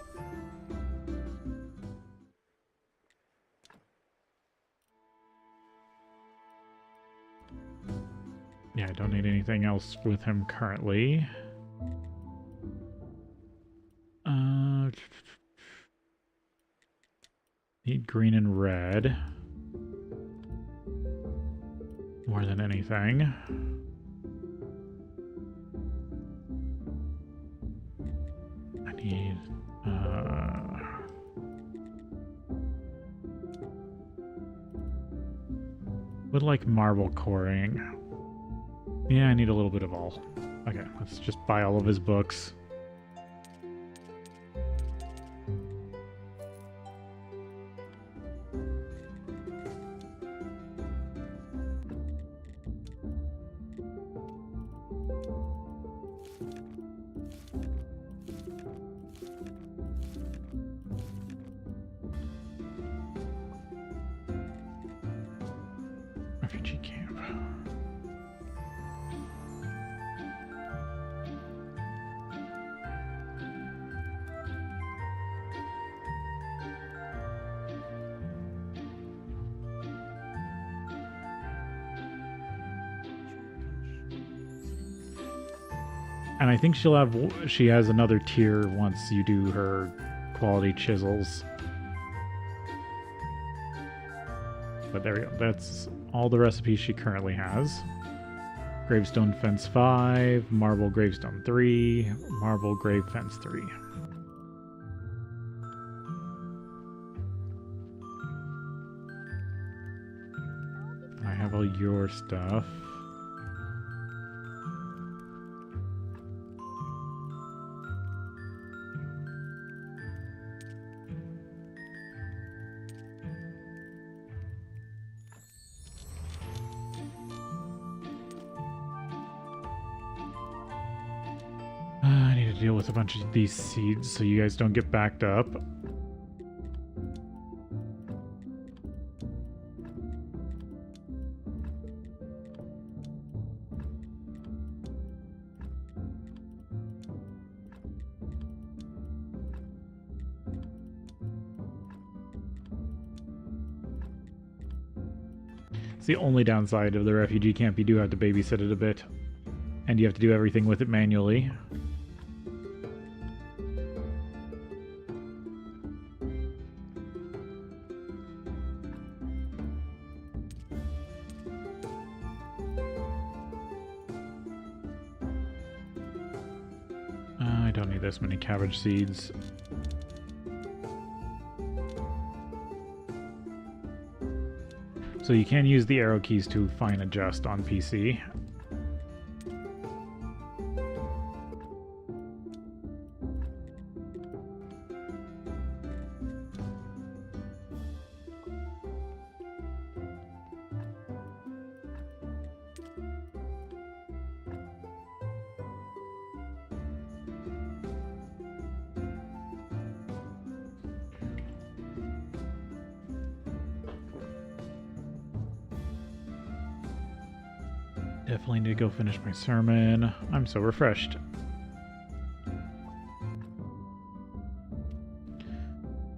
Speaker 1: Yeah, I don't need anything else with him currently. Need green and red. More than anything. I need... would like marble coring. Yeah, I need a little bit of all. Okay, let's just buy all of his books. Refugee camp. And I think she has another tier once you do her quality chisels. But there we go. That's all the recipes she currently has. Gravestone Fence 5, Marble Gravestone 3, Marble Grave Fence 3. I have all your stuff. I need to deal with a bunch of these seeds so you guys don't get backed up. It's the only downside of the refugee camp. You do have to babysit it a bit, and you have to do everything with it manually. I don't need this many cabbage seeds. So you can use the arrow keys to fine adjust on PC. Definitely need to go finish my sermon. I'm so refreshed.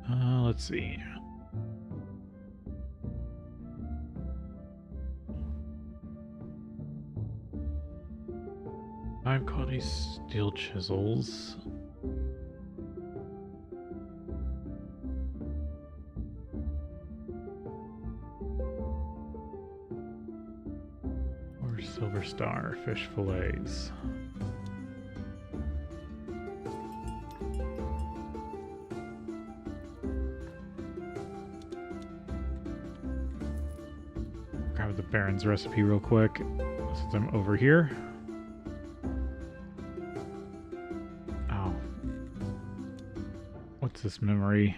Speaker 1: Let's see. I've got these steel chisels. Silver Star fish fillets. Grab the Baron's recipe real quick since I'm over here. Oh. What's this memory?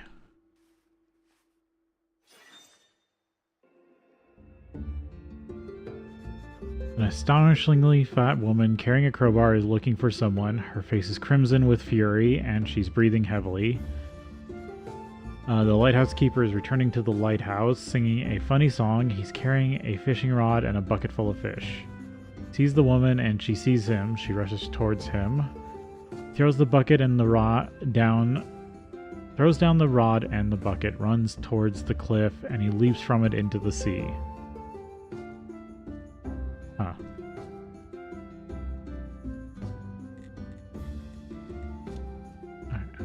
Speaker 1: An astonishingly fat woman carrying a crowbar is looking for someone. Her face is crimson with fury, and she's breathing heavily. The lighthouse keeper is returning to the lighthouse, singing a funny song. He's carrying a fishing rod and a bucket full of fish. He sees the woman, and she sees him. She rushes towards him, throws the bucket and the rod down. Throws down the rod and the bucket, runs towards the cliff, and he leaps from it into the sea. Huh. Alright.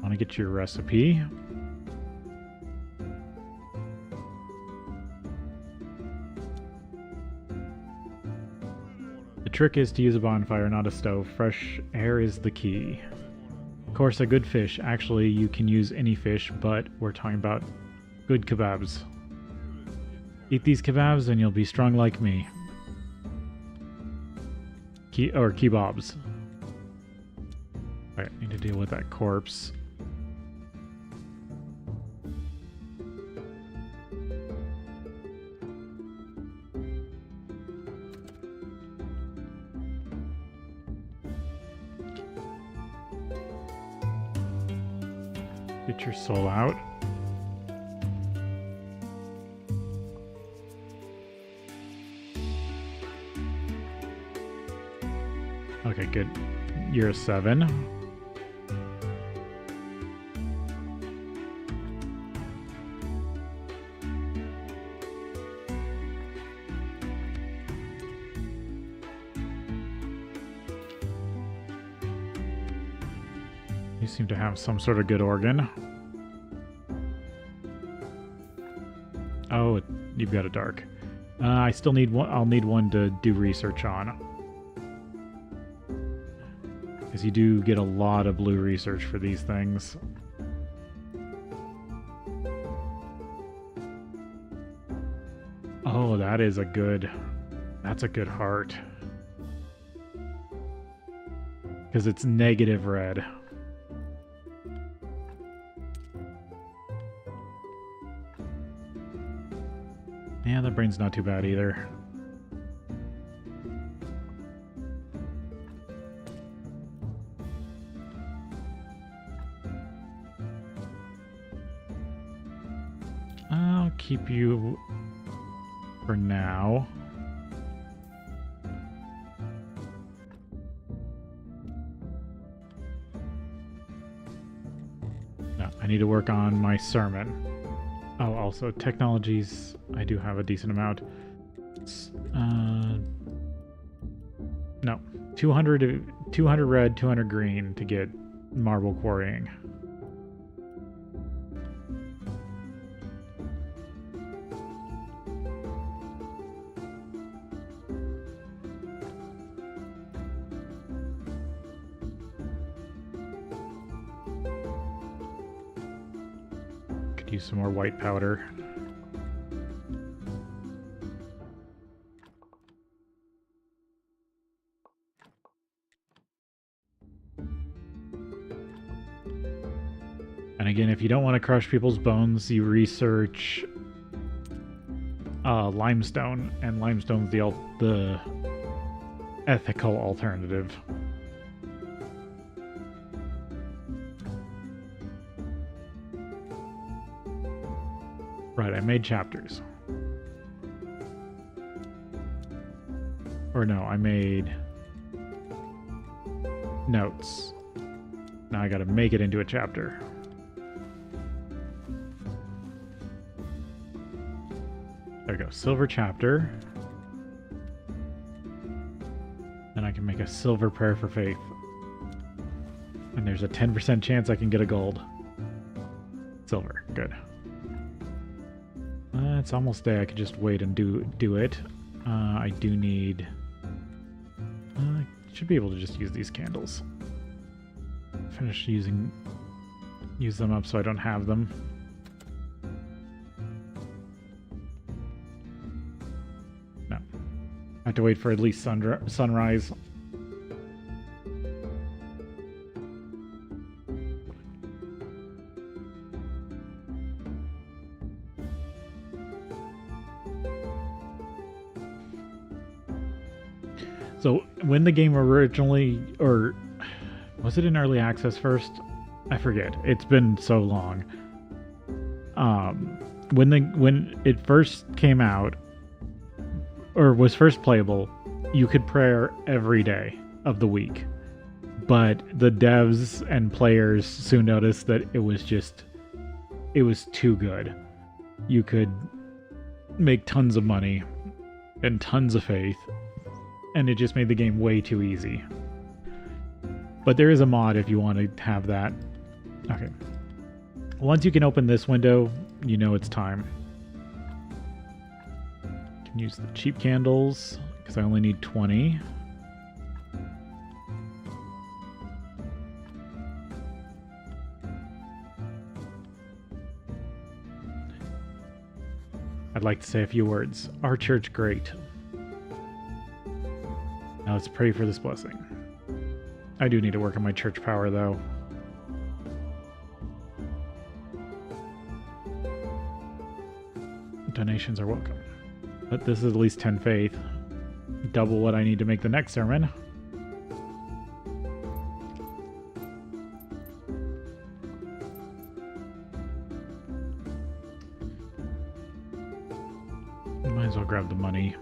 Speaker 1: Want to get your recipe. The trick is to use a bonfire, not a stove. Fresh air is the key. Of course, a good fish. Actually, you can use any fish, but we're talking about good kebabs. Eat these kebabs and you'll be strong like me. Kebabs. Alright, need to deal with that corpse. Get your soul out. Okay, good. You're a 7. You seem to have some sort of good organ. Oh, you've got a dark. I still need one. I'll need one to do research on. Because you do get a lot of blue research for these things. Oh, that is a good... That's a good heart. Because it's negative red. Yeah, the brain's not too bad either. I'll keep you for now. No, I need to work on my sermon. Oh, also, technologies, I do have a decent amount. No, 200 red, 200 green to get marble quarrying. Could use some more white powder. And again, if you don't want to crush people's bones, you research limestone, and limestone's the ethical alternative. Right, I made chapters. Or no, I made notes. Now I gotta make it into a chapter. There we go, silver chapter. Then I can make a silver prayer for faith. And there's a 10% chance I can get a gold. Silver, good. It's almost day. I could just wait and do it. I do need... should be able to just use these candles. Use them up so I don't have them. No. I have to wait for at least sunrise. So, when the game originally, or was it in early access first? I forget. It's been so long. When it first came out, or was first playable, you could pray every day of the week. But the devs and players soon noticed that it was too good. You could make tons of money and tons of faith, and it just made the game way too easy. But there is a mod if you want to have that. Okay. Once you can open this window, you know it's time. Can use the cheap candles, because I only need 20. I'd like to say a few words. Our church great. Now let's pray for this blessing. I do need to work on my church power, though. Donations are welcome. But this is at least 10 faith. Double what I need to make the next sermon. Might as well grab the money.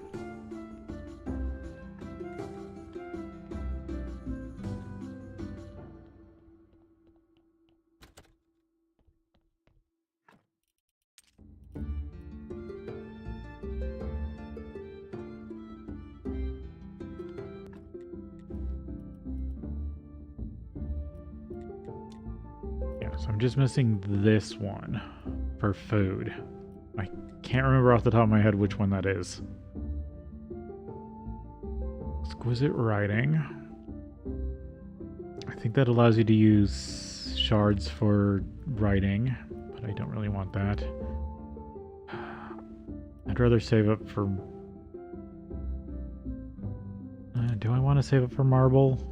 Speaker 1: So I'm just missing this one for food. I can't remember off the top of my head which one that is. Exquisite writing. I think that allows you to use shards for writing, but I don't really want that. I'd rather save up for... do I want to save up for marble?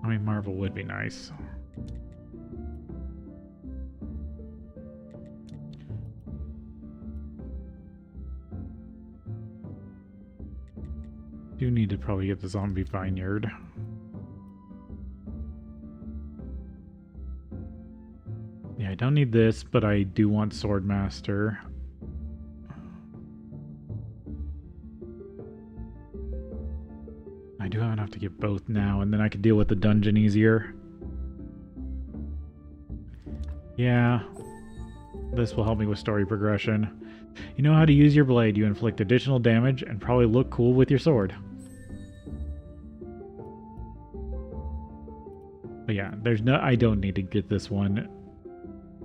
Speaker 1: I mean, marble would be nice. Do need to probably get the zombie vineyard. Yeah, I don't need this, but I do want Swordmaster. I do have enough to get both now, and then I could deal with the dungeon easier. Yeah, this will help me with story progression. You know how to use your blade. You inflict additional damage and probably look cool with your sword. But yeah, I don't need to get this one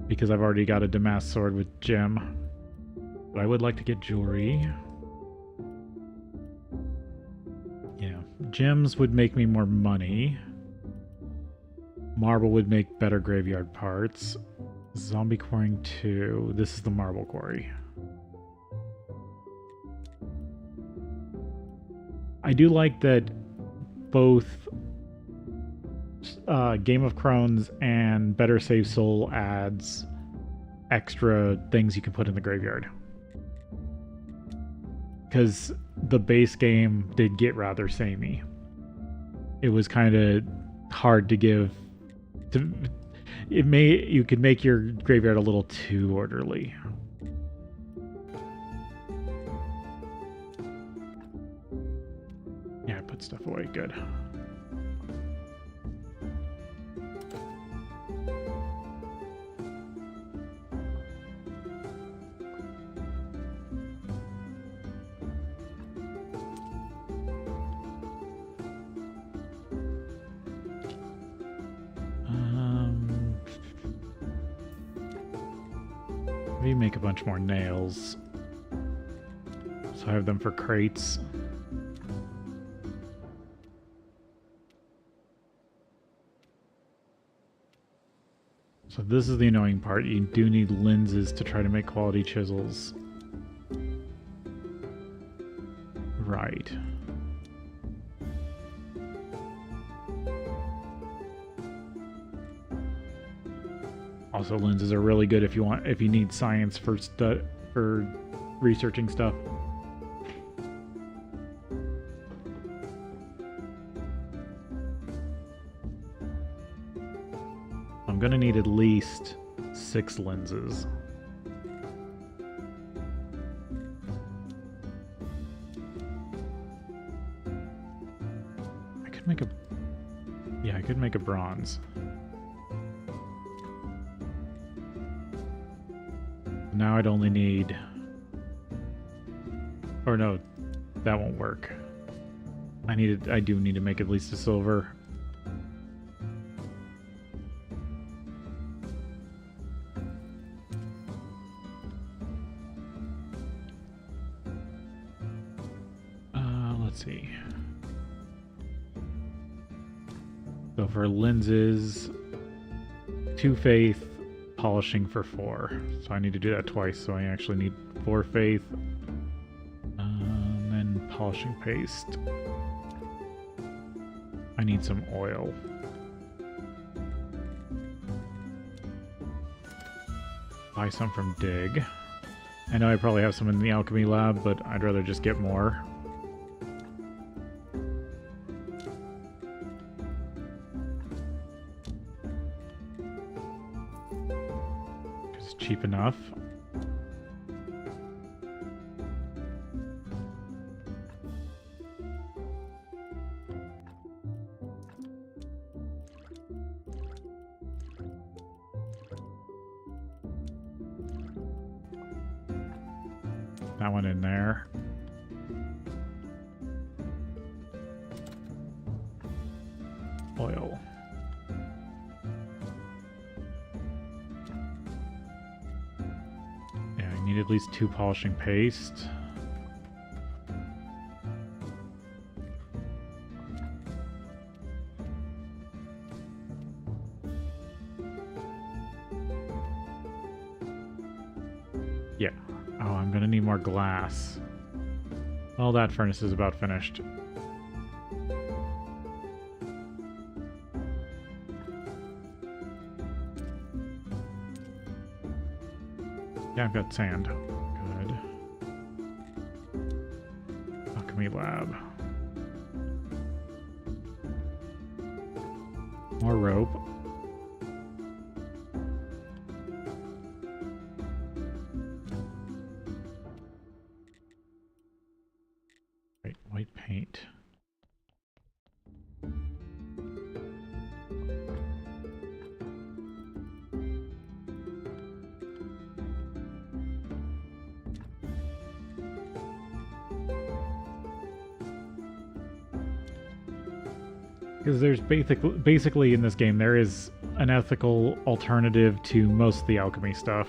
Speaker 1: because I've already got a damask sword with gem. But I would like to get jewelry. Yeah, gems would make me more money. Marble would make better graveyard parts. Zombie quarrying 2. This is the marble quarry. I do like that both Game of Crones and Better Save Soul adds extra things you can put in the graveyard. Because the base game did get rather samey. It was kind of hard to give... You could make your graveyard a little too orderly. Yeah, I put stuff away. Good. Maybe make a bunch more nails. So I have them for crates. So this is the annoying part. You do need lenses to try to make quality chisels. Right. Also, lenses are really good if you need science for researching stuff. I'm gonna need at least 6 lenses. I could make a bronze. Now I'd only need... Or no, that won't work. I do need to make at least a silver. Let's see. So for lenses, 2 faith, polishing for 4. So I need to do that twice, so I actually need 4 faith. And polishing paste. I need some oil. Buy some from Dig. I know I probably have some in the alchemy lab, but I'd rather just get more. It's cheap enough. That one in there. Oil. Yeah, I need at least 2 polishing paste. Yeah. Oh, I'm gonna need more glass. Well, that furnace is about finished. Yeah, I've got sand. Good. Alchemy lab. More rope. White paint. Because there's basically in this game, there is an ethical alternative to most of the alchemy stuff.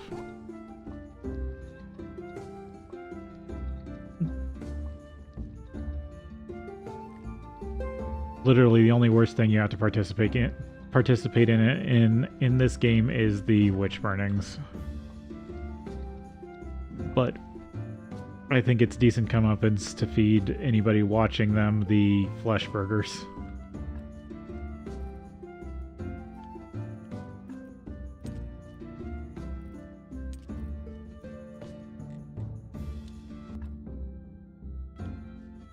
Speaker 1: Literally, the only worst thing you have to participate in this game is the witch burnings. But I think it's decent comeuppance to feed anybody watching them the flesh burgers.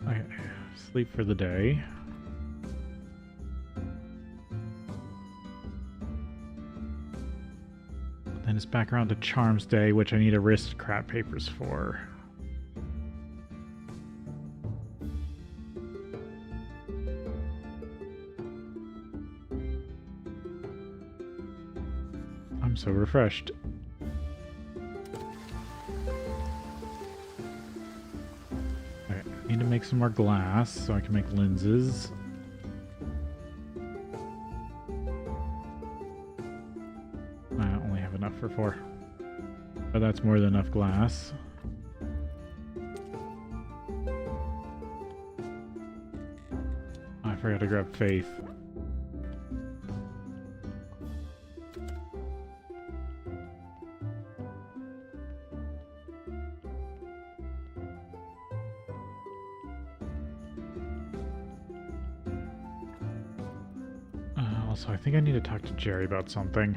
Speaker 1: Okay, sleep for the day. Then it's back around to Charms Day, which I need aristocrat papers for. I'm so refreshed. Okay, I need to make some more glass so I can make lenses. For 4. But that's more than enough glass. I forgot to grab faith. Also, I think I need to talk to Jerry about something.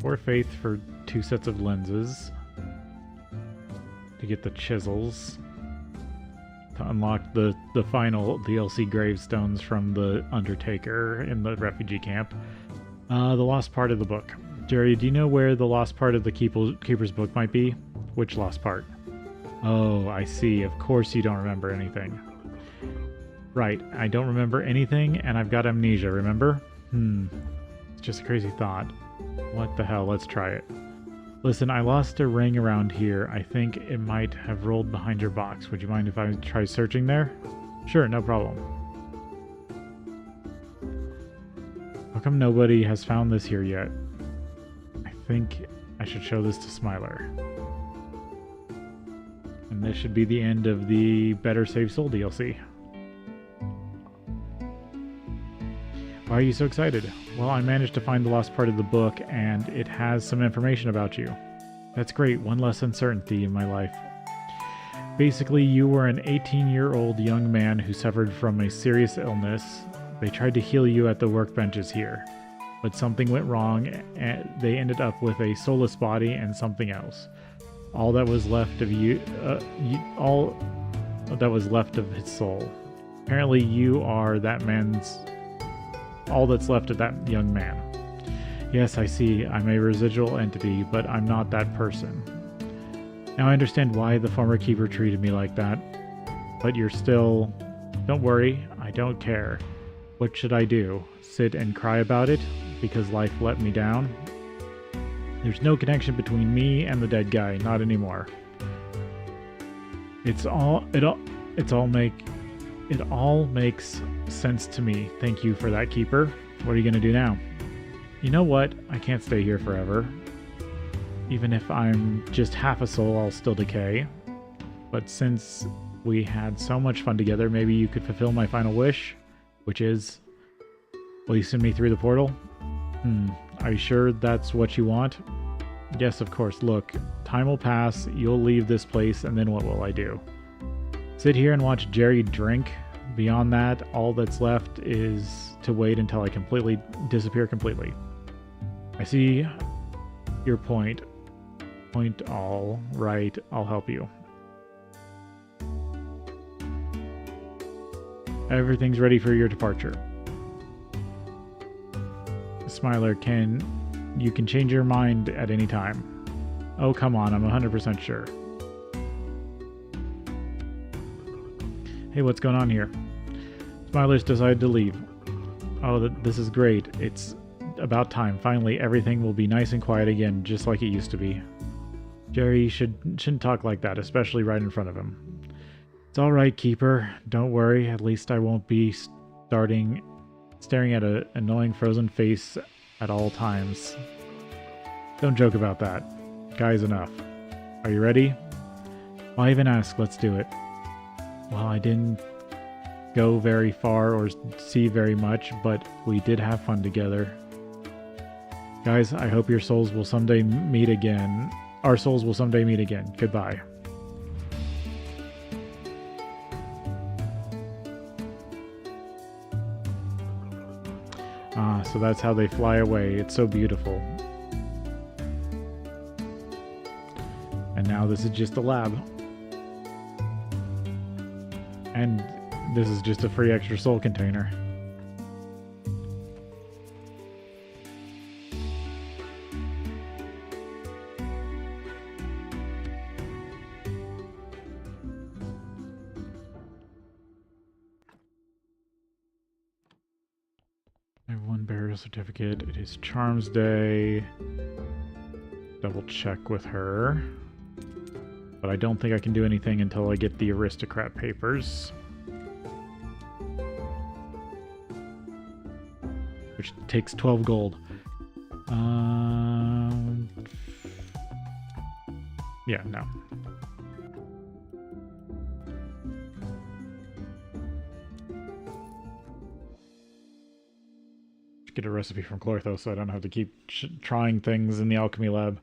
Speaker 1: 4 faith for 2 sets of lenses to get the chisels to unlock the final DLC gravestones from the Undertaker in the refugee camp. The lost part of the book. Jerry, do you know where the lost part of the Keeper's book might be? Which lost part? Oh, I see. Of course you don't remember anything. Right, I don't remember anything and I've got amnesia, remember? It's just a crazy thought. What the hell, let's try it. Listen, I lost a ring around here. I think it might have rolled behind your box. Would you mind if I try searching there? Sure, no problem. How come nobody has found this here yet? I think I should show this to Smiler. And this should be the end of the Better Save Soul DLC. Why are you so excited? Well, I managed to find the lost part of the book, and it has some information about you. That's great, one less uncertainty in my life. Basically, you were an 18-year-old young man who suffered from a serious illness. They tried to heal you at the workbenches here, but something went wrong, and they ended up with a soulless body and something else. All that was left of all that was left of his soul. Apparently, you are that man's... all that's left of that young man. Yes, I see. I'm a residual entity, but I'm not that person. Now I understand why the former keeper treated me like that. But you're still... Don't worry, I don't care. What should I do? Sit and cry about it? Because life let me down? There's no connection between me and the dead guy, not anymore. It all makes sense to me. Thank you for that, Keeper. What are you gonna do now? You know what? I can't stay here forever. Even if I'm just half a soul, I'll still decay. But since we had so much fun together, maybe you could fulfill my final wish, which is... Will you send me through the portal? Are you sure that's what you want? Yes, of course. Look, time will pass, you'll leave this place, and then what will I do? Sit here and watch Jerry drink. Beyond that, all that's left is to wait until I disappear completely. I see your point. All right, I'll help you. Everything's ready for your departure. Smiler, you can change your mind at any time. Oh, come on, I'm 100% sure. Hey, what's going on here? Smilers decided to leave. Oh, this is great. It's about time. Finally, everything will be nice and quiet again, just like it used to be. Jerry shouldn't talk like that, especially right in front of him. It's alright, Keeper. Don't worry. At least I won't be staring at an annoying frozen face at all times. Don't joke about that. Guy's enough. Are you ready? Why even ask? Let's do it. Well, I didn't go very far or see very much, but we did have fun together. Guys, I hope your souls will someday meet again. Our souls will someday meet again. Goodbye. Ah, so that's how they fly away. It's so beautiful. And now this is just a lab. And this is just a free extra soul container. I have one burial certificate. It is Charms Day. Double check with her. But I don't think I can do anything until I get the aristocrat papers. Which takes 12 gold. Yeah, no. Get a recipe from Clortho so I don't have to keep trying things in the alchemy lab.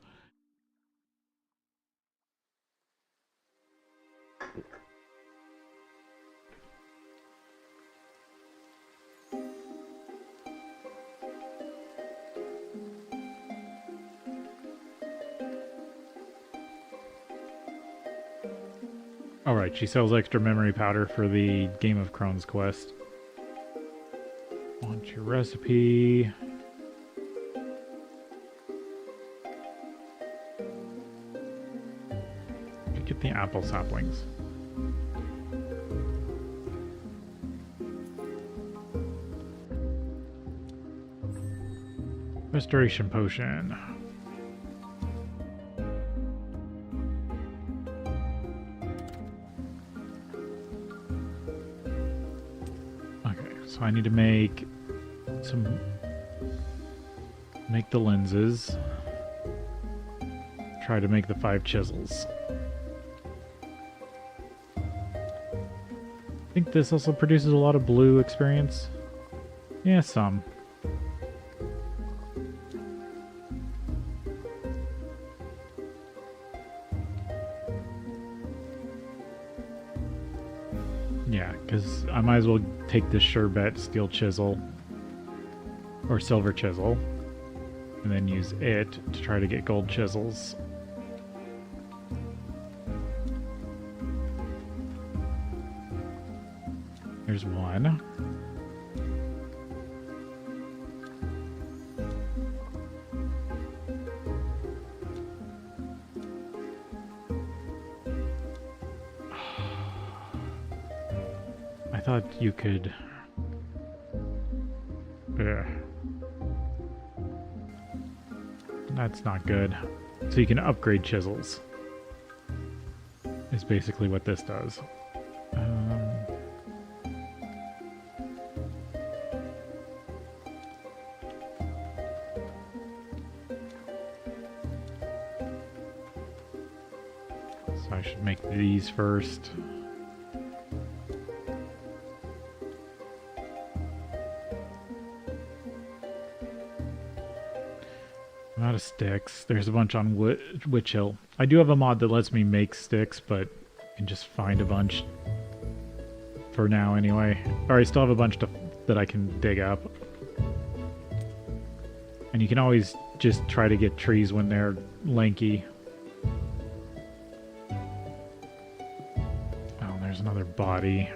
Speaker 1: Alright, she sells extra memory powder for the Game of Crones quest. Want your recipe. Get the apple saplings. Restoration potion. So I need to make the lenses. Try to make the 5 chisels. I think this also produces a lot of blue experience. Yeah, some. Because I might as well take this Sherbet steel chisel or silver chisel and then use it to try to get gold chisels. There's one. I thought you could... Ugh. That's not good. So you can upgrade chisels. Is basically what this does. So I should make these first. I'm out of sticks. There's a bunch on Witch Hill. I do have a mod that lets me make sticks, but I can just find a bunch for now anyway. Or I still have a bunch that I can dig up. And you can always just try to get trees when they're lanky. Oh, there's another body.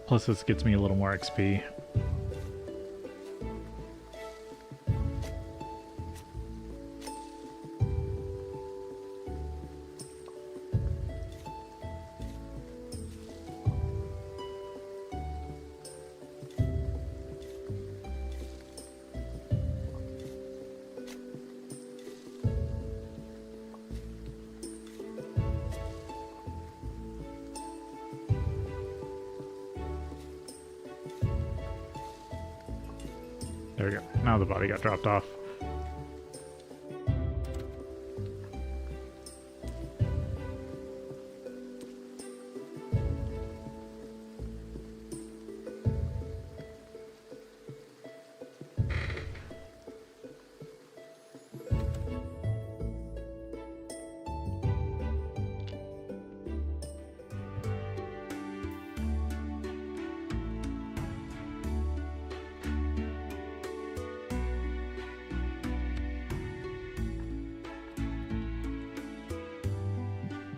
Speaker 1: Plus this gets me a little more XP. There we go. Now the body got dropped off.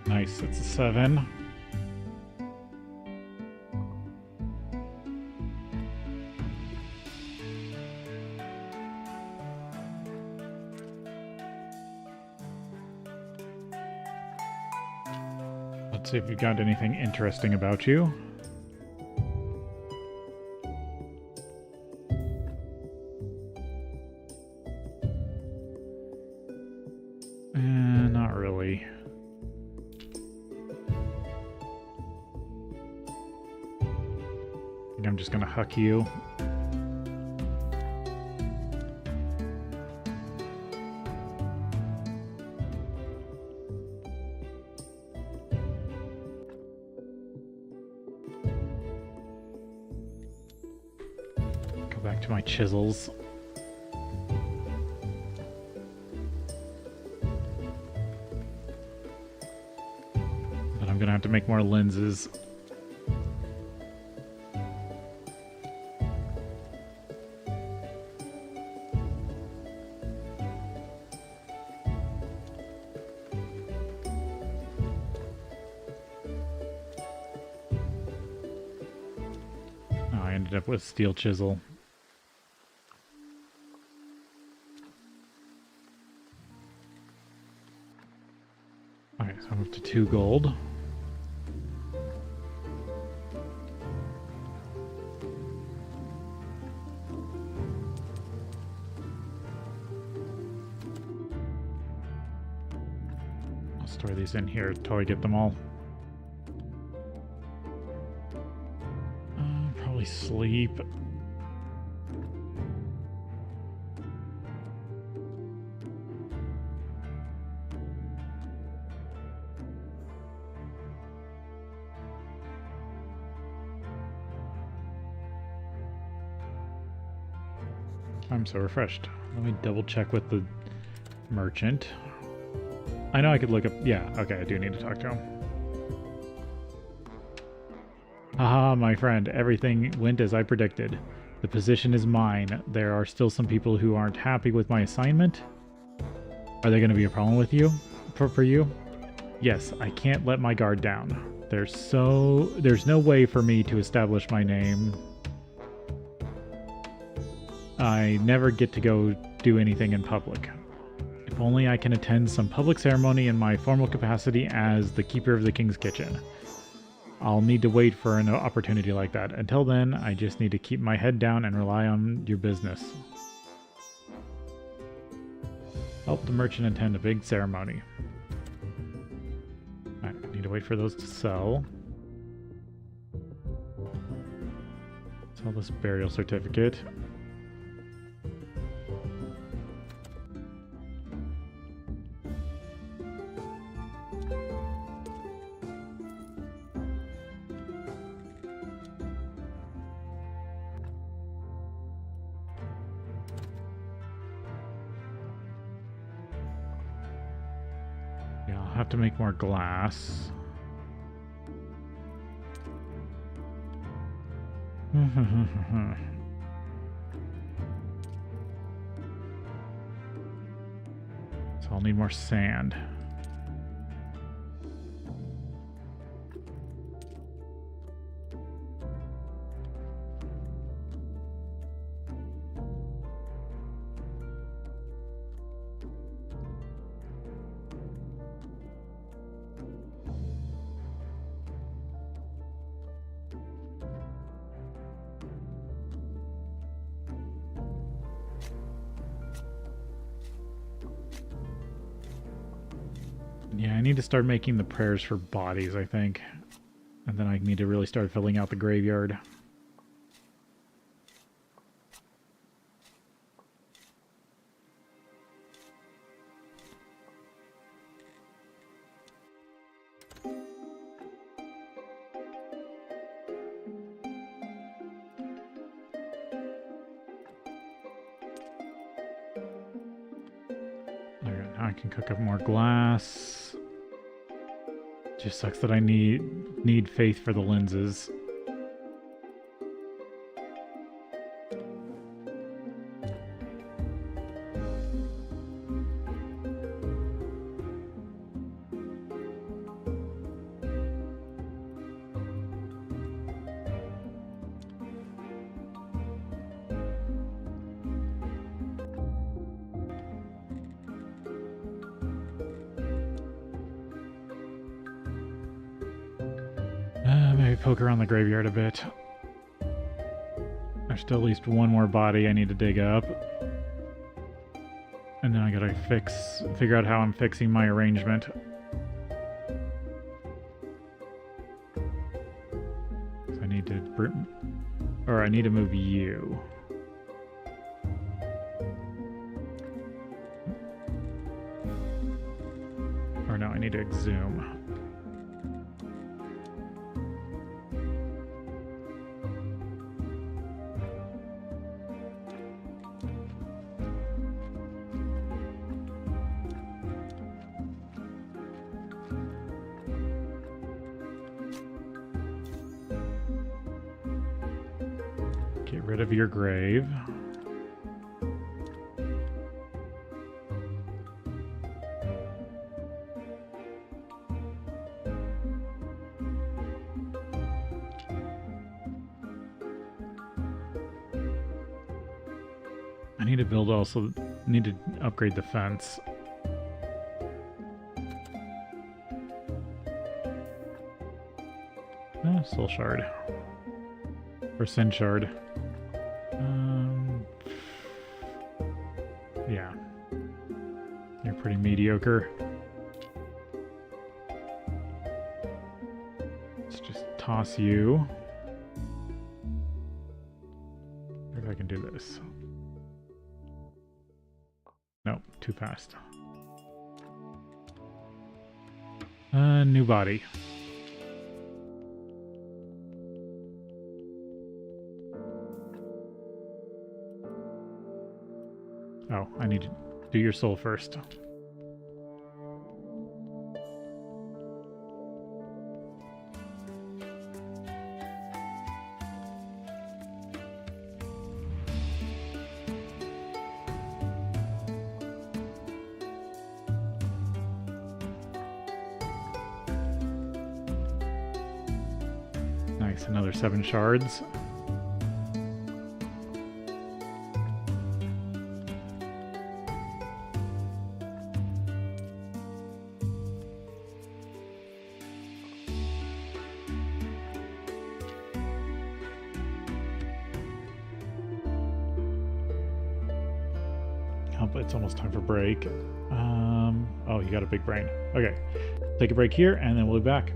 Speaker 1: Nice, it's a 7. Let's see if you've got anything interesting about you. Not really. I'm just gonna huck you. Go back to my chisels. But I'm gonna have to make more lenses. I ended up with steel chisel. Okay, so I'm up to 2 gold. I'll store these in here until I get them all. Sleep. I'm so refreshed. Let me double check with the merchant. I know I could look up... Yeah, okay, I do need to talk to him. Haha, my friend, everything went as I predicted. The position is mine. There are still some people who aren't happy with my assignment. Are they going to be a problem with you? For you? Yes, I can't let my guard down. There's no way for me to establish my name. I never get to go do anything in public. If only I can attend some public ceremony in my formal capacity as the keeper of the king's kitchen. I'll need to wait for an opportunity like that. Until then, I just need to keep my head down and rely on your business. Help the merchant attend a big ceremony. Alright, I need to wait for those to sell. Sell this burial certificate. Yeah, I'll have to make more glass. So I'll need more sand. Yeah, I need to start making the prayers for bodies, I think. And then I need to really start filling out the graveyard. There, now I can cook up more glass. Just sucks that I need faith for the lenses. Maybe poke around the graveyard a bit. There's still at least one more body I need to dig up. And then I gotta figure out how I'm fixing my arrangement. So I need to move you. Or no, I need to exhume. Get rid of your grave. I need to upgrade the fence. Soul shard. Or sin shard. Yeah. You're pretty mediocre. Let's just toss you. If I can do this. Nope, too fast. New body. Oh, I need to do your soul first. Nice, another 7 shards. Oh, but it's almost time for break. Oh, you got a big brain. Okay, take a break here, and then we'll be back.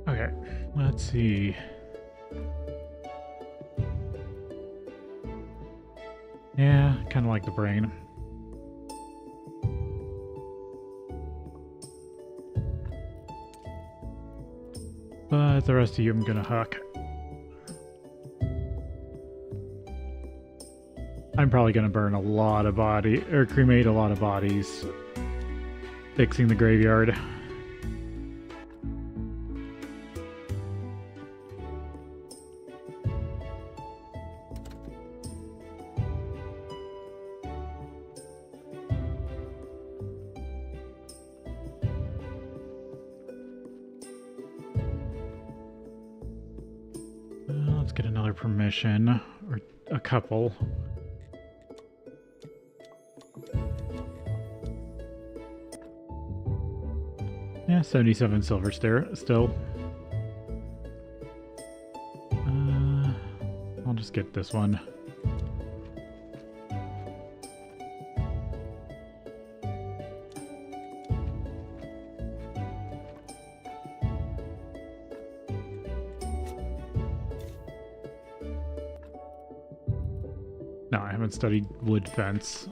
Speaker 1: Okay, let's see. Yeah, kind of like the brain. But the rest of you I'm gonna huck. I'm probably gonna burn a lot of or cremate a lot of bodies fixing the graveyard. Let's get another permission, or a couple. Yeah, 77 silver still. I'll just get this one. No, I haven't studied wood fence.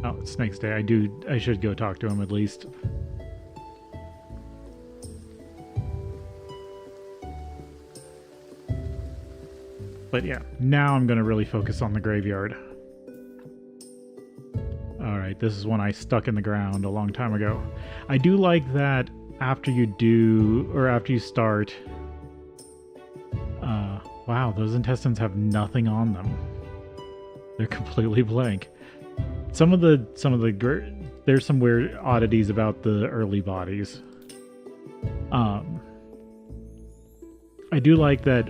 Speaker 1: Oh, it's Snake's Day. I should go talk to him at least. But yeah, now I'm going to really focus on the graveyard. Alright, this is one I stuck in the ground a long time ago. I do like that after you do, or after you start... wow, those intestines have nothing on them. They're completely blank. There's some weird oddities about the early bodies. I do like that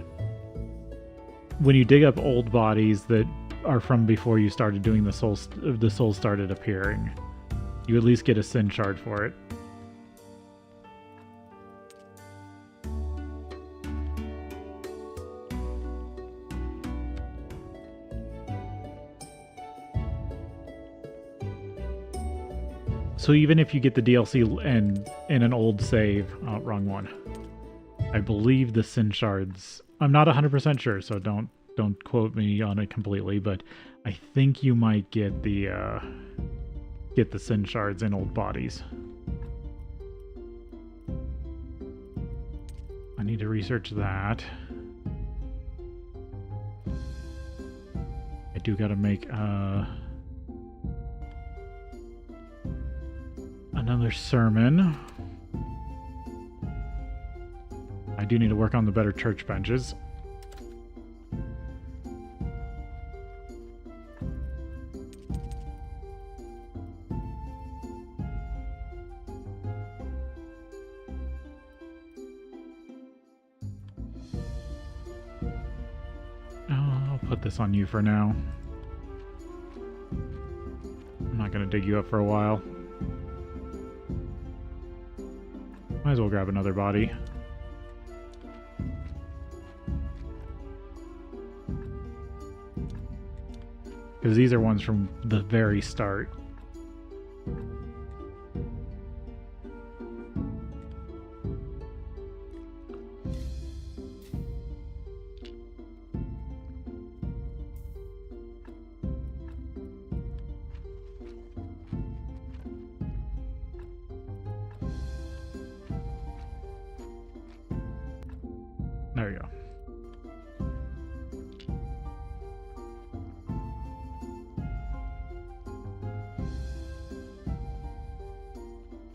Speaker 1: when you dig up old bodies that are from before you started doing the souls started appearing, you at least get a sin shard for it. So even if you get the DLC and in an old save, oh, wrong one. I believe the sin shards. I'm not 100% sure, so don't quote me on it completely, but I think you might get the sin shards in old bodies. I need to research that. I do gotta make another sermon. I do need to work on the better church benches. I'll put this on you for now. I'm not going to dig you up for a while. Might as well grab another body. Because these are ones from the very start. There we go.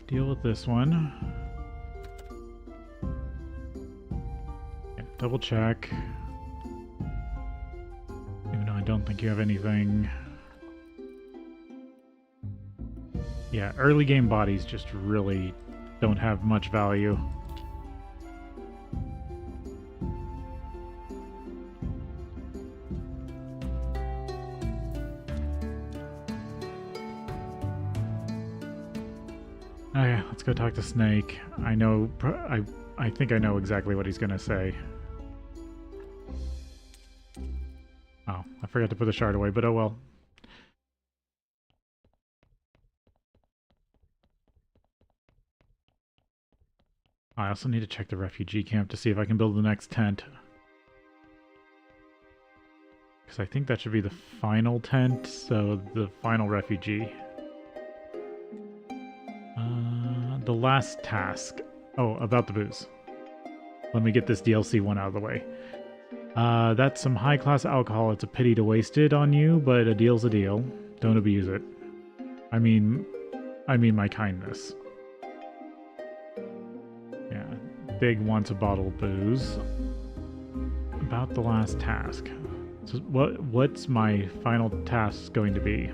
Speaker 1: Deal with this one. Okay, double check. Even though I don't think you have anything. Yeah, early game bodies just really don't have much value. Okay, let's go talk to Snake. I know, I think I know exactly what he's gonna say. Oh, I forgot to put the shard away, but oh well. I also need to check the refugee camp to see if I can build the next tent. Because I think that should be the final tent, so the final refugee. The last task. Oh, about the booze. Let me get this DLC one out of the way. That's some high-class alcohol. It's a pity to waste it on you, but a deal's a deal. Don't abuse it. I mean my kindness. Yeah, Big wants a bottle of booze. About the last task. So what's my final task going to be?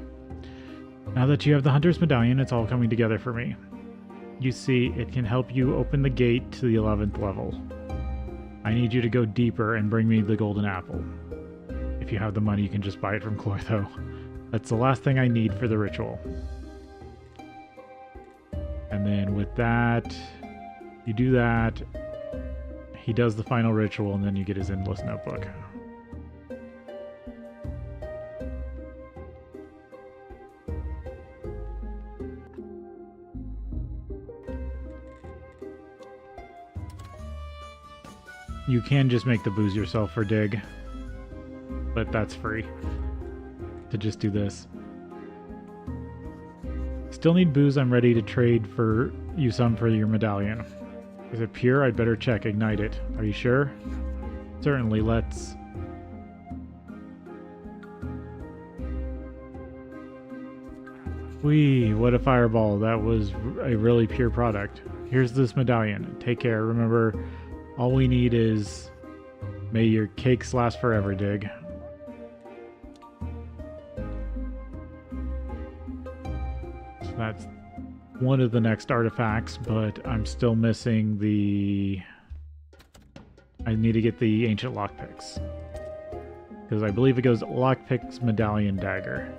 Speaker 1: Now that you have the Hunter's Medallion, it's all coming together for me. You see, it can help you open the gate to the 11th level. I need you to go deeper and bring me the golden apple. If you have the money, you can just buy it from Clortho. That's the last thing I need for the ritual. And then with that, you do that, he does the final ritual, and then you get his endless notebook. You can just make the booze yourself for Dig, but that's free to just do this. Still need booze. I'm ready to trade for you some for your medallion. Is it pure? I'd better check. Ignite it. Are you sure? Certainly, let's... Whee, what a fireball. That was a really pure product. Here's this medallion. Take care. Remember, all we need is may your cakes last forever, Dig. So that's one of the next artifacts, but I'm still missing the... I need to get the ancient lockpicks. Because I believe it goes lockpicks, medallion, dagger.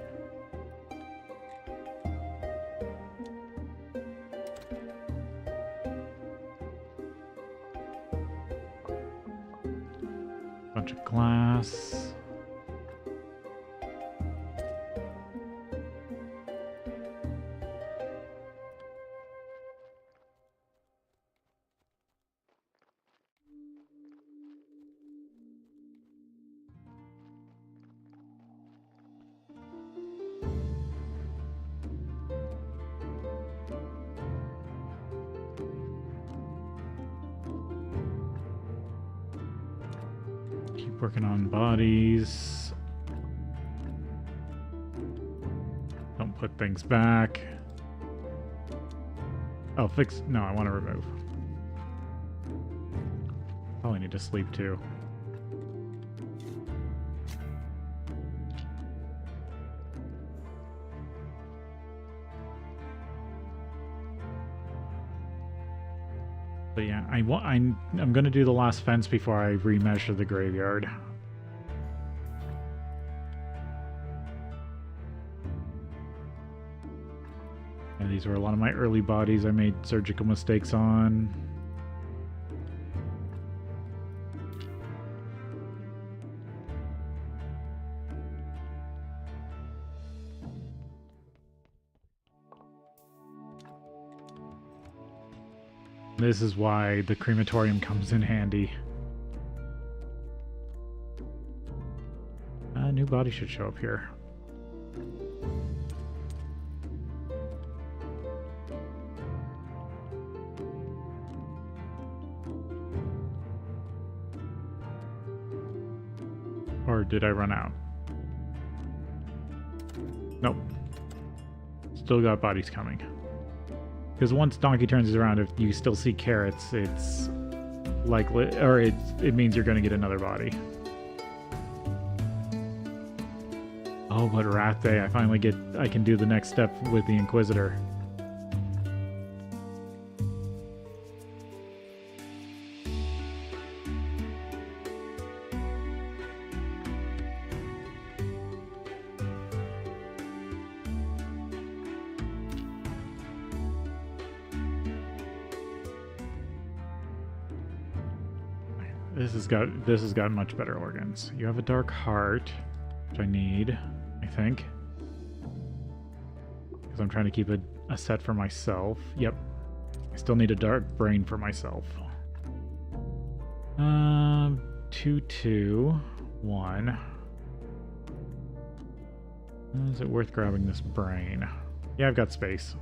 Speaker 1: Bunch of glass. Working on bodies. Don't put things back. Oh, fix. No, I want to remove. Probably need to sleep too. But yeah, I'm gonna do the last fence before I remeasure the graveyard. And these were a lot of my early bodies I made surgical mistakes on. This is why the crematorium comes in handy. A new body should show up here. Or did I run out? Nope. Still got bodies coming. Because once Donkey turns around, if you still see carrots, it's likely, or it means you're going to get another body. Oh, but Rat Day, I can do the next step with the Inquisitor. This has got much better organs. You have a dark heart, which I need, I think. Because I'm trying to keep a set for myself. Yep. I still need a dark brain for myself. 2, 2, 1. Is it worth grabbing this brain? Yeah, I've got space.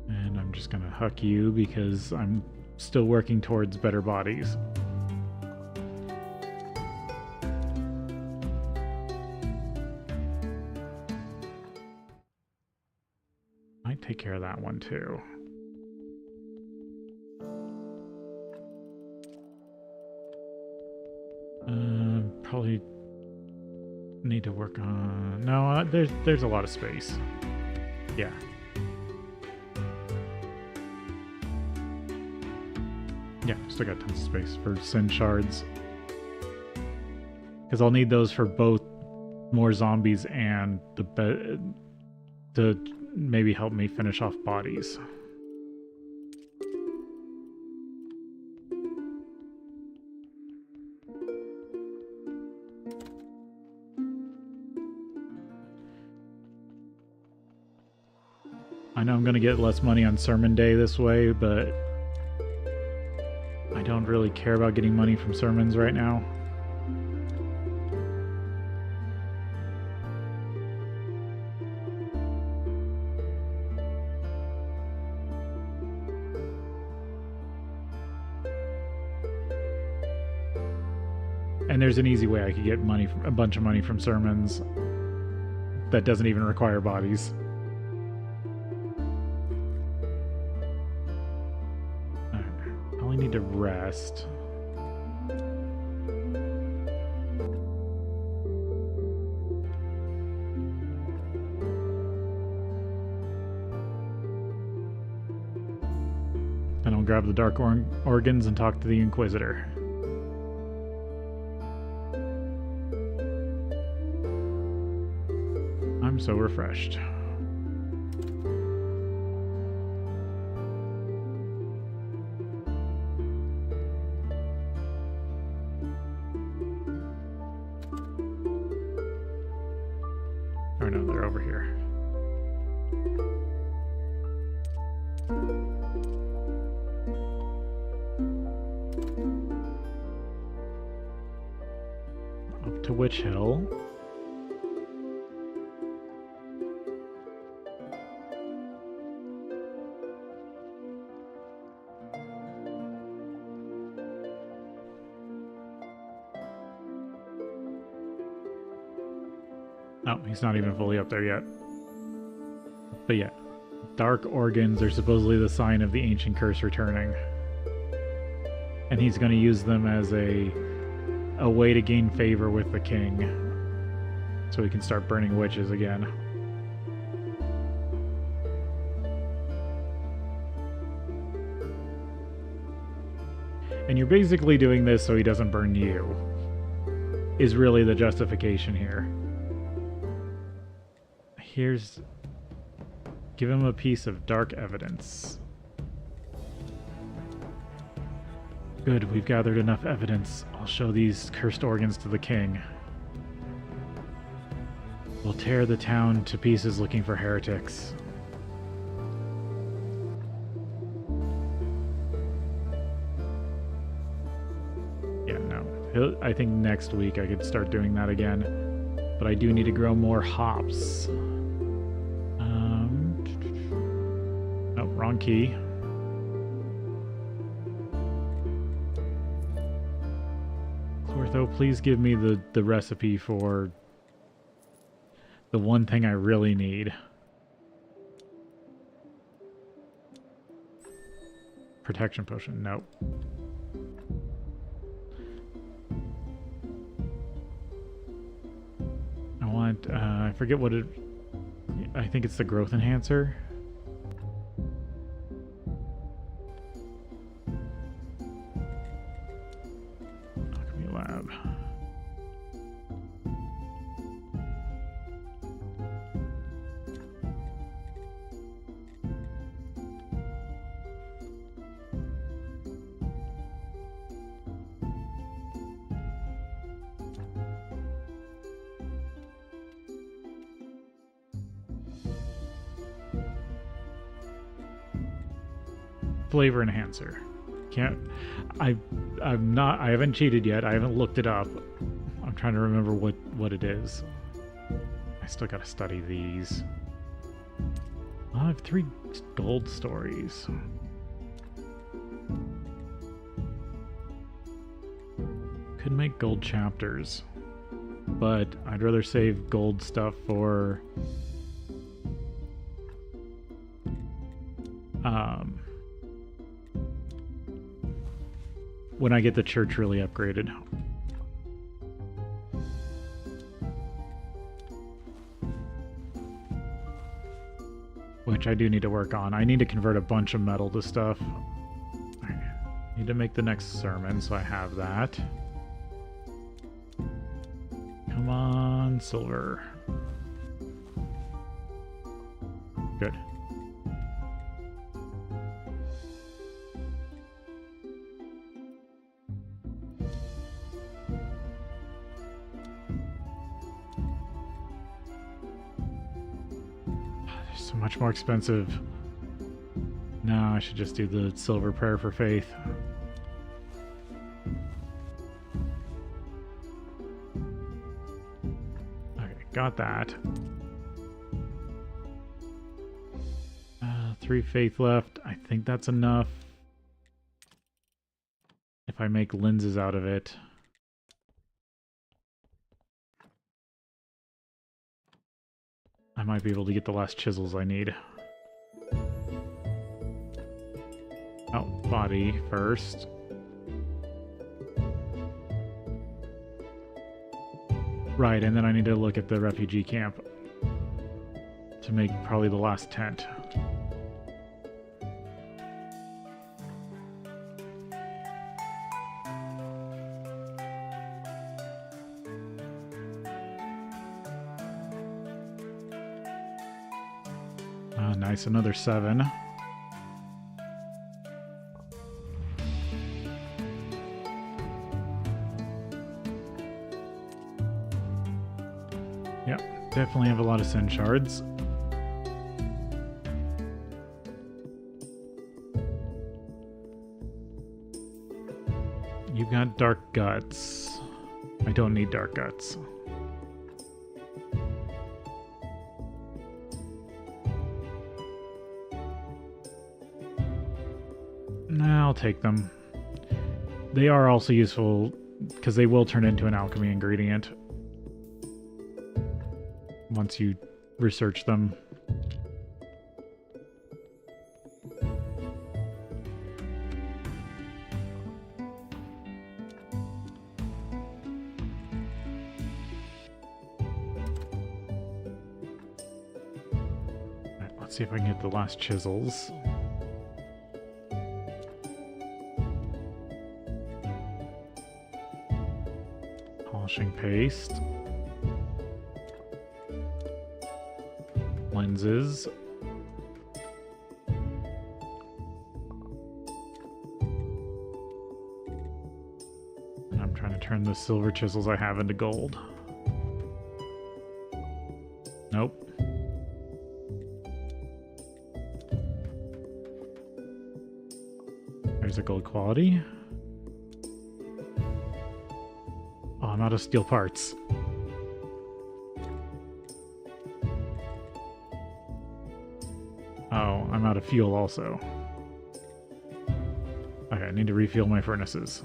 Speaker 1: And I'm just gonna huck you because I'm still working towards better bodies. Might take care of that one too. Probably need to work on... No, there's a lot of space. Yeah. Yeah, still got tons of space for Sin Shards. Because I'll need those for both more zombies and to maybe help me finish off bodies. I know I'm going to get less money on Sermon Day this way, but I don't really care about getting money from sermons right now. And there's an easy way I could get money, a bunch of money from sermons that doesn't even require bodies. Probably need to rest. Then I'll grab the dark organs and talk to the Inquisitor. I'm so refreshed. Oh no, they're over here. Up to Witch Hill. Oh, he's not even fully up there yet. But yeah, dark organs are supposedly the sign of the ancient curse returning. And he's going to use them as a way to gain favor with the king. So he can start burning witches again. And you're basically doing this so he doesn't burn you, is really the justification here. Give him a piece of dark evidence. Good, we've gathered enough evidence. I'll show these cursed organs to the king. We'll tear the town to pieces looking for heretics. Yeah, no. I think next week I could start doing that again. But I do need to grow more hops. Oh, wrong key. Clortho, please give me the recipe for the one thing I really need. Protection potion, nope. I want, I forget what it... I think it's the growth enhancer. Alchemy lab. Flavor enhancer. I haven't cheated yet. I haven't looked it up. I'm trying to remember what it is. I still gotta study these. I have 3 gold stories. Could make gold chapters, but I'd rather save gold stuff for when I get the church really upgraded. Which I do need to work on. I need to convert a bunch of metal to stuff. I need to make the next sermon, so I have that. Come on, silver. Good. So much more expensive. No, I should just do the silver prayer for faith. Okay, got that. 3 faith left. I think that's enough. If I make lenses out of it. I might be able to get the last chisels I need. Oh, body first. Right, and then I need to look at the refugee camp to make probably the last tent. Nice, another 7. Yep, definitely have a lot of sin shards. You've got dark guts. I don't need dark guts. I'll take them. They are also useful because they will turn into an alchemy ingredient once you research them. Alright, let's see if I can get the last chisels. Polishing paste. Lenses. And I'm trying to turn the silver chisels I have into gold. Nope. There's a gold quality. Oh, I'm out of steel parts. Oh, I'm out of fuel also. Okay, I need to refuel my furnaces.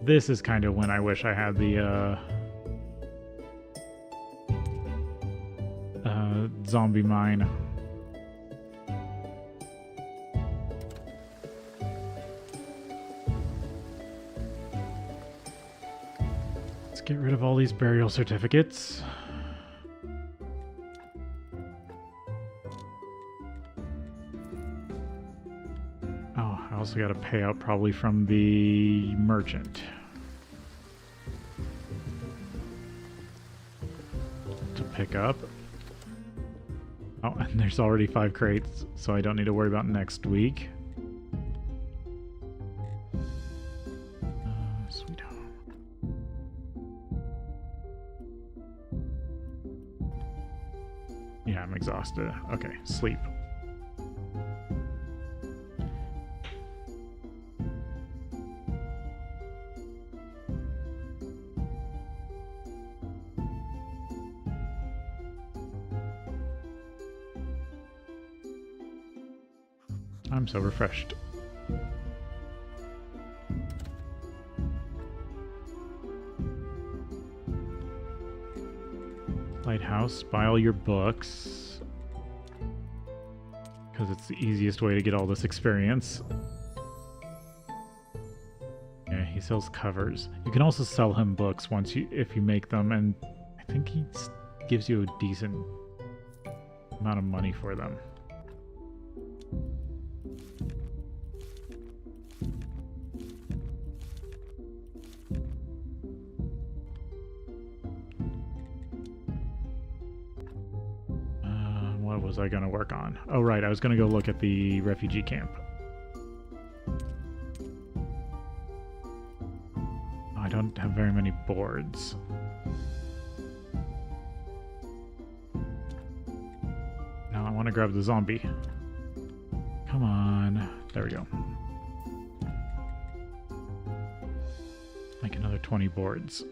Speaker 1: This is kind of when I wish I had the zombie mine. Let's get rid of all these burial certificates. Oh, I also got a payout probably from the merchant. To pick up. Oh, and there's already 5 crates, so I don't need to worry about next week. Sweet home. Yeah, I'm exhausted. Okay, sleep. I'm so refreshed. Lighthouse, buy all your books. Because it's the easiest way to get all this experience. Yeah, he sells covers. You can also sell him books if you make them, and I think he gives you a decent amount of money for them. What was I going to work on? Oh, right, I was going to go look at the refugee camp. I don't have very many boards. Now I want to grab the zombie. Come on. There we go. Like another 20 boards.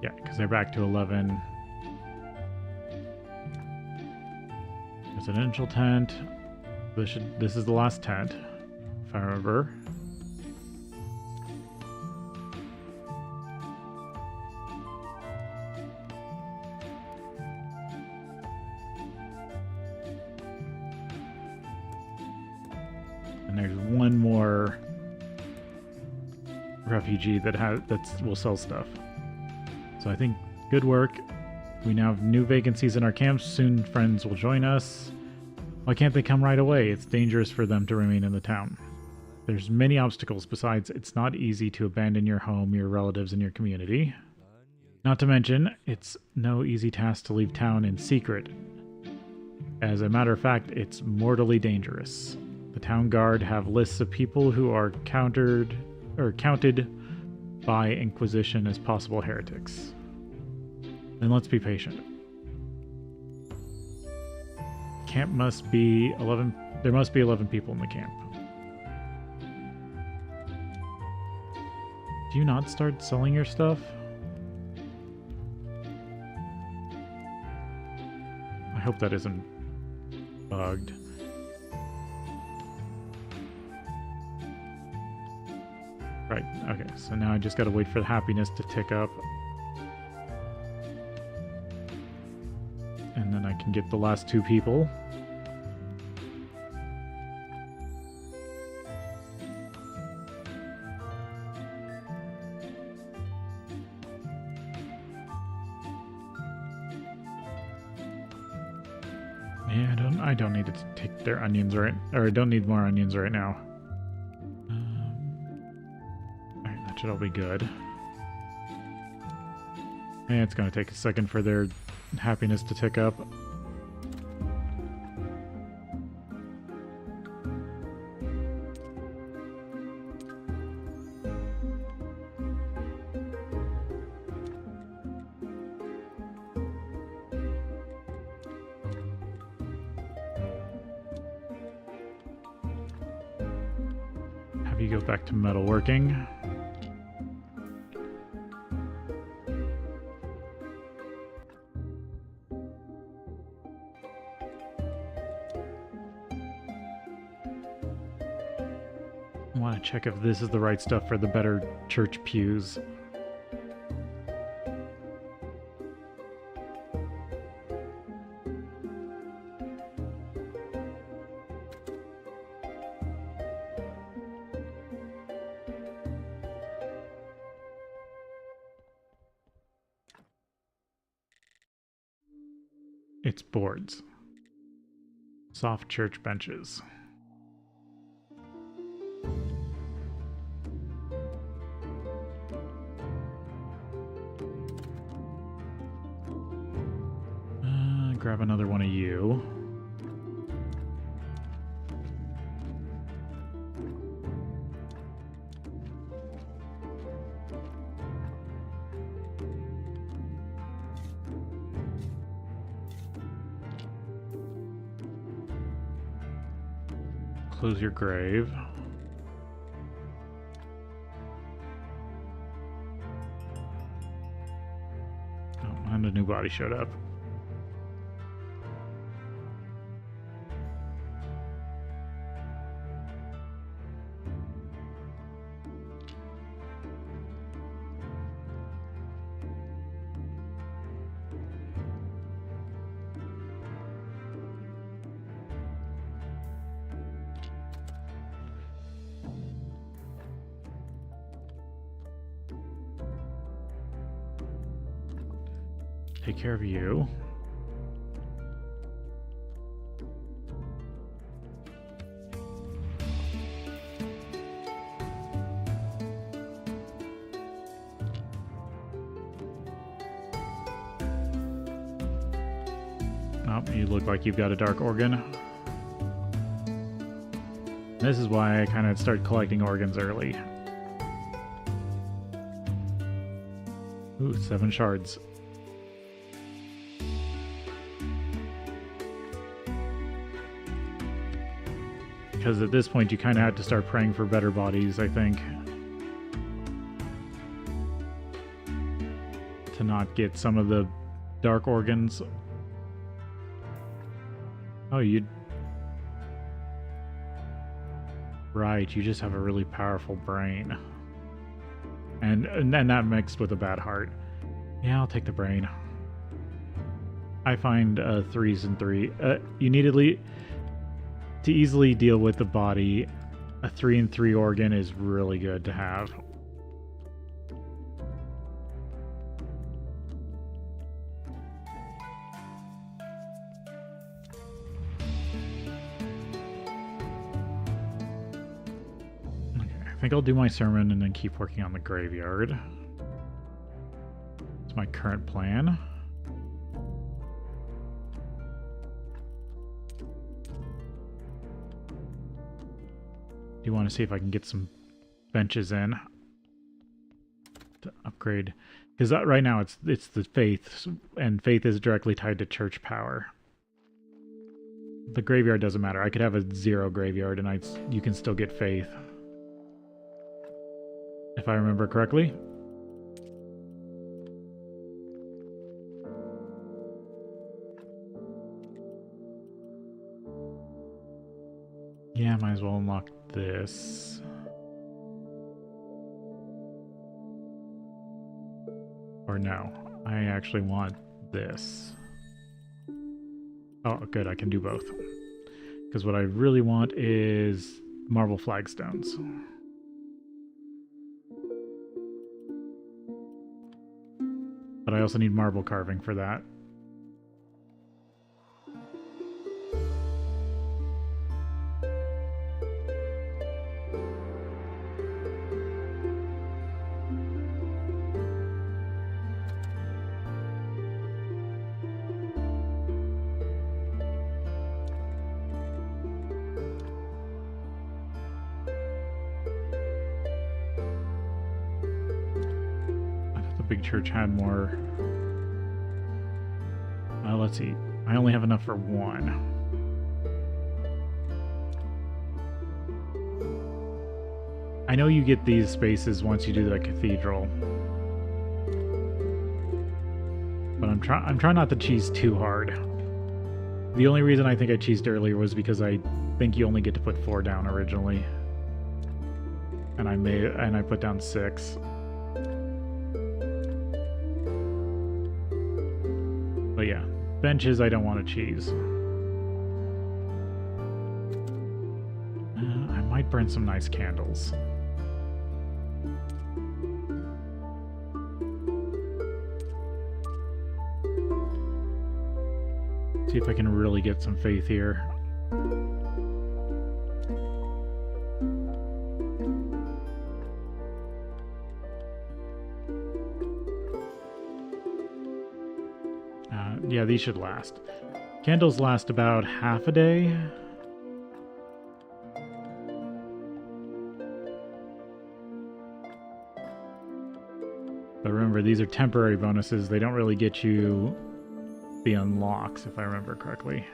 Speaker 1: Yeah, because they're back to 11. Residential tent. This is the last tent, if I remember. And there's one more refugee that will sell stuff. So I think good work. We now have new vacancies in our camps. Soon friends will join us. Why can't they come right away? It's dangerous for them to remain in the town. There's many obstacles. Besides, it's not easy to abandon your home, your relatives, and your community. Not to mention, it's no easy task to leave town in secret. As a matter of fact, it's mortally dangerous. The town guard have lists of people who are counted by Inquisition as possible heretics. Then let's be patient. Camp must be 11. There must be 11 people in the camp. Do you not start selling your stuff? I hope that isn't bugged. Right, okay, so now I just gotta wait for the happiness to tick up. And then I can get the last 2 people. Yeah, I don't need to take their onions right, or I don't need more onions right now. Alright, that should all be good. And it's gonna take a second for their happiness to tick up. Have you go back to metalworking. I want to check if this is the right stuff for the better church pews. It's boards. Soft church benches. Grab another one of you. Close your grave. Oh, and a new body showed up. Take care of you. Oh, you look like you've got a dark organ. This is why I kind of started collecting organs early. Ooh, 7 shards. Because at this point you kind of had to start praying for better bodies, I think. To not get some of the dark organs. Oh, you... Right, you just have a really powerful brain. And that mixed with a bad heart. Yeah, I'll take the brain. I find 3s and 3. You need to easily deal with the body. A 3 and 3 organ is really good to have. I think I'll do my sermon and then keep working on the graveyard. It's my current plan. Do you want to see if I can get some benches in to upgrade? Because right now it's the faith, and faith is directly tied to church power. The graveyard doesn't matter. I could have a 0 graveyard and you can still get faith. If I remember correctly. Yeah, might as well unlock this. Or no, I actually want this. Oh, good, I can do both. Because what I really want is marble flagstones. But I also need marble carving for that. Big church had more. Let's see. I only have enough for 1. I know you get these spaces once you do the cathedral, but I'm trying not to cheese too hard. The only reason I think I cheesed earlier was because I think you only get to put 4 down originally, and I put down 6. But yeah, benches I don't want to cheese. I might burn some nice candles. See if I can really get some faith here. Yeah, these should last. Candles last about half a day. But remember, these are temporary bonuses. They don't really get you the unlocks, if I remember correctly.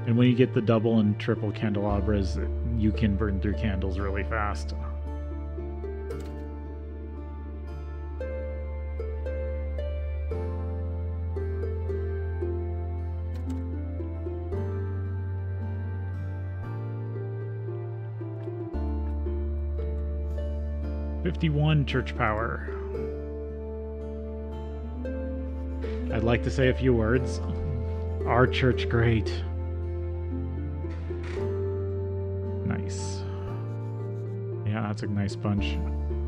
Speaker 1: And when you get the double and triple candelabras, you can burn through candles really fast. "51 church power." I'd like to say a few words. Our church great. Nice. Yeah, that's a nice bunch.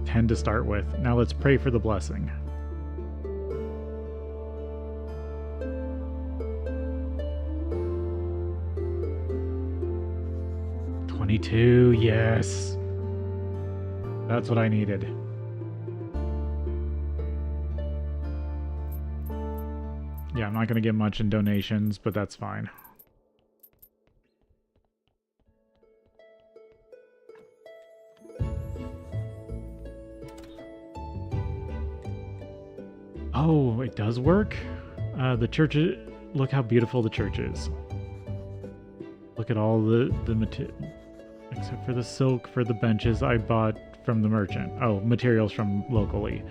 Speaker 1: 10 to start with. Now let's pray for the blessing. "22, yes. That's what I needed. Yeah, I'm not going to get much in donations, but that's fine. Oh, it does work? The church, look how beautiful the church is. Look at all the Except for the silk for the benches I bought from the merchant. Oh, materials from locally.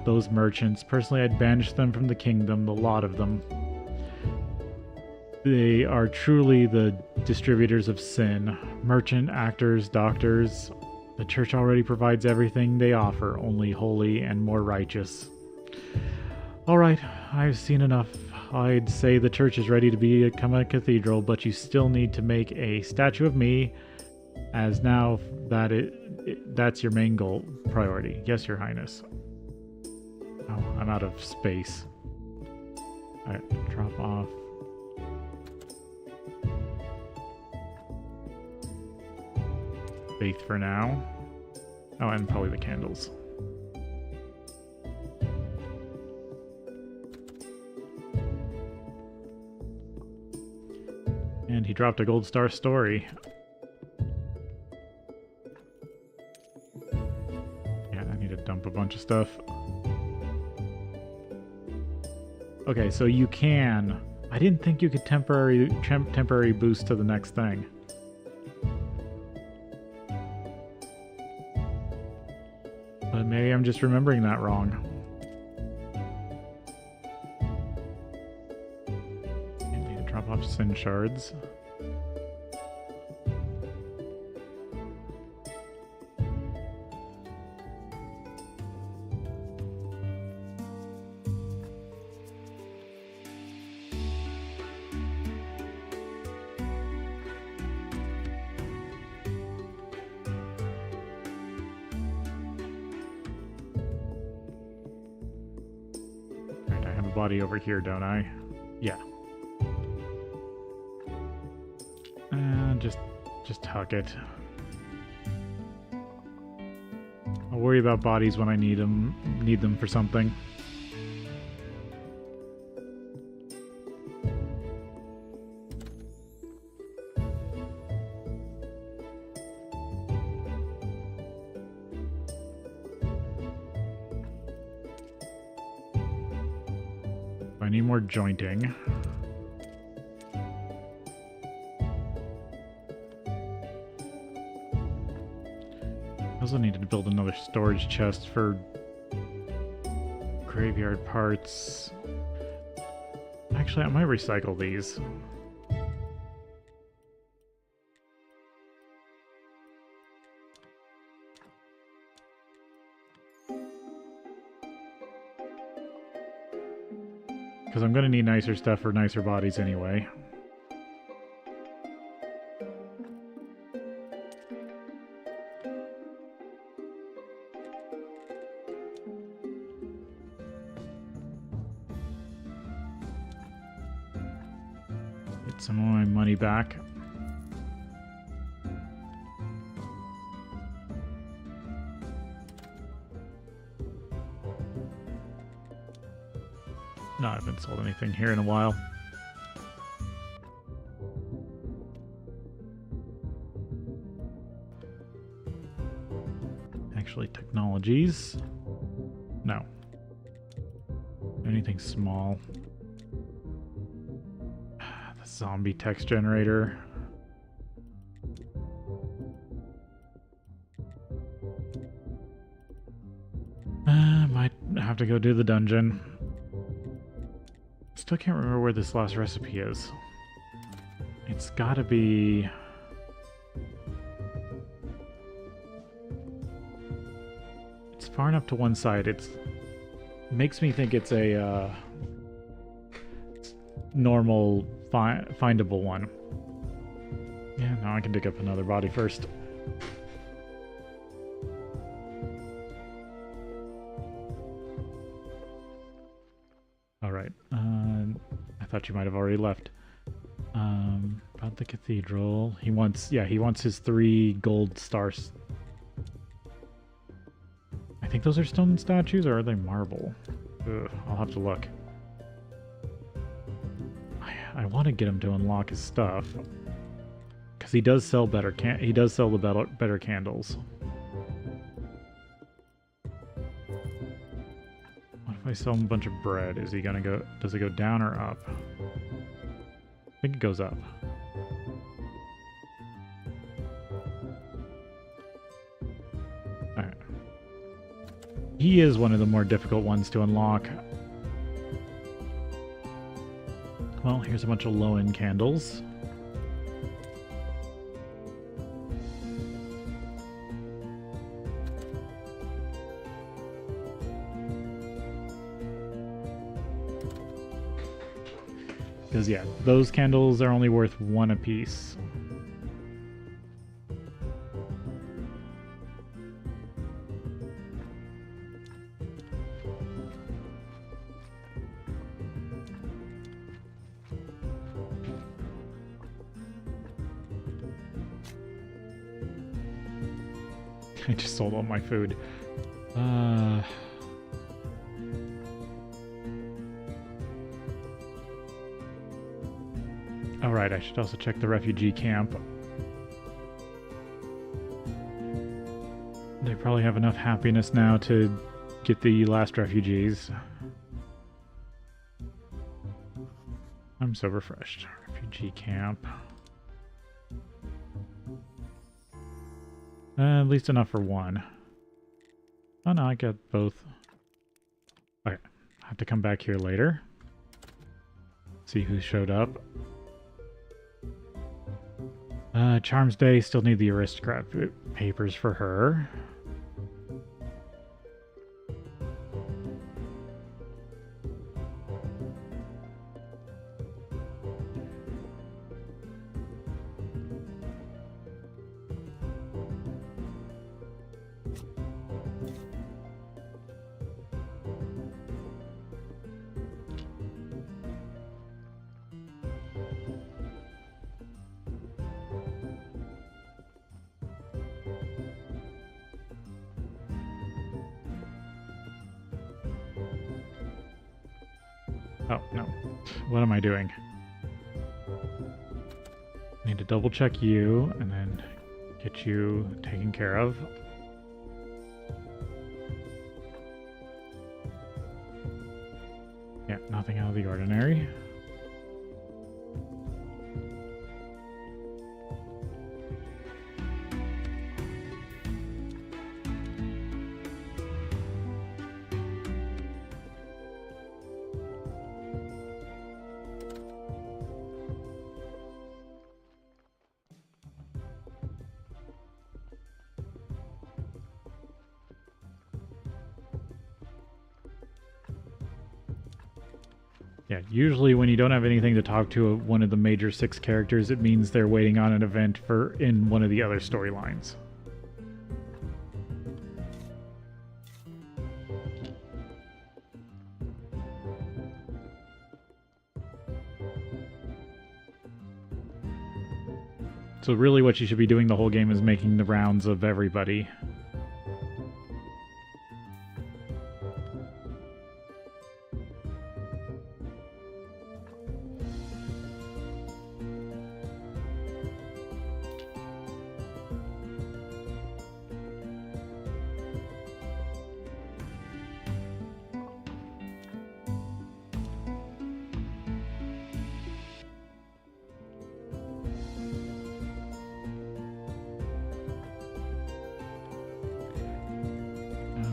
Speaker 1: Those merchants. Personally, I'd banish them from the kingdom, the lot of them. They are truly the distributors of sin. Merchant, actors, doctors. The church already provides everything they offer, only holy and more righteous. Alright, I've seen enough. I'd say the church is ready to become a cathedral, but you still need to make a statue of me, as now that's your main goal priority. Yes, Your Highness. Oh, I'm out of space. Alright, drop off. Faith for now. Oh, and probably the candles. And he dropped a gold star story. Yeah, I need to dump a bunch of stuff. Okay, so you can... I didn't think you could temporary boost to the next thing. But maybe I'm just remembering that wrong. I need to drop off sin shards. Body over here, don't I? Yeah. Just huck it. I'll worry about bodies when I need them for something. I need more jointing. I also needed to build another storage chest for graveyard parts. Actually, I might recycle these. Because I'm going to need nicer stuff for nicer bodies anyway. Get some of my money back. No, I haven't sold anything here in a while. Actually, technologies? No. Anything small. The zombie text generator. Might have to go do the dungeon. Still can't remember where this last recipe is. It's gotta be... It's far enough to one side. It makes me think it's a normal findable one. Yeah, now I can dig up another body first. Alright, I thought you might have already left. About the cathedral, he wants his 3 gold stars. I think those are stone statues, or are they marble? Ugh, I'll have to look. I want to get him to unlock his stuff, because he does sell better. He does sell the better candles. What if I sell him a bunch of bread? Is he gonna go? Does it go down or up? I think it goes up. He is one of the more difficult ones to unlock. Well, here's a bunch of low-end candles. Because, yeah, those candles are only worth 1 apiece. I just sold all my food. Alright, I should also check the refugee camp. They probably have enough happiness now to get the last refugees. I'm so refreshed. Refugee camp. At least enough for 1. Oh no, I got both. Okay, I have to come back here later. See who showed up. Charms Day, still need the aristocrat papers for her. Oh, no. What am I doing? I need to double check you and then get you taken care of. Yeah, nothing out of the ordinary. Yeah, usually when you don't have anything to talk to one of the major 6 characters, it means they're waiting on an event in one of the other storylines. So really what you should be doing the whole game is making the rounds of everybody.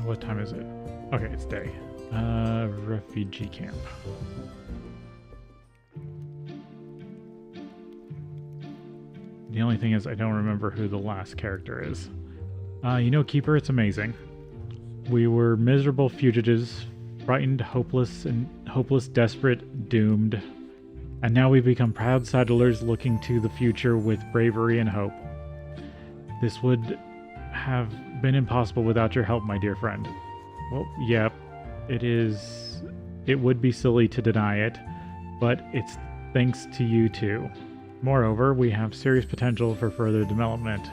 Speaker 1: What time is it? Okay, it's day. Refugee camp. The only thing is I don't remember who the last character is. You know, Keeper, it's amazing. We were miserable fugitives, frightened, hopeless, desperate, doomed. And now we've become proud settlers looking to the future with bravery and hope. This would have been impossible without your help, my dear friend. Well, yep, it would be silly to deny it, but it's thanks to you too. Moreover, we have serious potential for further development.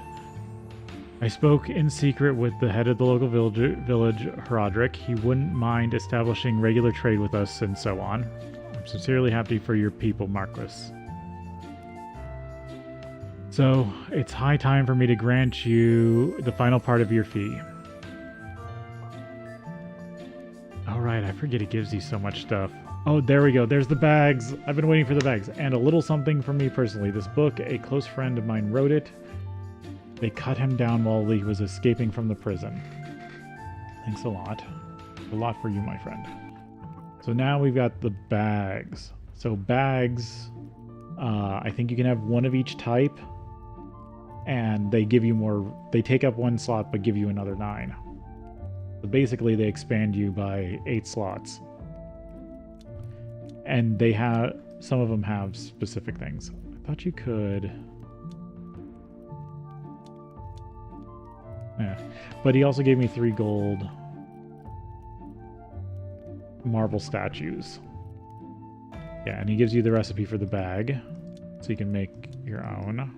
Speaker 1: I spoke in secret with the head of the local village, Roderick. He wouldn't mind establishing regular trade with us and so on. I'm sincerely happy for your people, Marquis. So, it's high time for me to grant you the final part of your fee. Alright, I forget it gives you so much stuff. Oh, there we go. There's the bags. I've been waiting for the bags. And a little something for me personally. This book, a close friend of mine wrote it. They cut him down while he was escaping from the prison. Thanks a lot. A lot for you, my friend. So now we've got the bags. So bags, I think you can have one of each type, and they give you more. They take up 1 slot but give you another 9. So basically, they expand you by 8 slots. And they have, some of them have specific things. I thought you could. Yeah. But he also gave me 3 gold marble statues. Yeah, and he gives you the recipe for the bag, so you can make your own.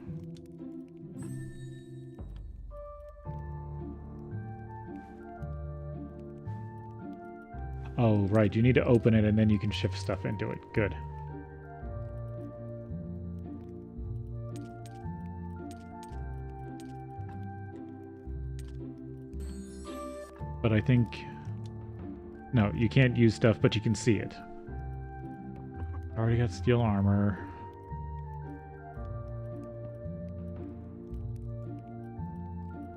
Speaker 1: Oh, right, you need to open it and then you can shift stuff into it. Good. But I think... No, you can't use stuff, but you can see it. Already got steel armor.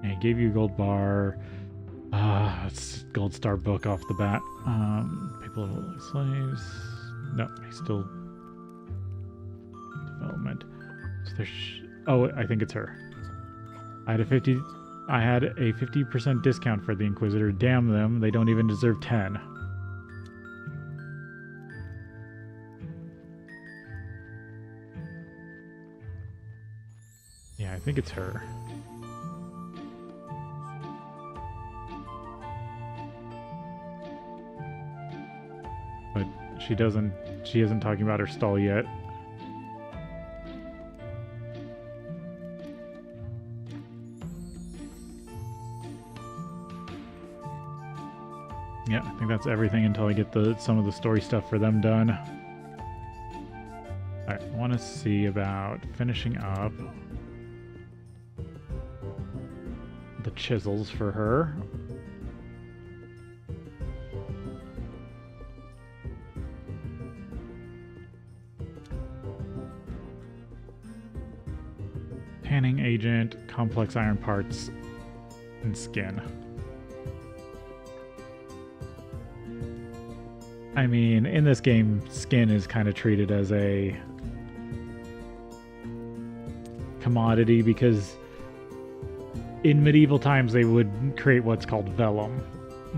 Speaker 1: And he gave you a gold bar. It's gold star book off the bat. People like slaves. No, he's still development. So there's... Oh, I think it's her. I had a 50% discount for the Inquisitor. Damn them, they don't even deserve 10. Yeah, I think it's her. But she isn't talking about her stall yet. Yeah, I think that's everything until I get some of the story stuff for them done. Alright, I want to see about finishing up the chisels for her. Tanning agent, complex iron parts, and skin. I mean, in this game, skin is kind of treated as a commodity because in medieval times they would create what's called vellum,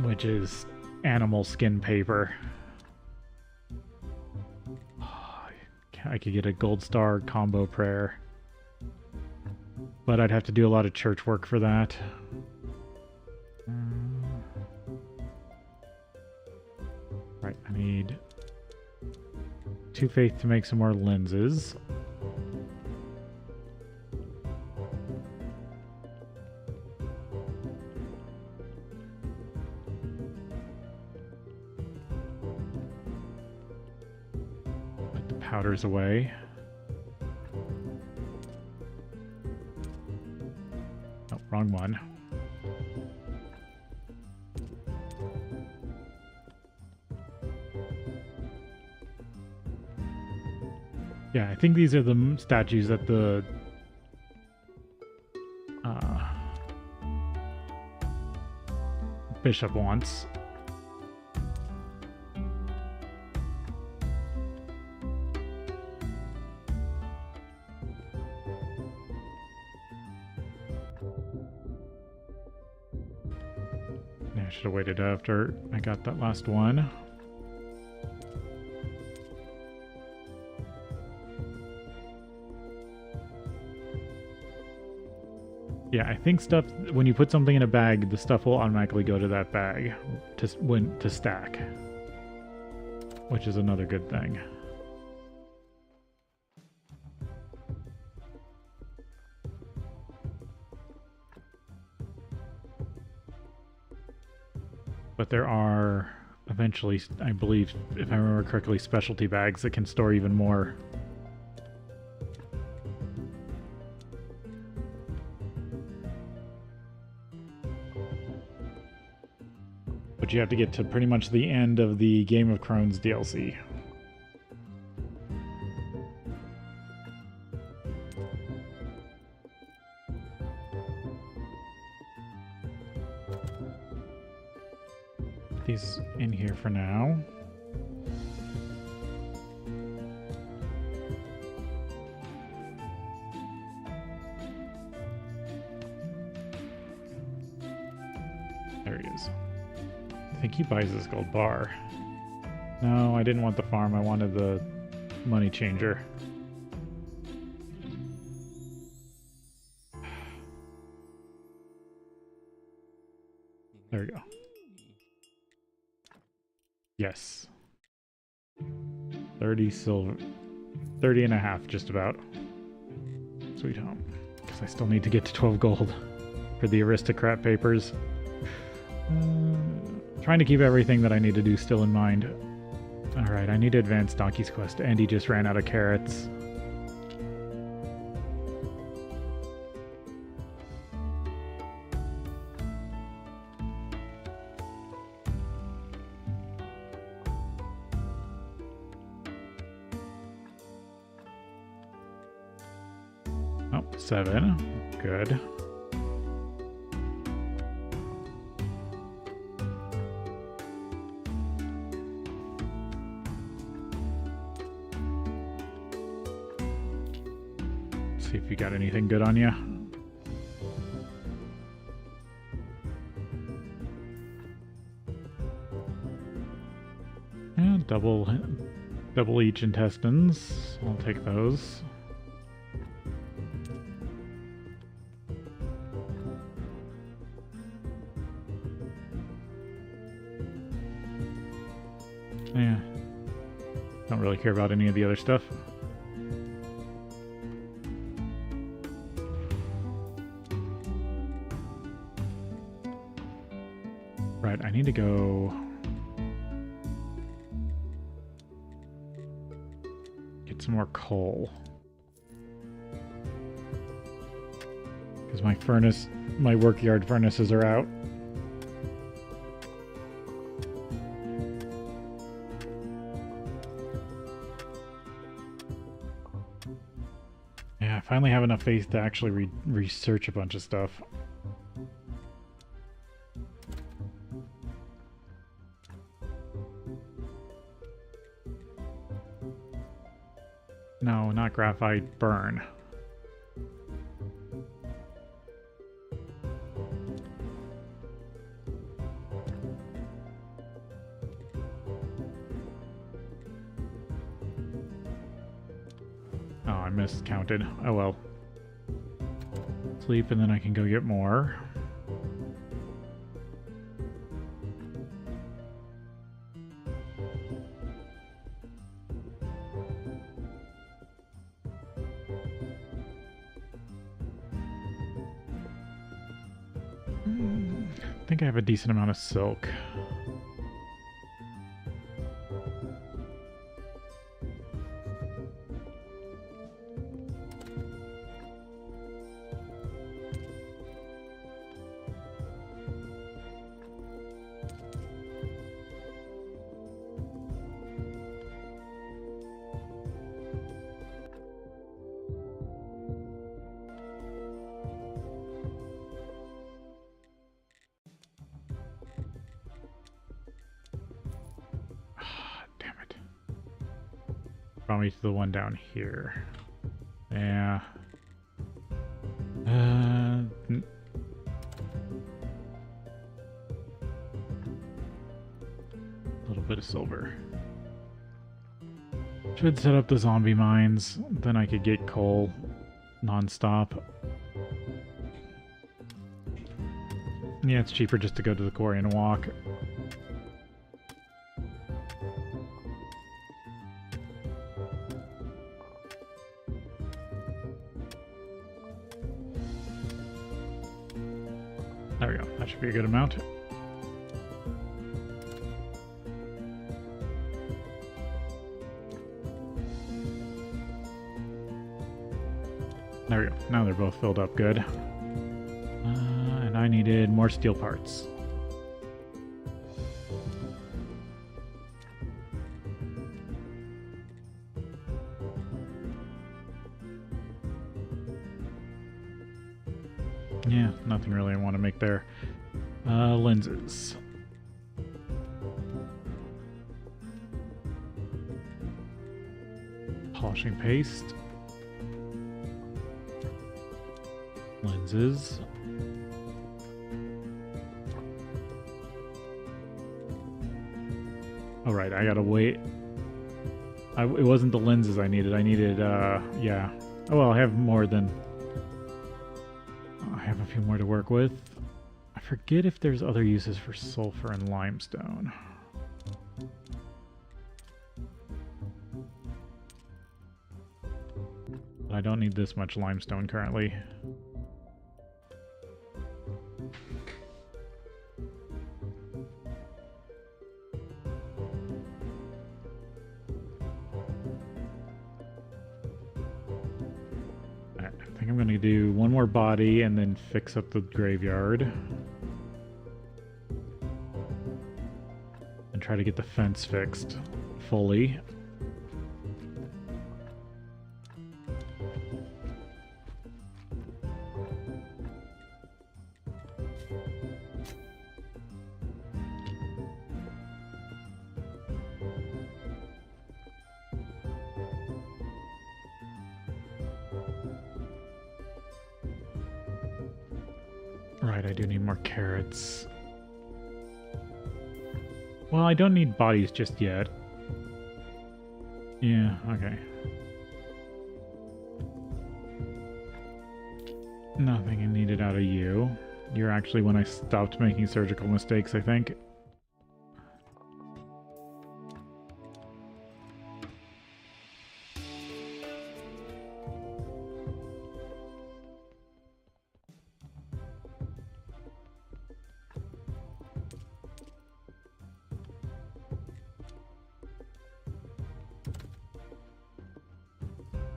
Speaker 1: which is animal skin paper. I could get a gold star combo prayer, but I'd have to do a lot of church work for that. Right, I need 2 faith to make some more lenses. Put the powders away. Oh, wrong one. Yeah, I think these are the statues that the bishop wants. Yeah, I should have waited after I got that last one. Yeah, I think stuff, when you put something in a bag, the stuff will automatically go to that bag to stack, which is another good thing. But there are eventually, I believe, if I remember correctly, specialty bags that can store even more. But you have to get to pretty much the end of the Game of Crones DLC. Put these in here for now. There he is. I think he buys this gold bar. No, I didn't want the farm. I wanted the money changer. There we go. Yes. 30 silver. 30 and a half, just about. Sweet home. Because I still need to get to 12 gold for the aristocrat papers. Trying to keep everything that I need to do still in mind. Alright, I need to advance Donkey's Quest. Andy just ran out of carrots. Oh, 7. Good. See if you got anything good on you. Yeah, double each intestines. I'll take those. Yeah. Don't really care about any of the other stuff. Right, I need to go get some more coal. Because my work yard furnaces are out. Yeah, I finally have enough faith to actually research a bunch of stuff. No, not graphite, burn. Oh, I miscounted. Oh well. Sleep and then I can go get more. I think I have a decent amount of silk. Probably to the one down here. Yeah. A little bit of silver. Should set up the zombie mines, then I could get coal non-stop. Yeah, it's cheaper just to go to the quarry and walk. There we go. That should be a good amount. There we go. Now they're both filled up good. And I needed more steel parts. Yeah, nothing really I want to make there. Lenses. Polishing paste. Lenses. All right, I gotta wait. It wasn't the lenses I needed. I needed, yeah. Oh, well, I have more than... I have a few more to work with. I forget if there's other uses for sulfur and limestone. But I don't need this much limestone currently. I think I'm going to do one more body and then fix up the graveyard. And try to get the fence fixed fully. Right, I do need more carrots. Well, I don't need bodies just yet. Yeah, okay. Nothing needed out of you. You're actually when I stopped making surgical mistakes, I think.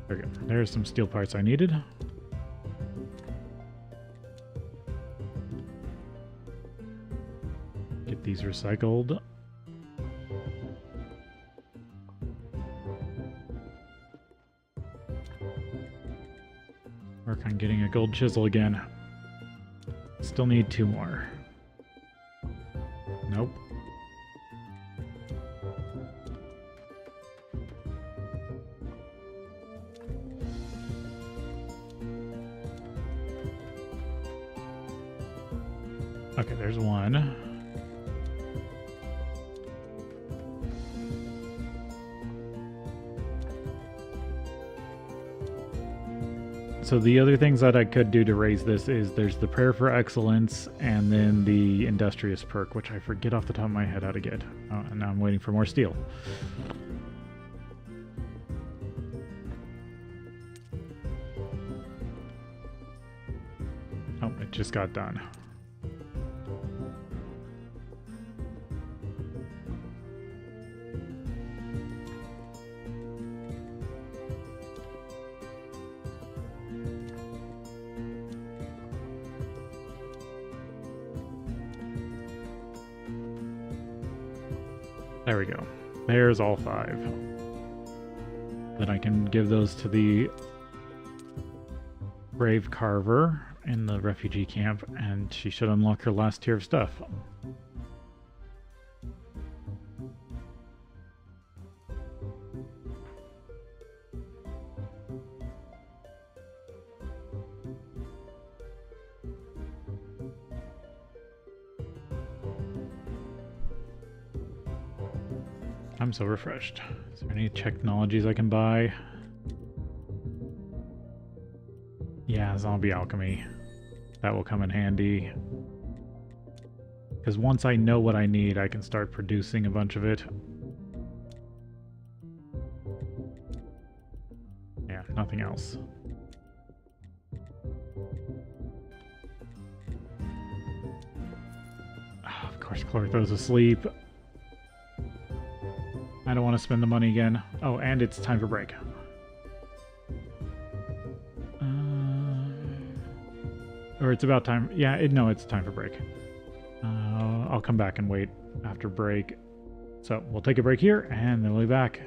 Speaker 1: There we go. There's some steel parts I needed. Get these recycled. Work on getting a gold chisel again. Still need 2 more. Nope. Okay, there's one. So the other things that I could do to raise this is there's the Prayer for Excellence and then the Industrious perk, which I forget off the top of my head how to get. Oh, and now I'm waiting for more steel. Oh, it just got done. There we go. There's all 5. Then I can give those to the Grave Carver in the refugee camp, and she should unlock her last tier of stuff. I'm so refreshed. Is there any technologies I can buy? Yeah, zombie alchemy. That will come in handy. Because once I know what I need, I can start producing a bunch of it. Yeah, nothing else. Oh, of course, Clortho's asleep. I don't want to spend the money again. Oh, and it's time for break. Or it's about time. Yeah, no, it's time for break. I'll come back and wait after break. So we'll take a break here, and then we'll be back.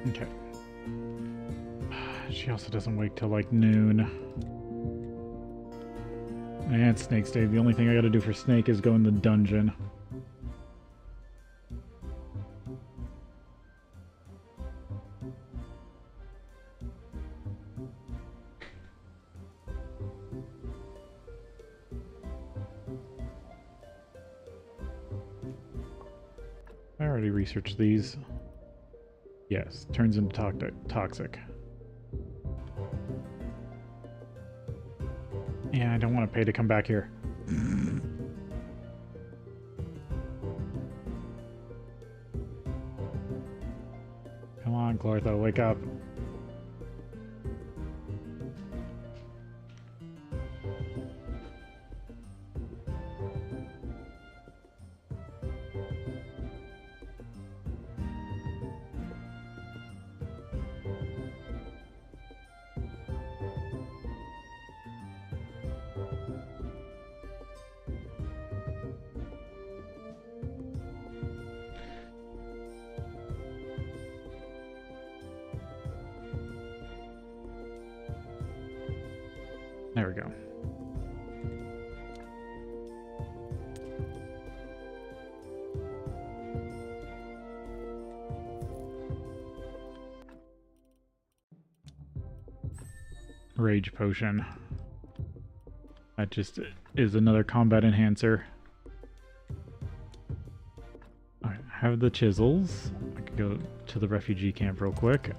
Speaker 1: Okay. She also doesn't wake till like noon. And it's Snake's Day. The only thing I gotta do for Snake is go in the dungeon. I already researched these. Yes, turns into toxic. Yeah, I don't want to pay to come back here. Come on, Clortho, wake up. There we go. Rage potion. That just is another combat enhancer. Alright, have the chisels. I could go to the refugee camp real quick.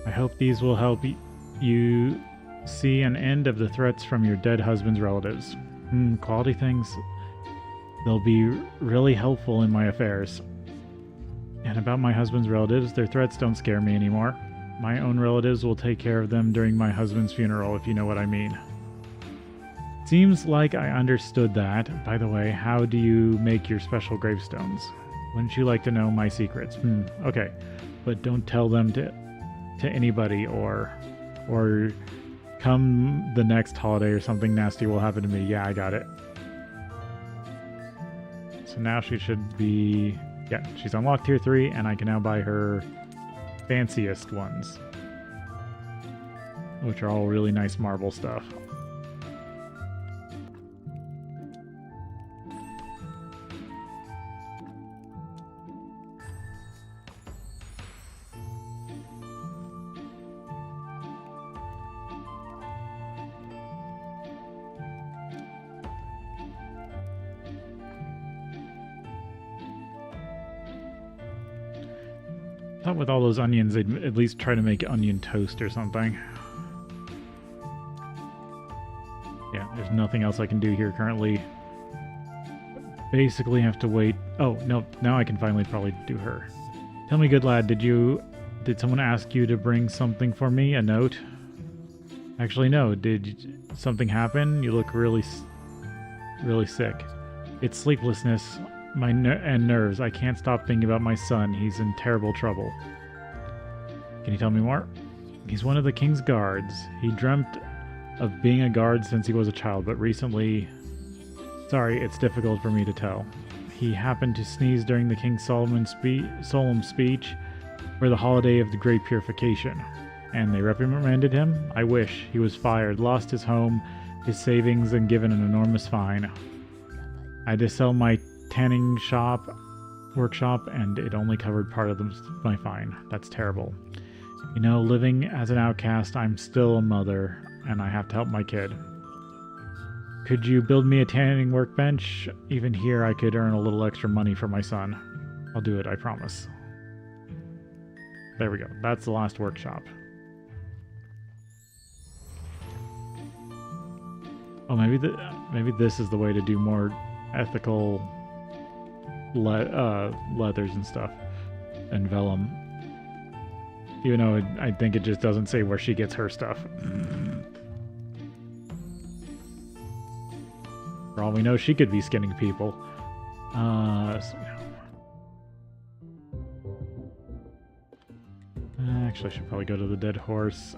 Speaker 1: I hope these will help you see an end of the threats from your dead husband's relatives. Quality things. They'll be really helpful in my affairs. And about my husband's relatives, their threats don't scare me anymore. My own relatives will take care of them during my husband's funeral, if you know what I mean. Seems like I understood that. By the way, how do you make your special gravestones? Wouldn't you like to know my secrets? Okay. But don't tell them to anybody or come the next holiday or something nasty will happen to me. Yeah, I got it. So now she should be... Yeah, she's unlocked tier 3 and I can now buy her fanciest ones, which are all really nice marble stuff. Thought with all those onions, they'd at least try to make onion toast or something. Yeah, there's nothing else I can do here currently. Basically have to wait. Oh, no, now I can finally probably do her. Tell me, good lad, did someone ask you to bring something for me? A note? Actually, no. Did something happen? You look really sick. It's sleeplessness. And nerves. I can't stop thinking about my son. He's in terrible trouble. Can you tell me more? He's one of the king's guards. He dreamt of being a guard since he was a child, but recently... Sorry, it's difficult for me to tell. He happened to sneeze during the King's solemn speech for the holiday of the Great Purification. And they reprimanded him? I wish. He was fired, lost his home, his savings, and given an enormous fine. I had to sell my tanning workshop, and it only covered part of my fine. That's terrible. You know, living as an outcast, I'm still a mother, and I have to help my kid. Could you build me a tanning workbench? Even here, I could earn a little extra money for my son. I'll do it, I promise. There we go. That's the last workshop. Oh, maybe this is the way to do more ethical leathers and stuff, and vellum. Even though I think it just doesn't say where she gets her stuff. For all we know, she could be skinning people. Actually, I should probably go to the dead horse.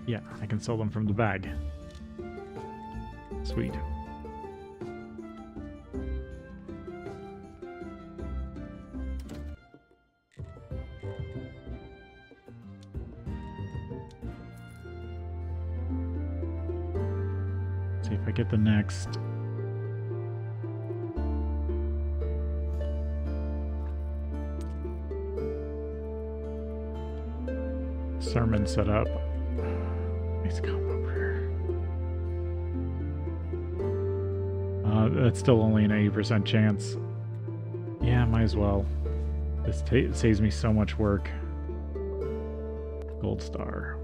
Speaker 1: Yeah, I can sell them from the bag. Sweet. See if I get the next. Sermon set up. Nice combo prayer. That's still only an 80% chance. Yeah, might as well. This saves me so much work. Gold star.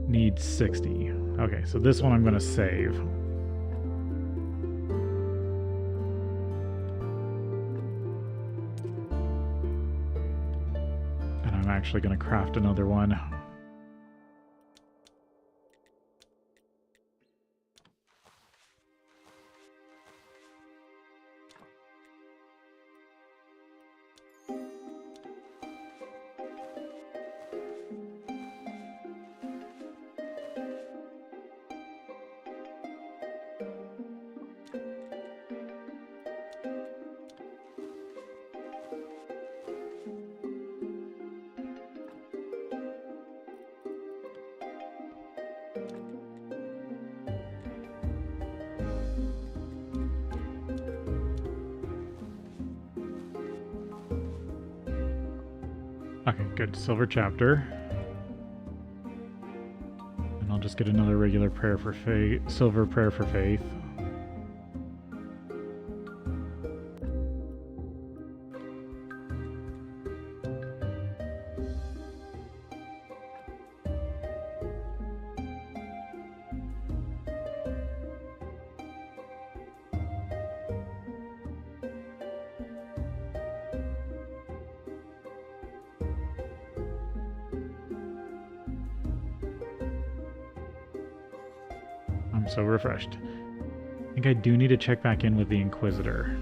Speaker 1: Need 60. Okay, so this one I'm going to save. And I'm actually going to craft another one. Okay, good. Silver chapter. And I'll just get another regular prayer for faith. Silver prayer for faith. I'm so refreshed. I think I do need to check back in with the Inquisitor.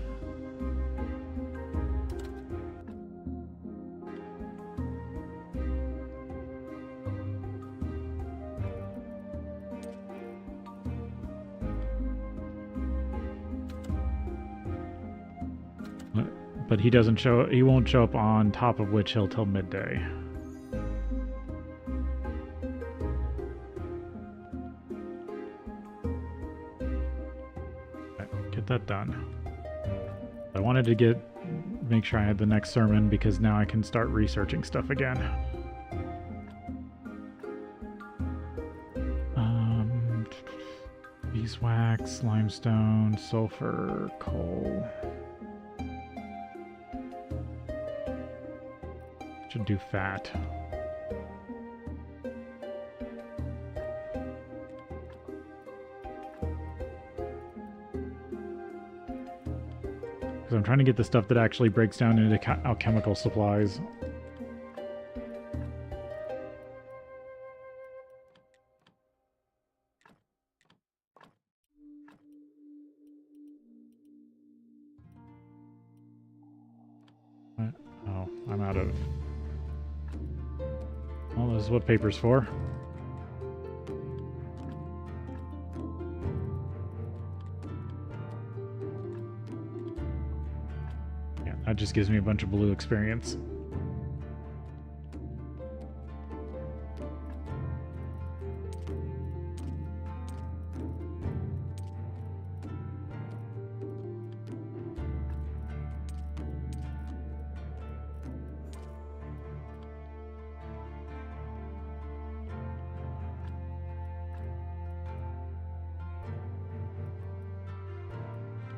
Speaker 1: But he doesn't show. He won't show up on top of Witch Hill till midday. That done. I wanted to make sure I had the next sermon because now I can start researching stuff again. Beeswax, limestone, sulfur, coal. Should do fat. Because I'm trying to get the stuff that actually breaks down into alchemical supplies. Oh, I'm out of... Well, this is what paper's for. That just gives me a bunch of blue experience.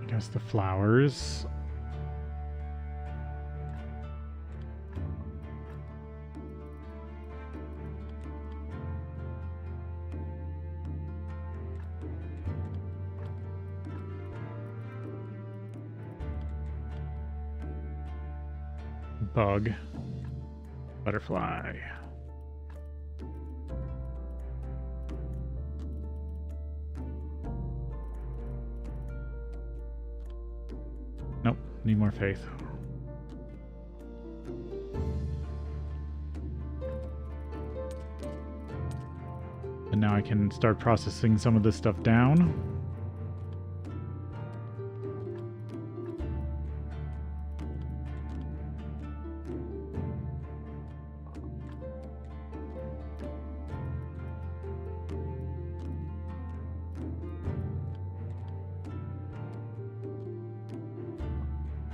Speaker 1: I guess the flowers. Bug. Butterfly. Nope. Need more faith. And now I can start processing some of this stuff down.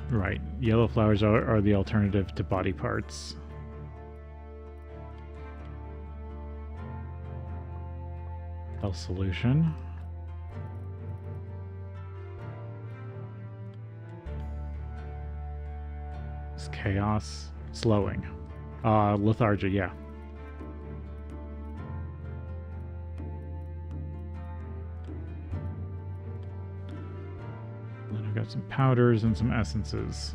Speaker 1: Right, yellow flowers are the alternative to body parts. Health solution. It's chaos. Slowing. Lethargy, yeah. And then I've got some powders and some essences.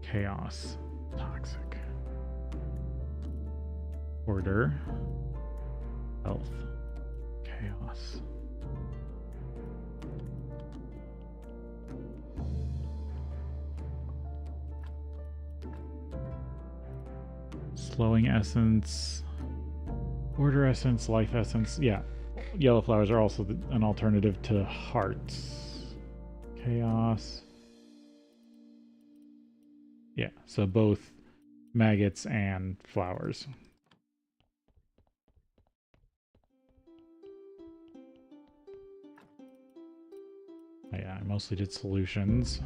Speaker 1: Chaos. Toxic. Order. Health. Chaos. Slowing essence. Order essence, life essence. Yeah. Yellow flowers are also an alternative to hearts. Chaos. Yeah, so both maggots and flowers. Oh, yeah, I mostly did solutions.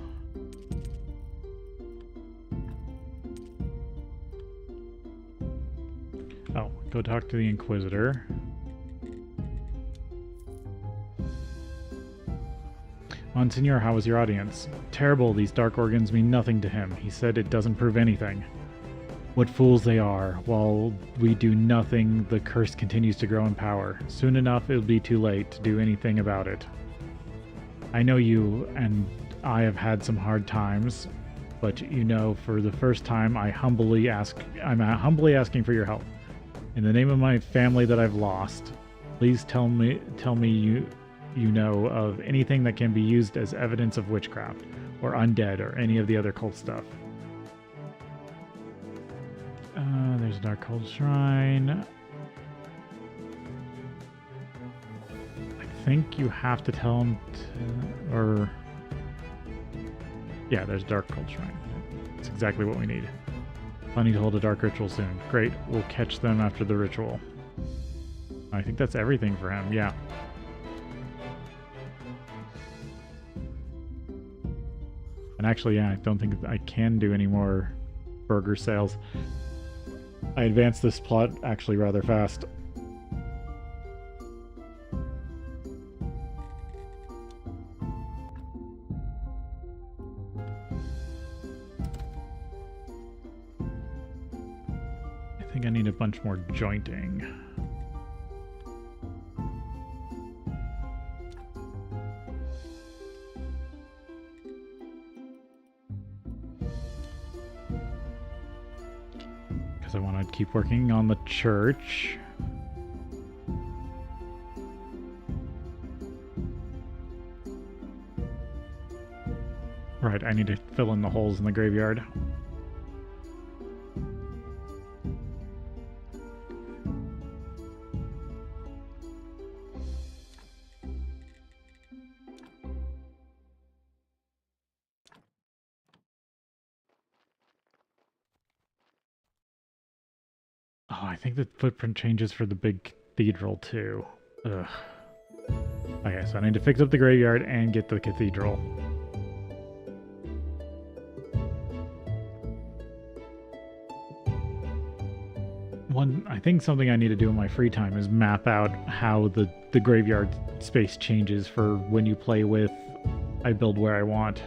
Speaker 1: Oh, go talk to the Inquisitor. Monsignor, how was your audience? Terrible, these dark organs mean nothing to him. He said it doesn't prove anything. What fools they are. While we do nothing, the curse continues to grow in power. Soon enough, it'll be too late to do anything about it. I know you and I have had some hard times, but you know, for the first time, I'm humbly asking for your help. In the name of my family that I've lost, please tell me you know of anything that can be used as evidence of witchcraft, or undead, or any of the other cult stuff. There's a Dark Cold Shrine. I think you have to tell him to, or... Yeah, there's Dark Cold Shrine. That's exactly what we need. Planning to hold a dark ritual soon. Great, we'll catch them after the ritual. I think that's everything for him, yeah. And actually, yeah, I don't think I can do any more burger sales. I advanced this plot actually rather fast. I think I need a bunch more jointing. Because I want to keep working on the church. Right, I need to fill in the holes in the graveyard. Oh, I think the footprint changes for the big cathedral too. Ugh. Okay, so I need to fix up the graveyard and get the cathedral. I think something I need to do in my free time is map out how the graveyard space changes for when you play with I build where I want.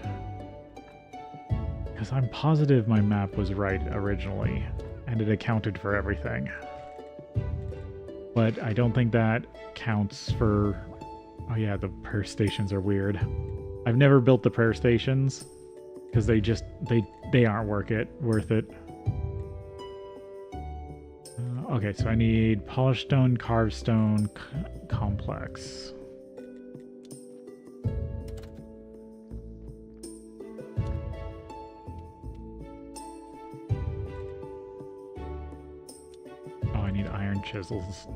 Speaker 1: Because I'm positive my map was right originally, and it accounted for everything. But I don't think that counts for... Oh yeah, the prayer stations are weird. I've never built the prayer stations, because they aren't worth it. Okay, so I need polished stone, carved stone, complex. iron chisels.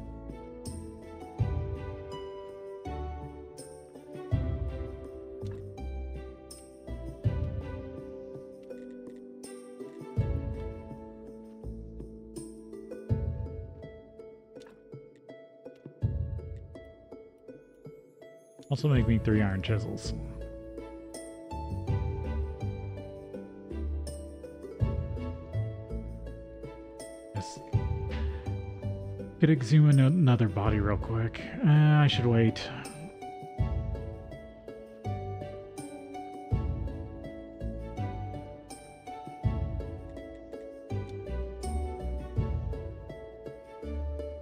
Speaker 1: Also make me 3 iron chisels. Yes. Could exhume another body real quick. I should wait.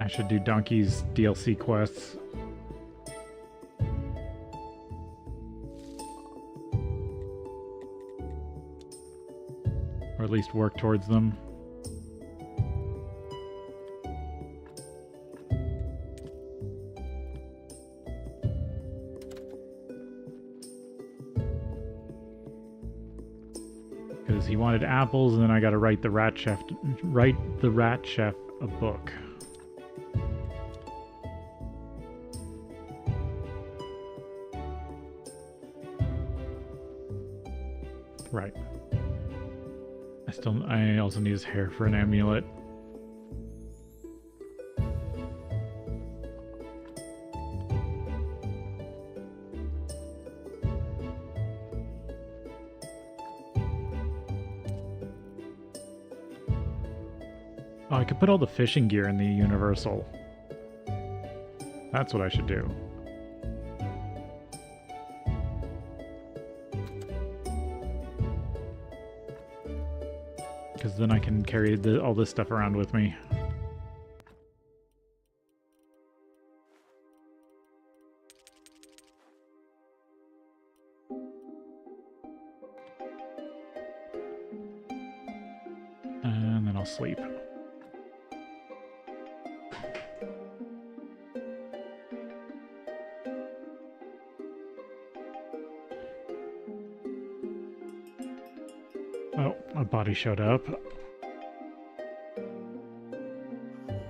Speaker 1: I should do Donkey's DLC quests. Or at least work towards them. Because he wanted apples, and then I gotta write the rat chef a book. Right. I also need his hair for an amulet. Oh, I could put all the fishing gear in the Universal. That's what I should do. Because then I can carry all this stuff around with me. And then I'll sleep. Oh, a body showed up.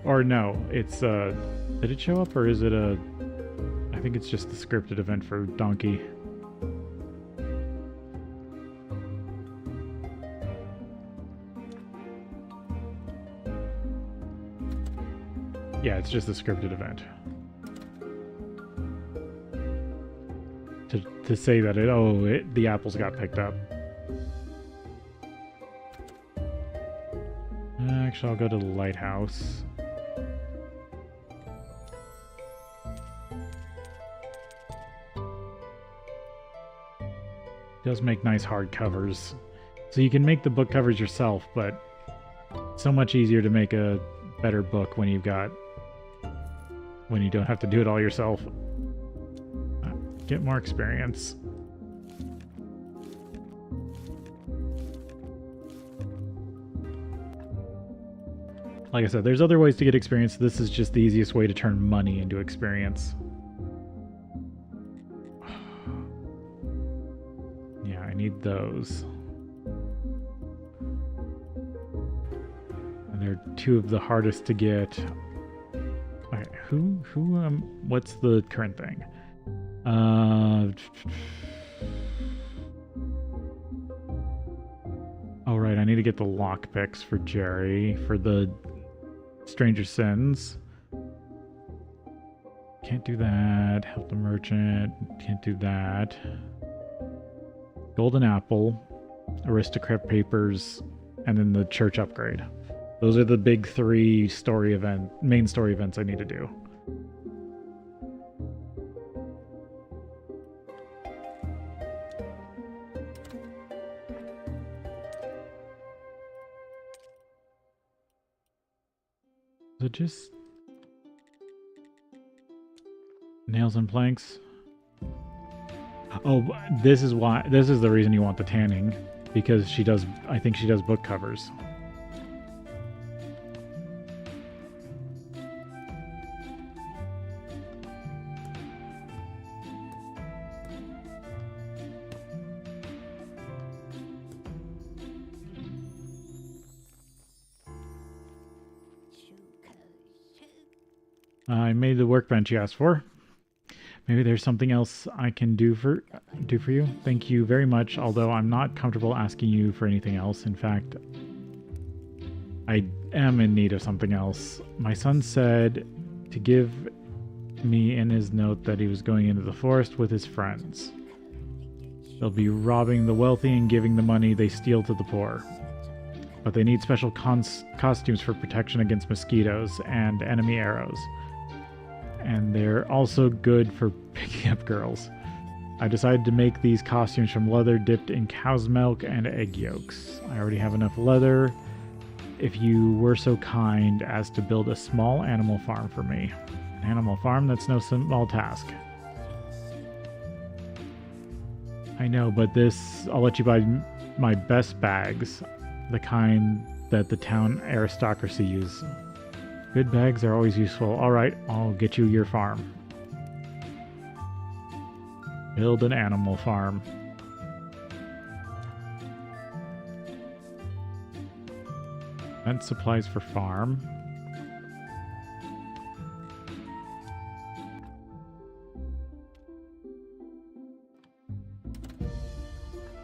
Speaker 1: Or no, it's did it show up or is it I think it's just the scripted event for Donkey. Yeah, it's just the scripted event. To say that the apples got picked up. Actually, I'll go to the lighthouse. It does make nice hard covers. So you can make the book covers yourself, but it's so much easier to make a better book when you don't have to do it all yourself. Get more experience. Like I said, there's other ways to get experience. This is just the easiest way to turn money into experience. Yeah, I need those. And they're 2 of the hardest to get. Okay, what's the current thing? Oh, right, I need to get the lockpicks for Jerry for the Stranger Sins. Can't do that. Help the merchant. Can't do that. Golden apple, aristocrat papers, and then the church upgrade. Those are the big 3 main story events I need to do. Is it just nails and planks? Oh, this is the reason you want the tanning, because I think she does book covers. I made the workbench you asked for. Maybe there's something else I can do for you. Thank you very much, although I'm not comfortable asking you for anything else. In fact, I am in need of something else. My son said to give me in his note that he was going into the forest with his friends. They'll be robbing the wealthy and giving the money they steal to the poor. But they need special costumes for protection against mosquitoes and enemy arrows. And they're also good for picking up girls. I decided to make these costumes from leather dipped in cow's milk and egg yolks. I already have enough leather. If you were so kind as to build a small animal farm for me. An animal farm, that's no small task. I know, but this, I'll let you buy my best bags, the kind that the town aristocracy use. Good bags are always useful. Alright, I'll get you your farm. Build an animal farm. Rent supplies for farm.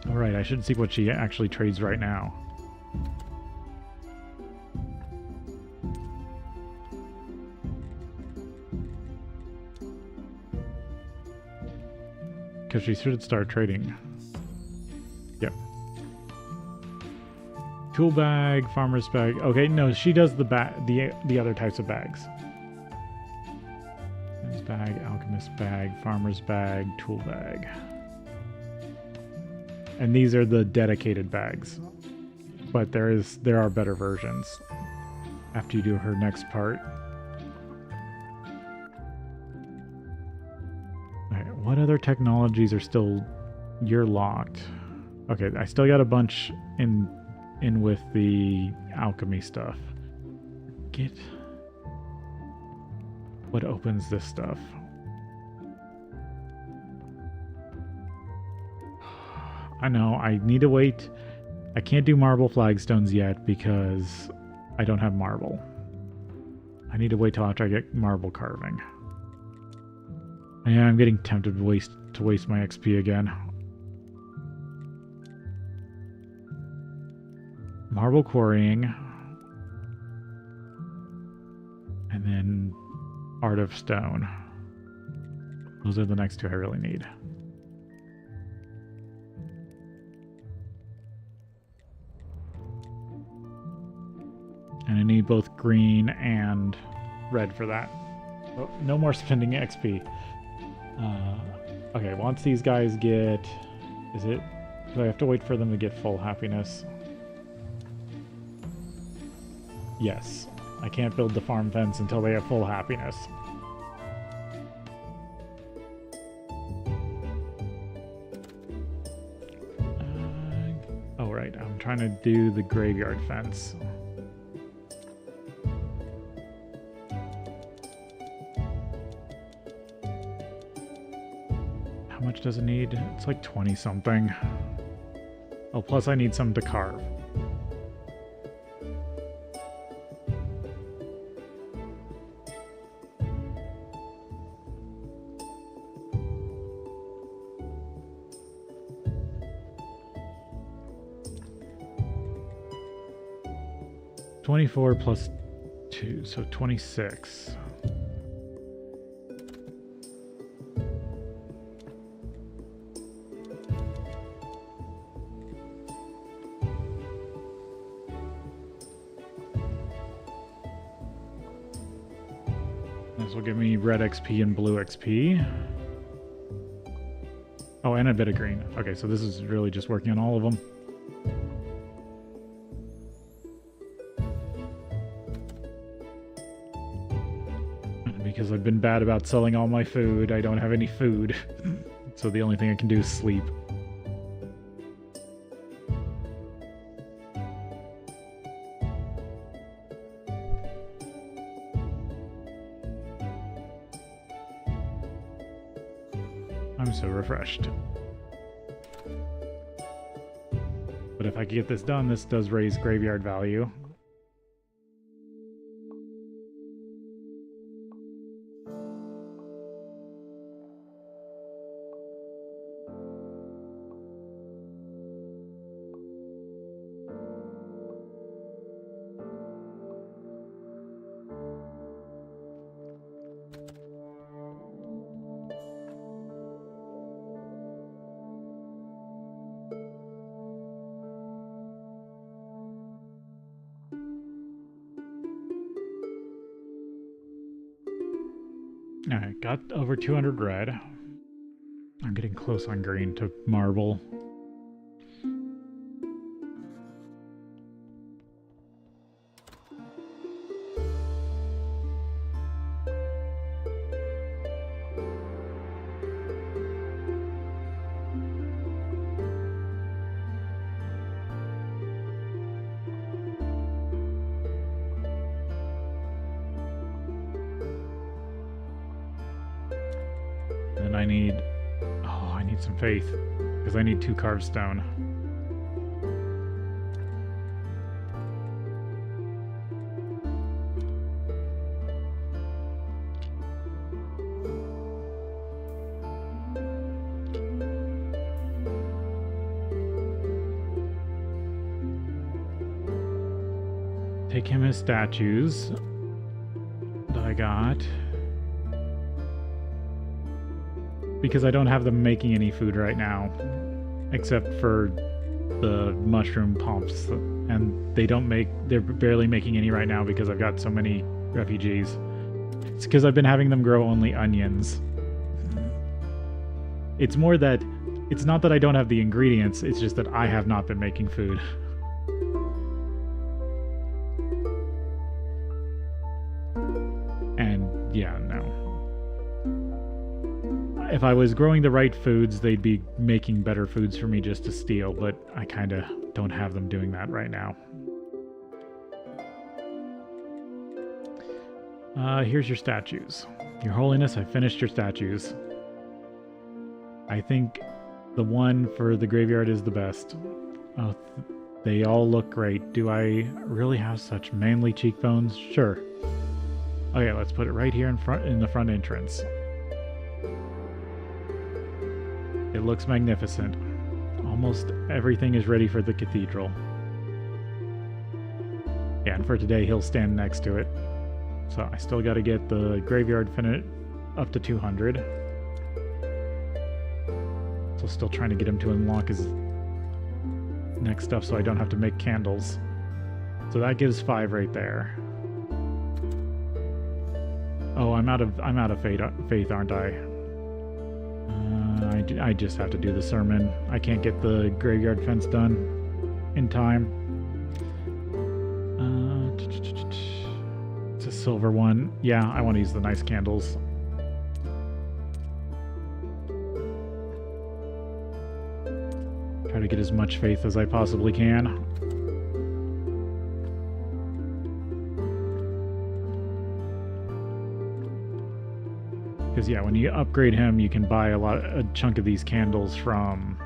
Speaker 1: Alright, I should see what she actually trades right now. Because she should start trading. Yep. Tool bag, farmer's bag. Okay, no, she does the other types of bags. Bag, alchemist bag, farmer's bag, tool bag. And these are the dedicated bags. But there are better versions after you do her next part. Alright, what other technologies are still... You're locked. Okay, I still got a bunch in with the alchemy stuff. Get... What opens this stuff? I know, I need to wait. I can't do marble flagstones yet because I don't have marble. I need to wait till after I get marble carving. Yeah, I'm getting tempted to waste my XP again. Marble quarrying. And then Art of Stone. Those are the next two I really need. And I need both green and red for that. Oh, no more spending XP. Okay, once these guys get... do I have to wait for them to get full happiness? Yes. I can't build the farm fence until they have full happiness. Oh, right. I'm trying to do the graveyard fence. How much does it need? It's like 20 something. Oh, plus I need some to carve. $24 plus 2, so 26. This will give me red XP and blue XP. Oh, and a bit of green. Okay, so this is really just working on all of them. Because I've been bad about selling all my food, I don't have any food. So the only thing I can do is sleep. I'm so refreshed. But if I can get this done, this does raise graveyard value. Alright, got over 200 red. I'm getting close on green to marble. And I need... Oh, I need some faith. Because I need 2 carved stone. Take him his statues that I got. Because I don't have them making any food right now. Except for the mushroom pumps. And they're barely making any right now because I've got so many refugees. It's because I've been having them grow only onions. It's more that, it's not that I don't have the ingredients, it's just that I have not been making food. And yeah, no. If I was growing the right foods, they'd be making better foods for me just to steal, but I kinda don't have them doing that right now. Here's your statues. Your Holiness, I finished your statues. I think the one for the graveyard is the best. Oh, they all look great. Do I really have such manly cheekbones? Sure. Okay, let's put it right here in the front entrance. It looks magnificent. Almost everything is ready for the cathedral. Yeah, and for today, he'll stand next to it. So I still got to get the graveyard finished up to 200. So still trying to get him to unlock his next stuff so I don't have to make candles. So that gives 5 right there. Oh, I'm out of faith, aren't I? I just have to do the sermon. I can't get the graveyard fence done in time. It's a silver one. Yeah, I want to use the nice candles. Try to get as much faith as I possibly can. Because yeah, when you upgrade him, you can buy a chunk of these candles from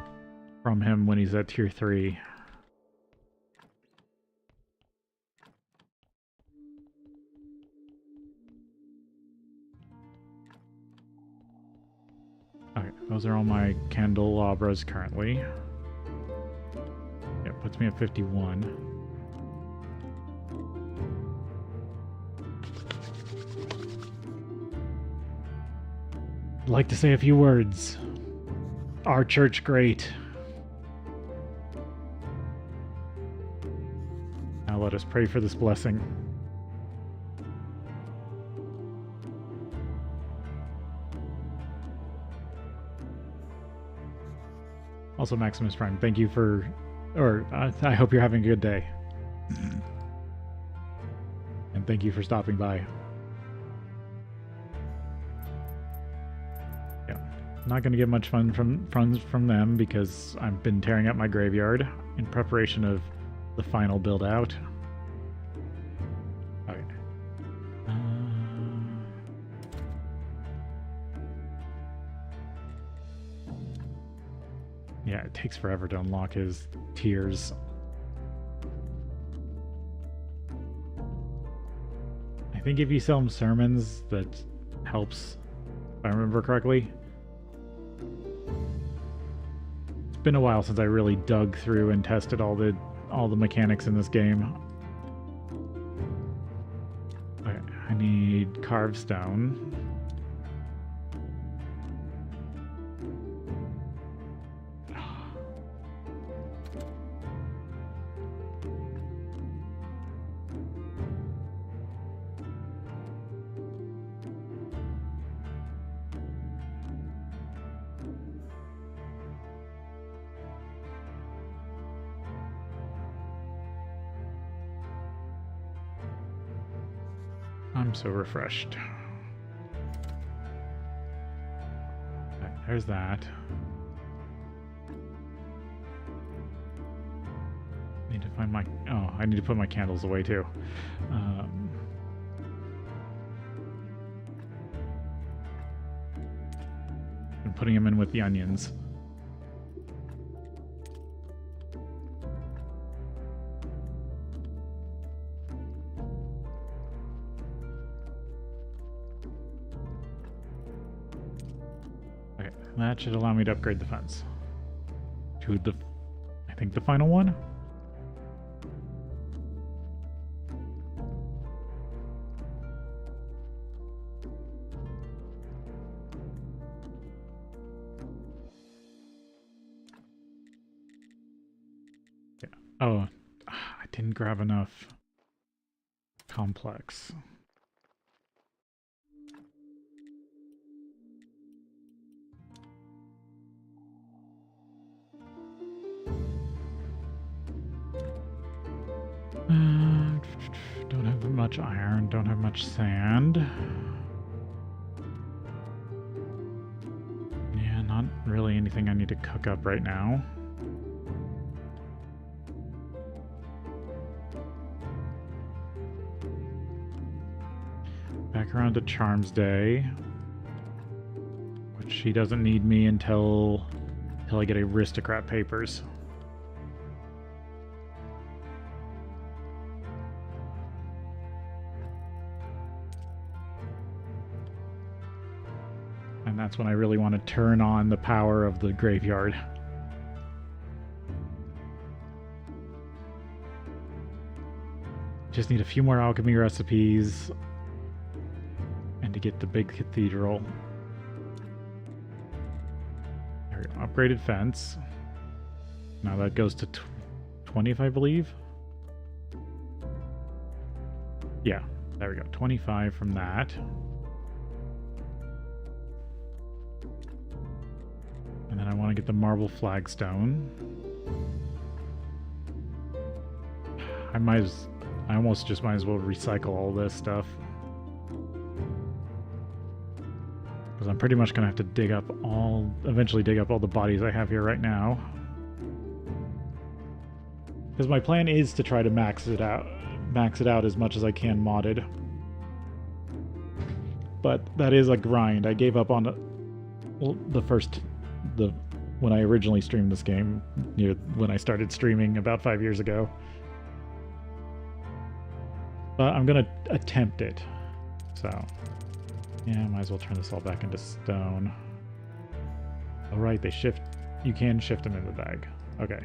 Speaker 1: him when he's at tier 3. Okay, those are all my candelabras currently. Yeah, puts me at 51. I'd like to say a few words. Our church great. Now let us pray for this blessing. Also, Maximus Prime, thank you for... I hope you're having a good day. And thank you for stopping by. Not going to get much fun from them because I've been tearing up my graveyard in preparation of the final build out. Okay. Yeah, it takes forever to unlock his tiers. I think if you sell him sermons, that helps, if I remember correctly. Been a while since I really dug through and tested all the mechanics in this game. Okay, I need carved stone. I'm so refreshed. Okay, there's that. Need to find my... Oh, I need to put my candles away too. I'm putting them in with the onions. Okay, that should allow me to upgrade the fence. To the... I think the final one? Oh, I didn't grab enough complex. Don't have much iron, don't have much sand. Yeah, not really anything I need to cook up right now. Back around to Charms Day, which she doesn't need me until I get aristocrat papers. And that's when I really want to turn on the power of the graveyard. Just need a few more alchemy recipes and to get the big cathedral. There we go. Upgraded fence. Now that goes to 20, I believe. Yeah, there we go. 25 from that. And then I want to get the marble flagstone. I almost just might as well recycle all this stuff. Because I'm pretty much going to have to eventually dig up all the bodies I have here right now. Because my plan is to try to max it out as much as I can modded. But that is a grind. I gave up on when I originally streamed this game, when I started streaming about 5 years ago. But I'm gonna attempt it. So, yeah, might as well turn this all back into stone. All right, you can shift them in the bag. Okay.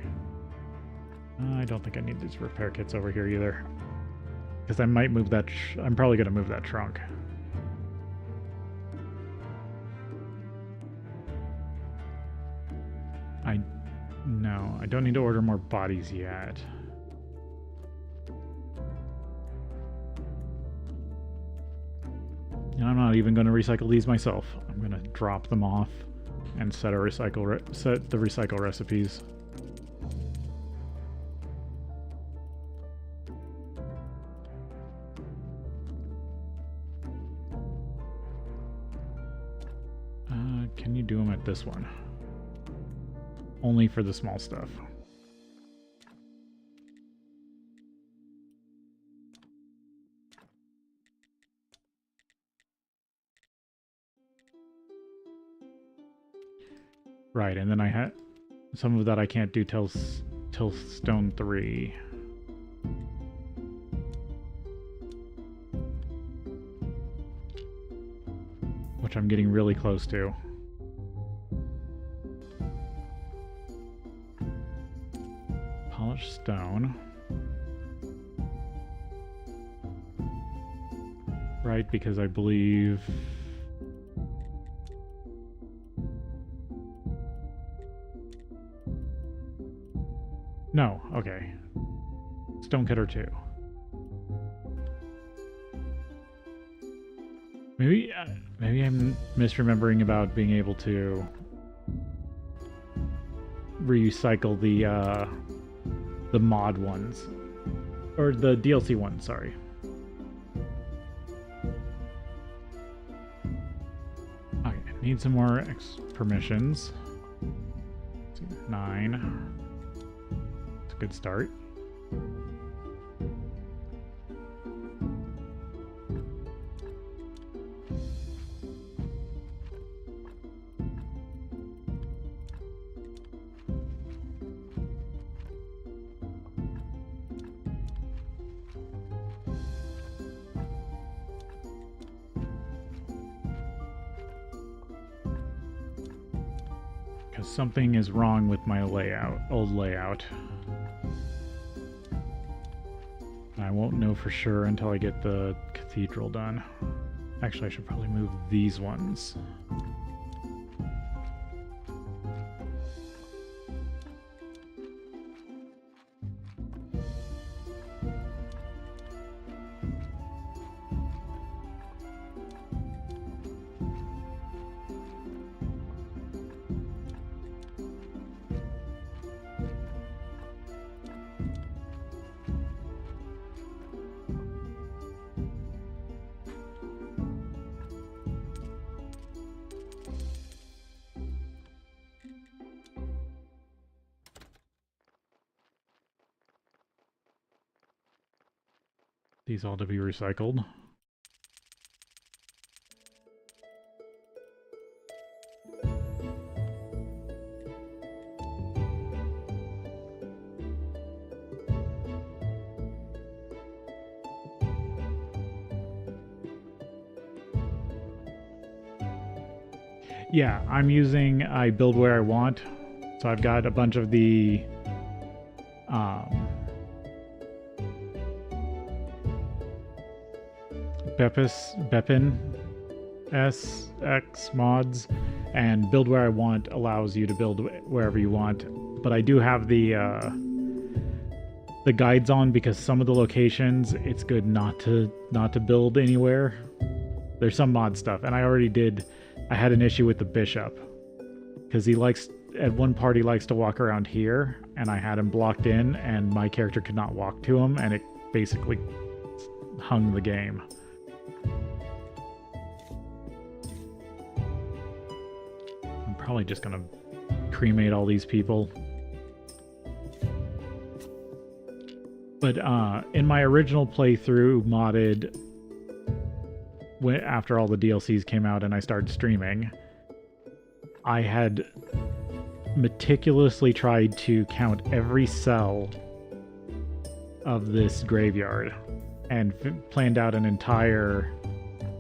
Speaker 1: I don't think I need these repair kits over here either. Because I might move that, I'm probably gonna move that trunk. No, I don't need to order more bodies yet. And I'm not even going to recycle these myself. I'm going to drop them off and set the recycle recipes. Can you do them at this one? Only for the small stuff. Right, and then I had some of that I can't do till stone 3. Which I'm getting really close to. Polished stone. Right, because I believe... No, okay. Stonecutter 2. Maybe I'm misremembering about being able to recycle the mod ones. Or the DLC ones, sorry. Need some more permissions. 9. It's a good start. Because something is wrong with my old layout. I won't know for sure until I get the cathedral done. Actually, I should probably move these ones. These all to be recycled. Yeah, I build where I want. So I've got a bunch of the Bepin SX mods, and build where I want allows you to build wherever you want. But I do have the guides on because some of the locations it's good not to build anywhere. There's some mod stuff, and I had an issue with the bishop because he likes at one part he likes to walk around here, and I had him blocked in, and my character could not walk to him, and it basically hung the game. I'm probably just gonna cremate all these people. But in my original playthrough, modded, after all the DLCs came out and I started streaming, I had meticulously tried to count every cell of this graveyard and planned out an entire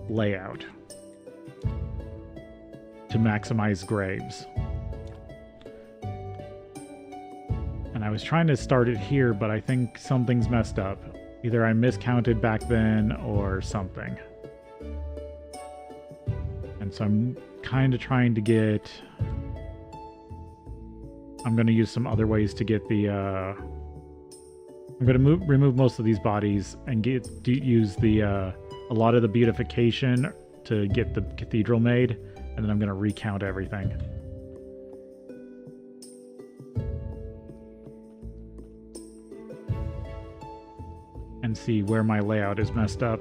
Speaker 1: layout to maximize graves. And I was trying to start it here, but I think something's messed up. Either I miscounted back then or something. And so I'm kind of trying to get... I'm going to use some other ways to get the... I'm going to remove most of these bodies and use the a lot of the beautification to get the cathedral made, and then I'm going to recount everything. And see where my layout is messed up.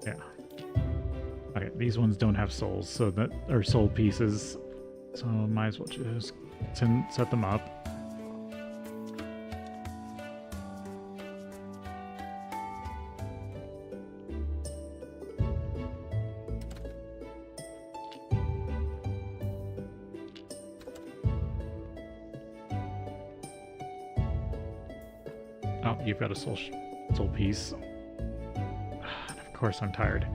Speaker 1: Yeah. Okay, these ones don't have souls, so that are soul pieces, so might as well just set them up. Oh, you've got a soul piece. Of course I'm tired.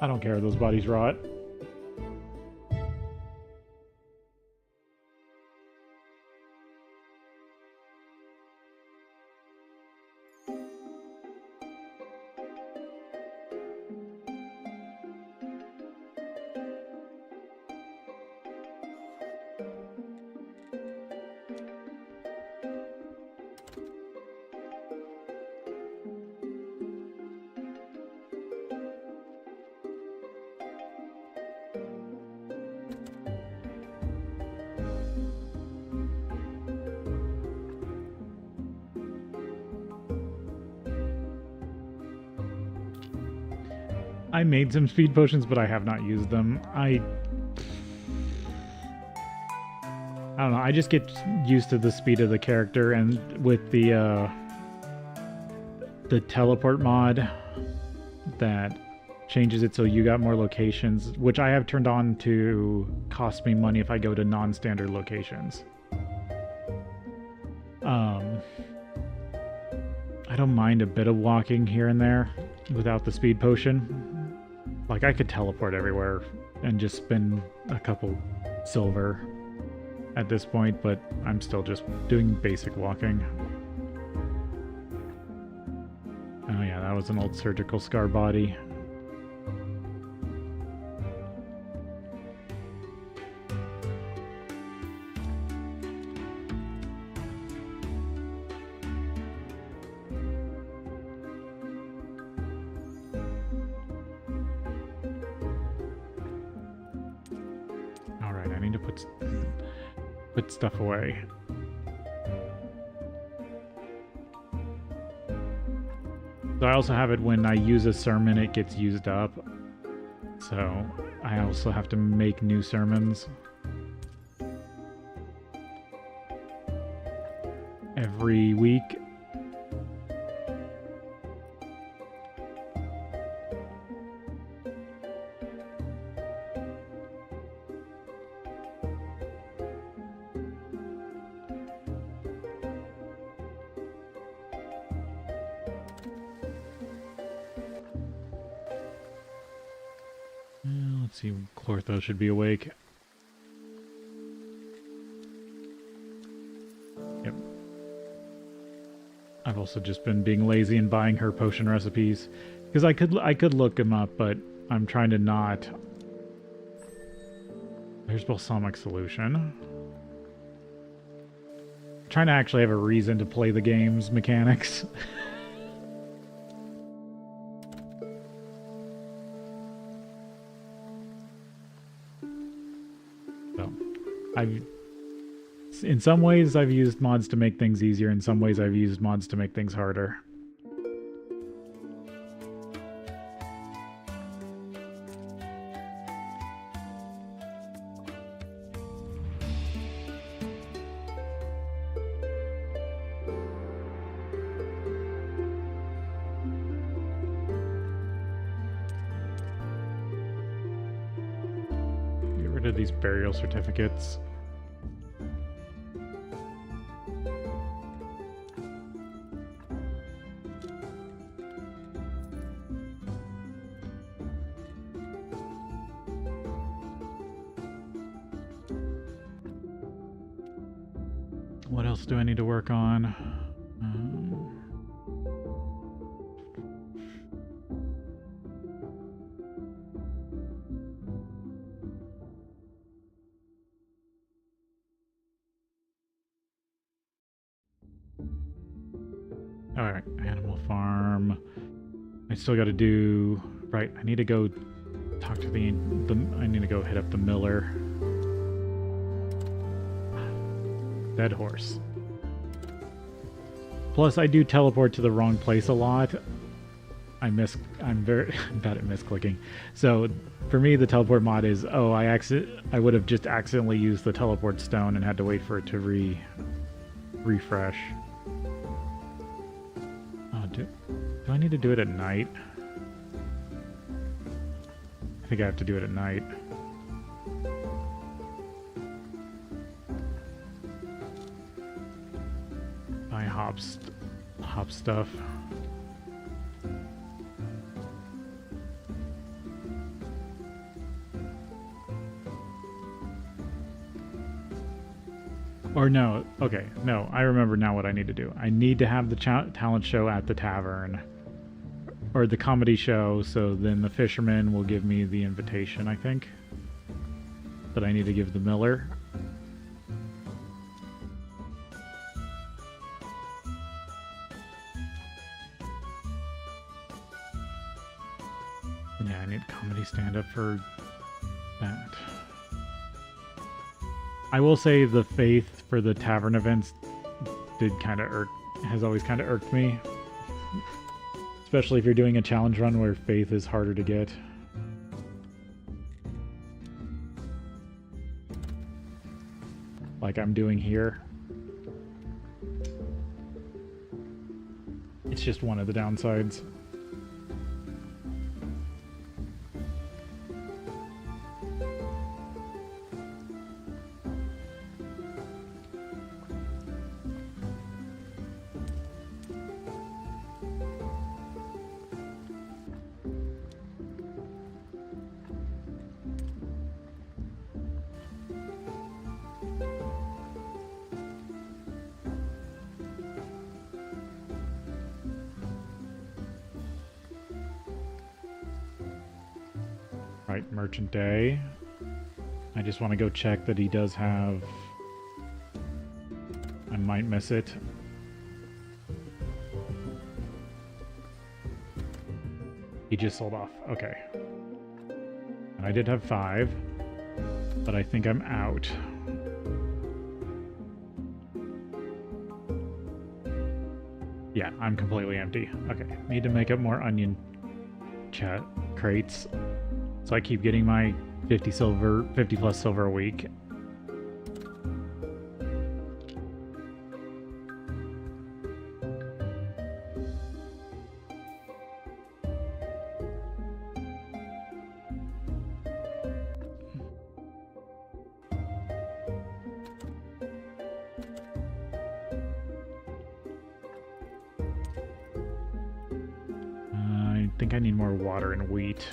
Speaker 1: I don't care, those bodies rot. I made some speed potions, but I have not used them. I don't know, I just get used to the speed of the character, and with the teleport mod that changes it so you got more locations, which I have turned on to cost me money if I go to non-standard locations. I don't mind a bit of walking here and there without the speed potion. Like, I could teleport everywhere and just spend a couple silver at this point, but I'm still just doing basic walking. Oh yeah, that was an old surgical scar body. Alright, I need to put stuff away. So I also have it when I use a sermon, it gets used up. So I also have to make new sermons every week. Let's see, Clortho should be awake. Yep. I've also just been being lazy and buying her potion recipes. Because I could look them up, but I'm trying to not. There's balsamic solution. I'm trying to actually have a reason to play the game's mechanics. In some ways I've used mods to make things easier, in some ways I've used mods to make things harder. Get rid of these burial certificates. What else do I need to work on? Alright, animal farm. I still gotta do... Right, I need to go talk to the I need to go hit up the miller. Dead horse. Plus, I do teleport to the wrong place a lot. I'm very bad at misclicking. So, for me, the teleport mod is, oh, I would have just accidentally used the teleport stone and had to wait for it to refresh. Oh, do I need to do it at night? I think I have to do it at night. Hop stuff. Or no, okay, no, I remember now what I need to do. I need to have the talent show at the tavern. Or the comedy show, so then the fisherman will give me the invitation, I think. That I need to give the miller. Yeah, I need comedy stand-up for that. I will say the faith for the tavern events has always kind of irked me. Especially if you're doing a challenge run where faith is harder to get. like I'm doing here. It's just one of the downsides. Right, Merchant Day. I just want to go check that he does have... I might miss it. He just sold off. Okay. And I did have 5, but I think I'm out. Yeah, I'm completely empty. Okay, need to make up more onion crates. So I keep getting my 50 plus silver a week. I think I need more water and wheat.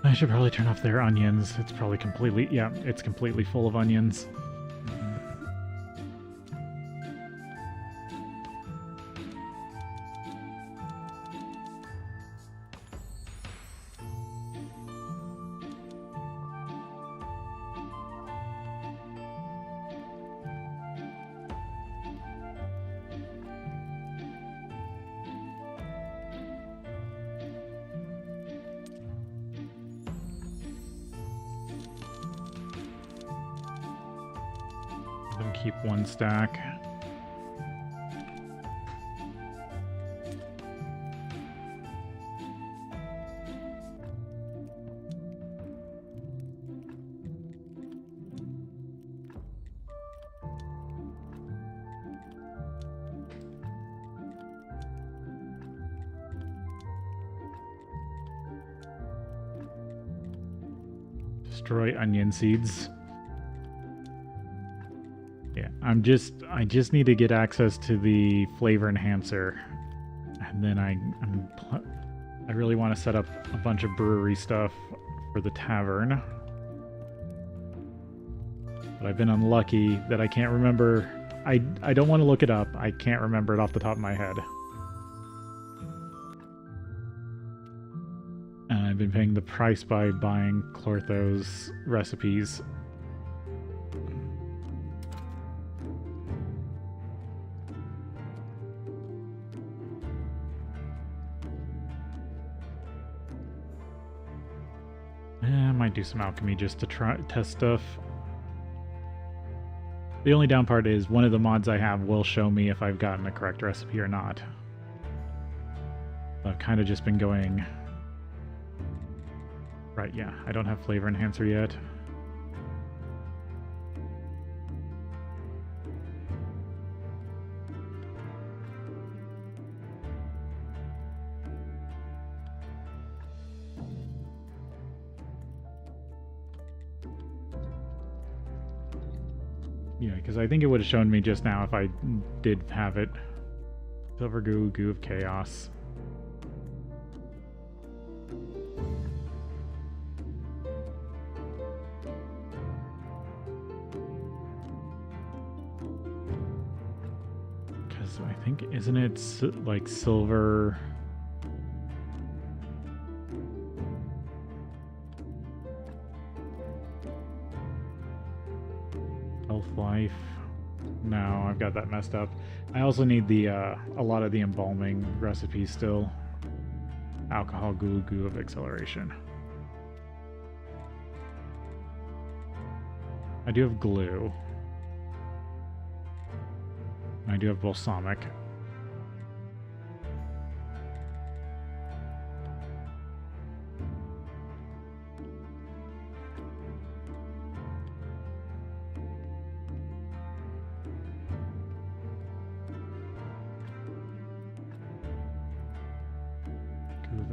Speaker 1: I should probably turn off their onions. It's probably completely... yeah, it's completely full of onions. Then keep 1 stack. Destroy onion seeds. Yeah, I just need to get access to the flavor enhancer, and then I really want to set up a bunch of brewery stuff for the tavern. But I've been unlucky that I can't remember. I don't want to look it up. I can't remember it off the top of my head. And I've been paying the price by buying Clortho's recipes. I might do some alchemy just to test stuff. The only down part is one of the mods I have will show me if I've gotten the correct recipe or not. I've kind of just been going... Right, yeah, I don't have flavor enhancer yet. Yeah, because I think it would have shown me just now if I did have it. Silver goo, goo of chaos. Because I think, isn't it like silver... life? No, I've got that messed up. I also need the a lot of the embalming recipes still. Alcohol, goo, goo of acceleration. I do have glue. I do have balsamic.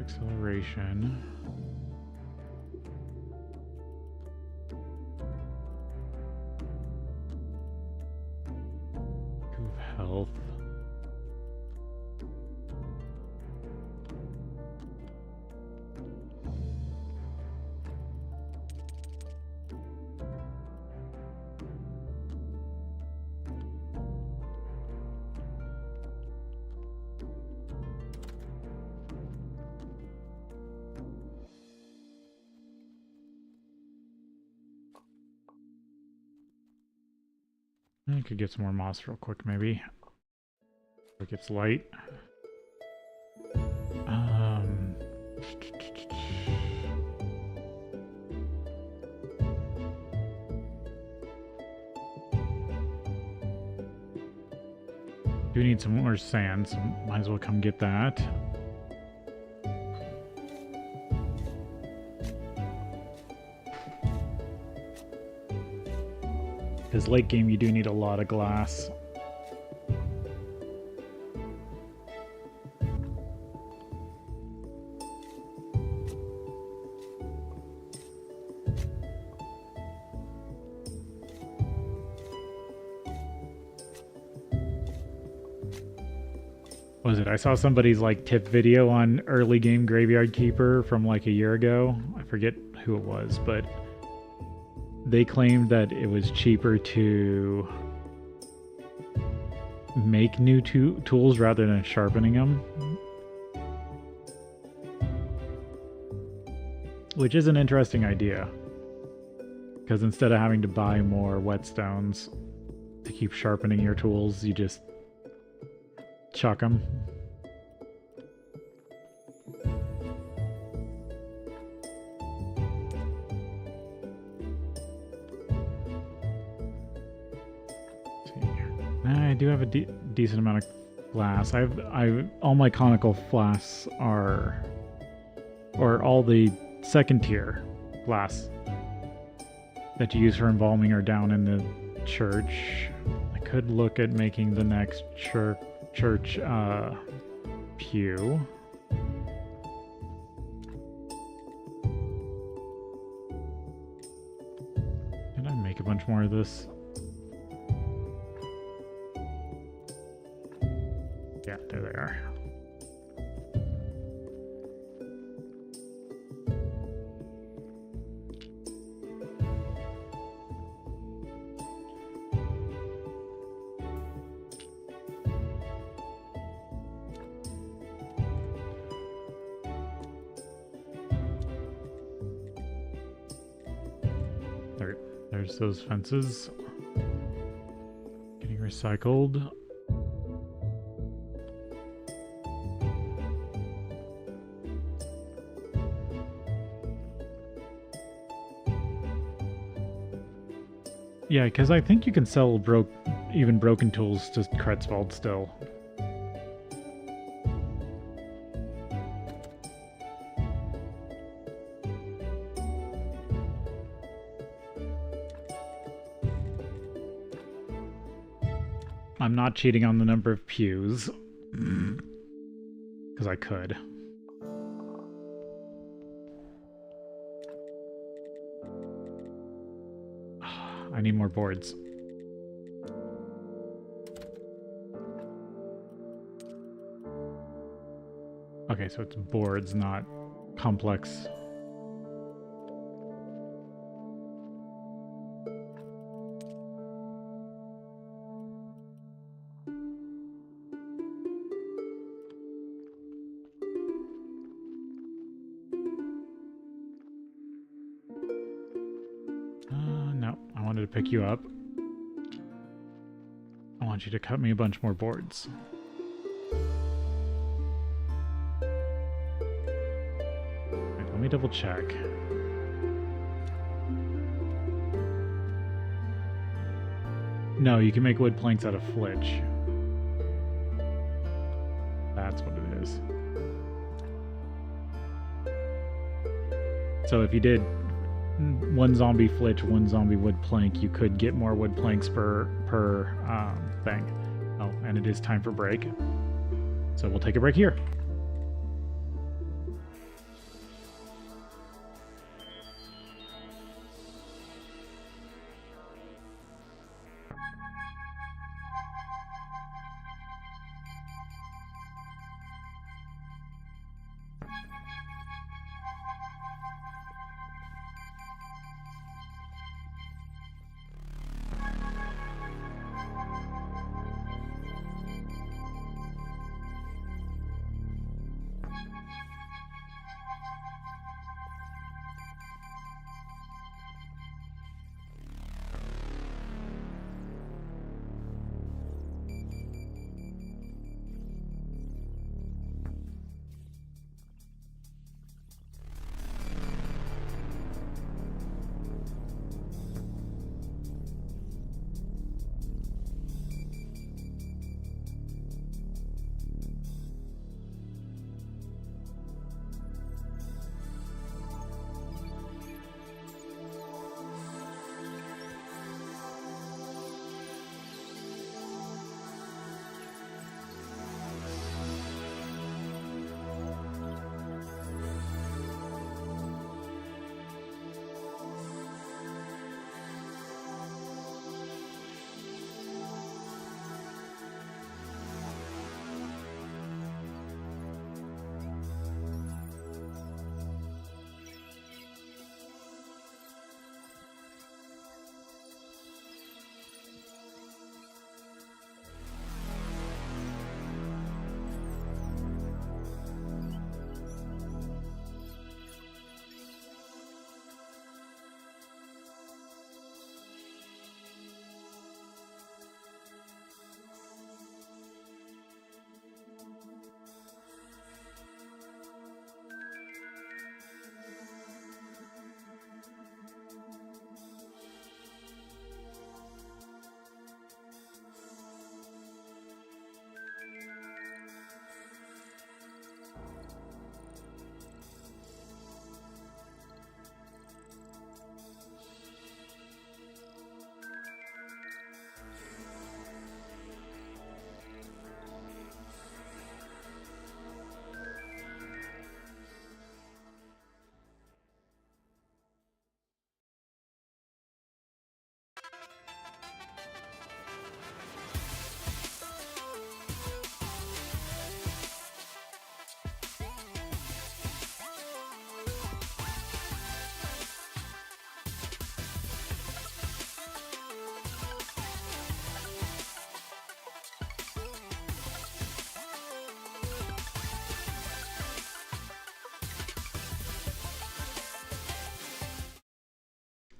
Speaker 1: acceleration. Health. I could get some more moss real quick, maybe. It gets light. Do need some more sand, so might as well come get that. Because late game you do need a lot of glass. What was it? I saw somebody's like tip video on early game Graveyard Keeper from like a year ago. I forget who it was, but they claimed that it was cheaper to make new tools rather than sharpening them. Which is an interesting idea. Because instead of having to buy more whetstones to keep sharpening your tools, you just chuck them. I do have a decent amount of glass. all my conical flasks are, or all the second tier glass that you use for embalming are down in the church. I could look at making the next church pew. Can I make a bunch more of this? Yeah, there they are. There's those fences getting recycled. Yeah, because I think you can sell even broken tools to Kretzwald still. I'm not cheating on the number of pews, because I could. I need more boards. Okay, so it's boards, not complex. No, I wanted to pick you up. I want you to cut me a bunch more boards. Wait, let me double check. No, you can make wood planks out of flitch. That's what it is. So if you did one zombie flitch, one zombie wood plank, you could get more wood planks per thing. Oh, and it is time for break. So we'll take a break here.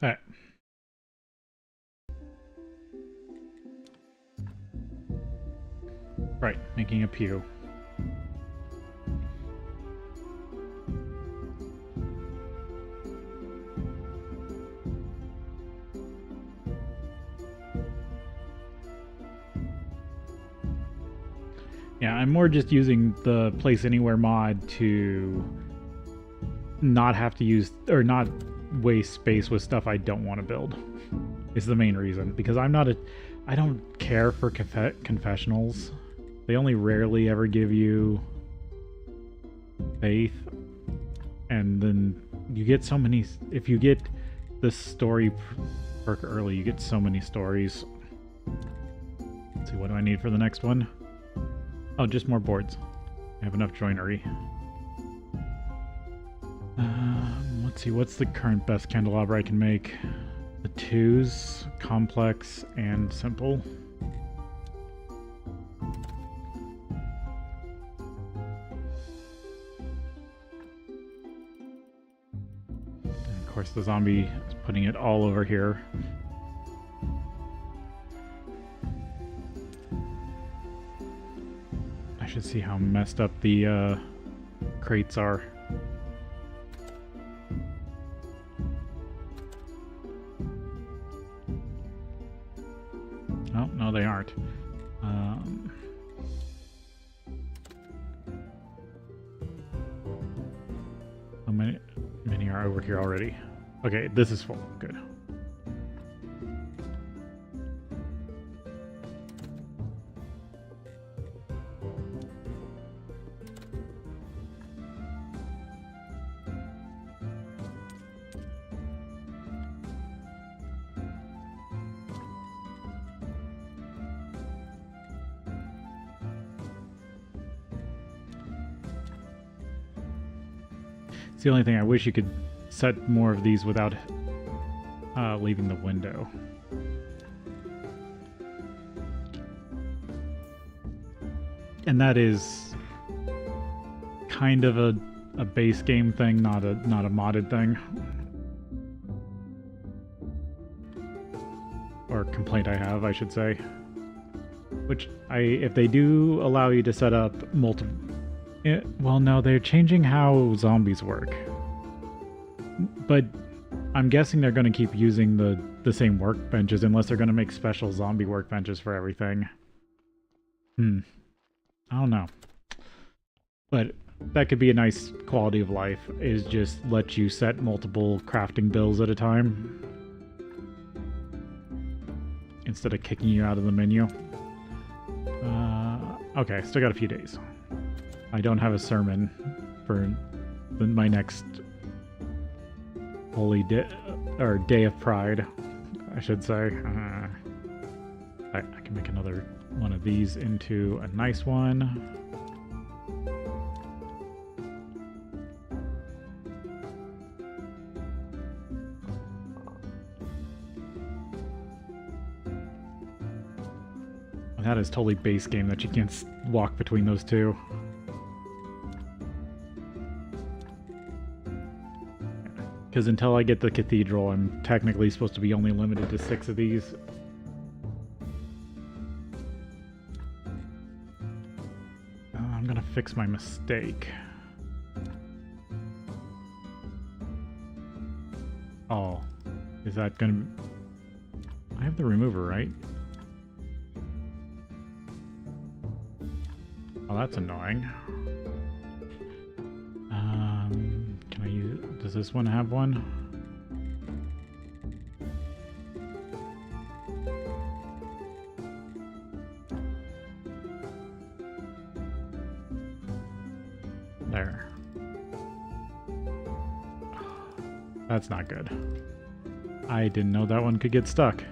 Speaker 1: Alright. Right, making a pew. Yeah, I'm more just using the Place Anywhere mod to not have to use, or not waste space with stuff I don't want to build. Is the main reason. Because I don't care for confessionals. They only rarely ever give you faith. And then you get so many, if you get the story perk early, you get so many stories. Let's see, what do I need for the next one? Oh, just more boards. I have enough joinery. Let's see, what's the current best candelabra I can make? The 2s, complex, and simple. And of course, the zombie is putting it all over here. I should see how messed up the crates are. Oh, no, they aren't. How many are over here already? Okay, this is full. Good. It's the only thing I wish you could set more of these without leaving the window. And that is kind of a base game thing, not a modded thing. Or complaint I have, I should say. Which if they do allow you to set up multiple. Well, no, they're changing how zombies work. But I'm guessing they're going to keep using the same workbenches unless they're going to make special zombie workbenches for everything. I don't know. But that could be a nice quality of life, is just let you set multiple crafting bills at a time. Instead of kicking you out of the menu. Okay, still got a few days. I don't have a sermon for my next holy day, or day of pride, I should say. I can make another one of these into a nice one. That is totally base game that you can't walk between those two. Because until I get the cathedral, I'm technically supposed to be only limited to 6 of these. I'm gonna fix my mistake. Oh, is that gonna... I have the remover, right? Oh, that's annoying. Can I use... Does this one have one? There. That's not good. I didn't know that one could get stuck.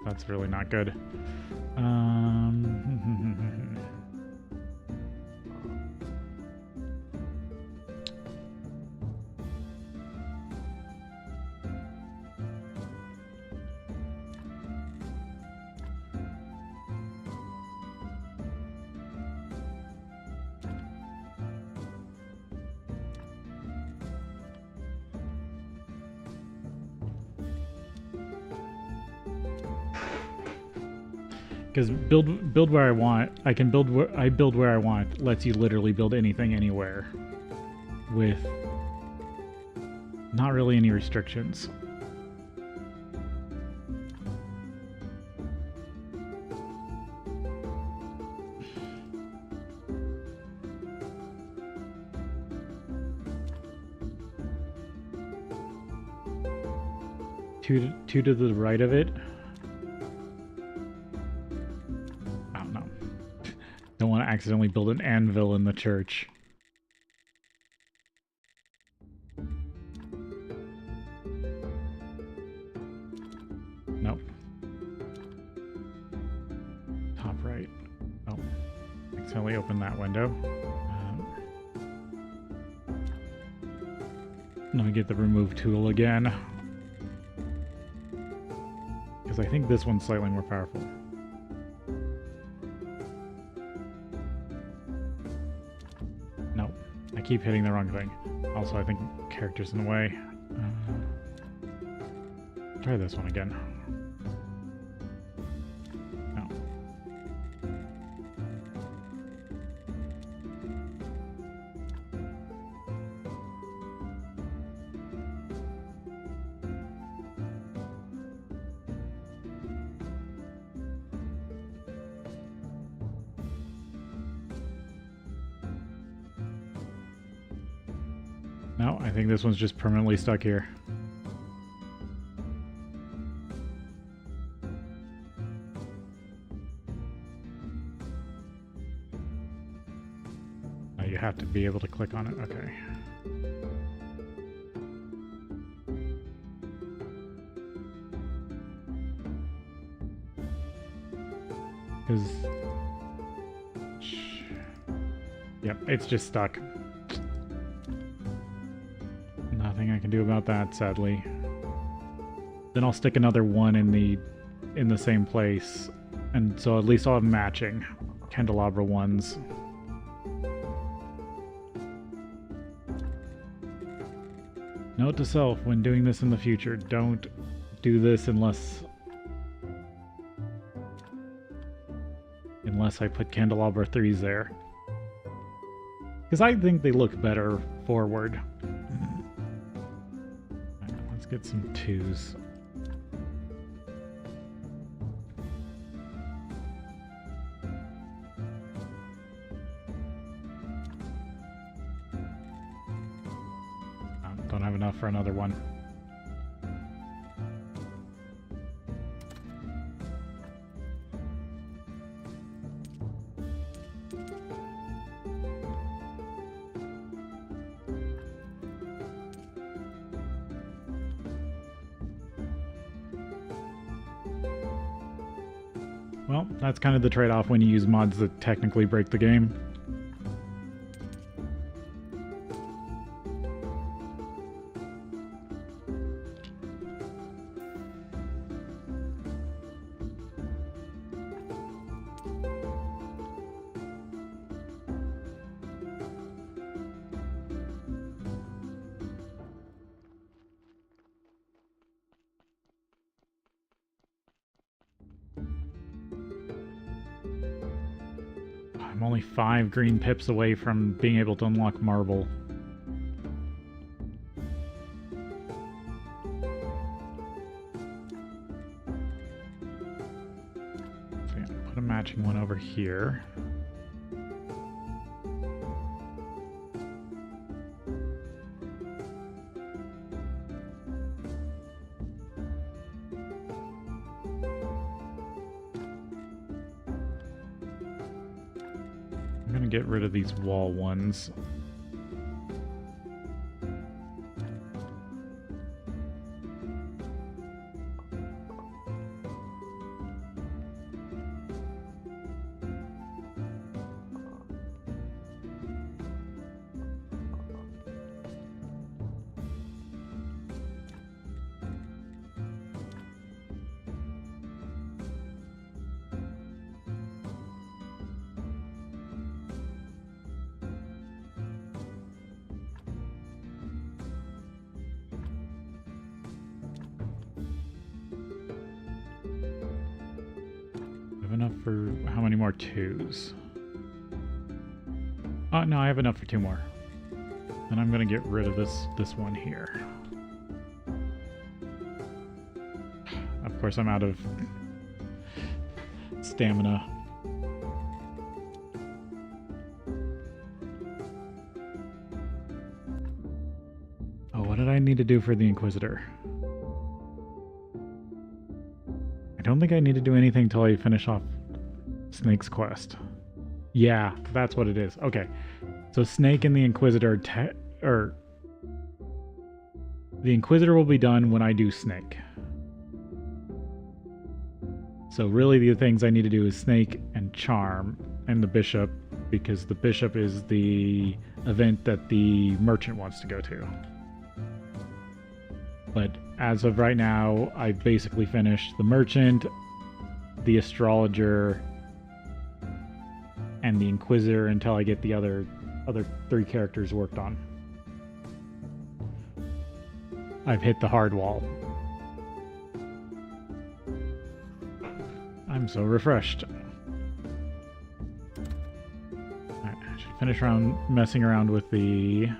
Speaker 1: That's really not good. Because build where I want. I can build where I build where I want. Lets you literally build anything anywhere, with not really any restrictions. Two to the right of it. Oh no. Don't want to accidentally build an anvil in the church. Nope. Top right. Oh. Accidentally opened that window. Let me get the remove tool again. Because I think this one's slightly more powerful. Nope. I keep hitting the wrong thing. Also, I think character's in the way. Try this one again. No. No, I think this one's just permanently stuck here. Oh, you have to be able to click on it. Okay. Because... Yep, it's just stuck. Nothing I can do about that, sadly. Then I'll stick another one in the same place, and so at least I'll have matching candelabra ones. Note to self, when doing this in the future, don't do this unless I put candelabra 3s there. Because I think they look better forward. Let's get some 2s. Don't have enough for another one. Well, that's kind of the trade-off when you use mods that technically break the game. I'm only 5 green pips away from being able to unlock MaRul. So yeah, put a matching one over here. I'm gonna get rid of these wall ones. enough for how many more twos? Oh, no, I have enough for 2 more. Then I'm gonna get rid of this one here. Of course, I'm out of stamina. Oh, what did I need to do for the Inquisitor? I don't think I need to do anything till I finish off Snake's quest. Yeah, that's what it is. Okay. So Snake and the Inquisitor the Inquisitor will be done when I do Snake. So really the things I need to do is Snake and Charm and the Bishop, because the Bishop is the event that the merchant wants to go to. But as of right now, I basically finished the merchant, the astrologer, and the Inquisitor until I get the other 3 characters worked on. I've hit the hard wall. I'm so refreshed. Alright, I should finish messing around with the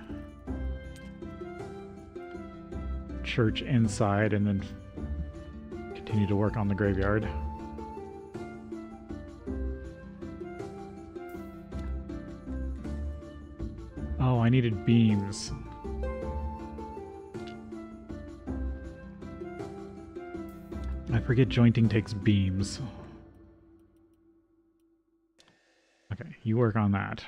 Speaker 1: church inside and then continue to work on the graveyard. Oh, I needed beams. I forget jointing takes beams. Okay, you work on that.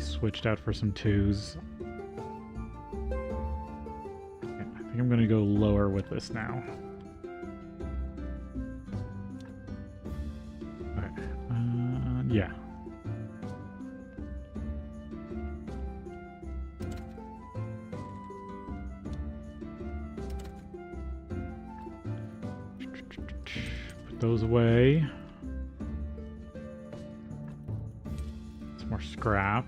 Speaker 1: Switched out for some 2s. Okay, I think I'm going to go lower with this now. Okay, yeah. Put those away. Some more scrap.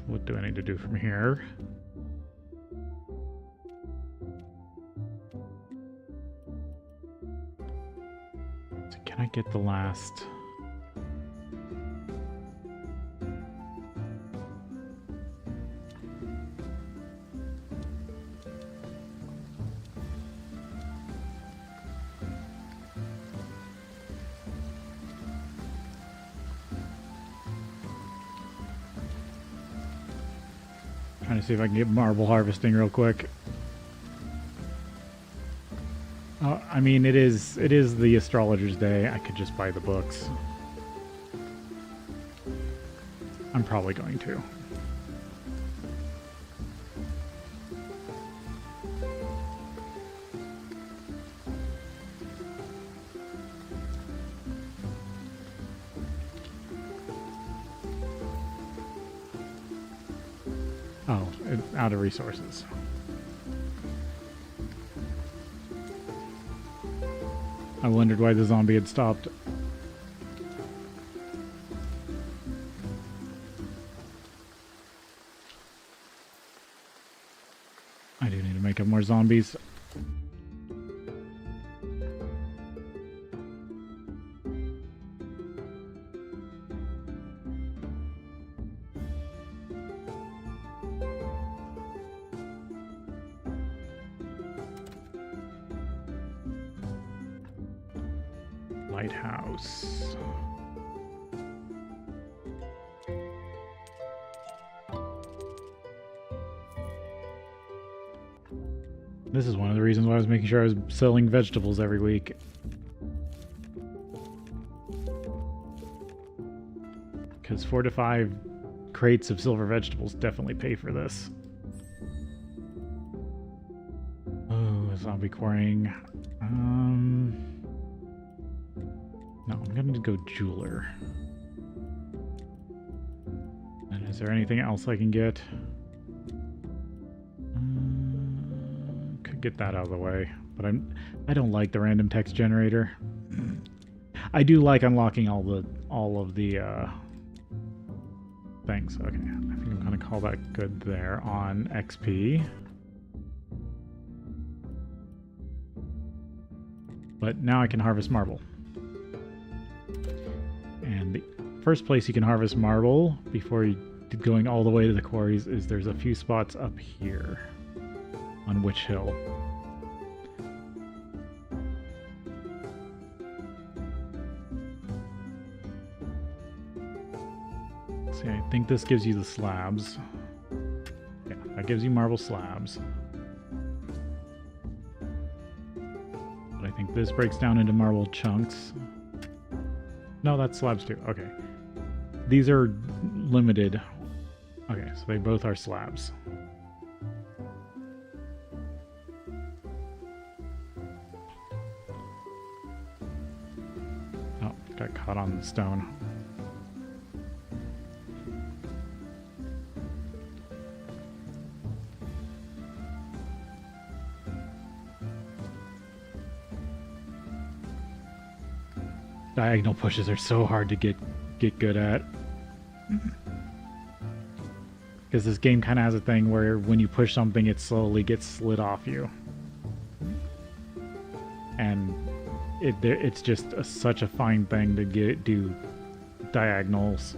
Speaker 1: What do I need to do from here? So can I get the last... Trying to see if I can get marble harvesting real quick. I mean, it is the astrologer's day. I could just buy the books. I'm probably going to. Oh, it's out of resources. I wondered why the zombie had stopped. I do need to make up more zombies. lighthouse. This is one of the reasons why I was making sure I was selling vegetables every week. Because 4 to 5 crates of silver vegetables definitely pay for this. Oh, zombie quarrying. No, I'm gonna go jeweler. And is there anything else I can get? Could get that out of the way, but I don't like the random text generator. I do like unlocking all of the things. Okay, I think I'm gonna call that good there on XP. But now I can harvest marble. And the first place you can harvest marble before going all the way to the quarries is there's a few spots up here on Witch Hill. See, I think this gives you the slabs. Yeah, that gives you marble slabs. But I think this breaks down into marble chunks. No, that's slabs too. Okay. These are limited. Okay, so they both are slabs. Oh, got caught on the stone. Diagonal pushes are so hard to get good at. Because this game kind of has a thing where when you push something, it slowly gets slid off you. And it's just such a fine thing to do diagonals.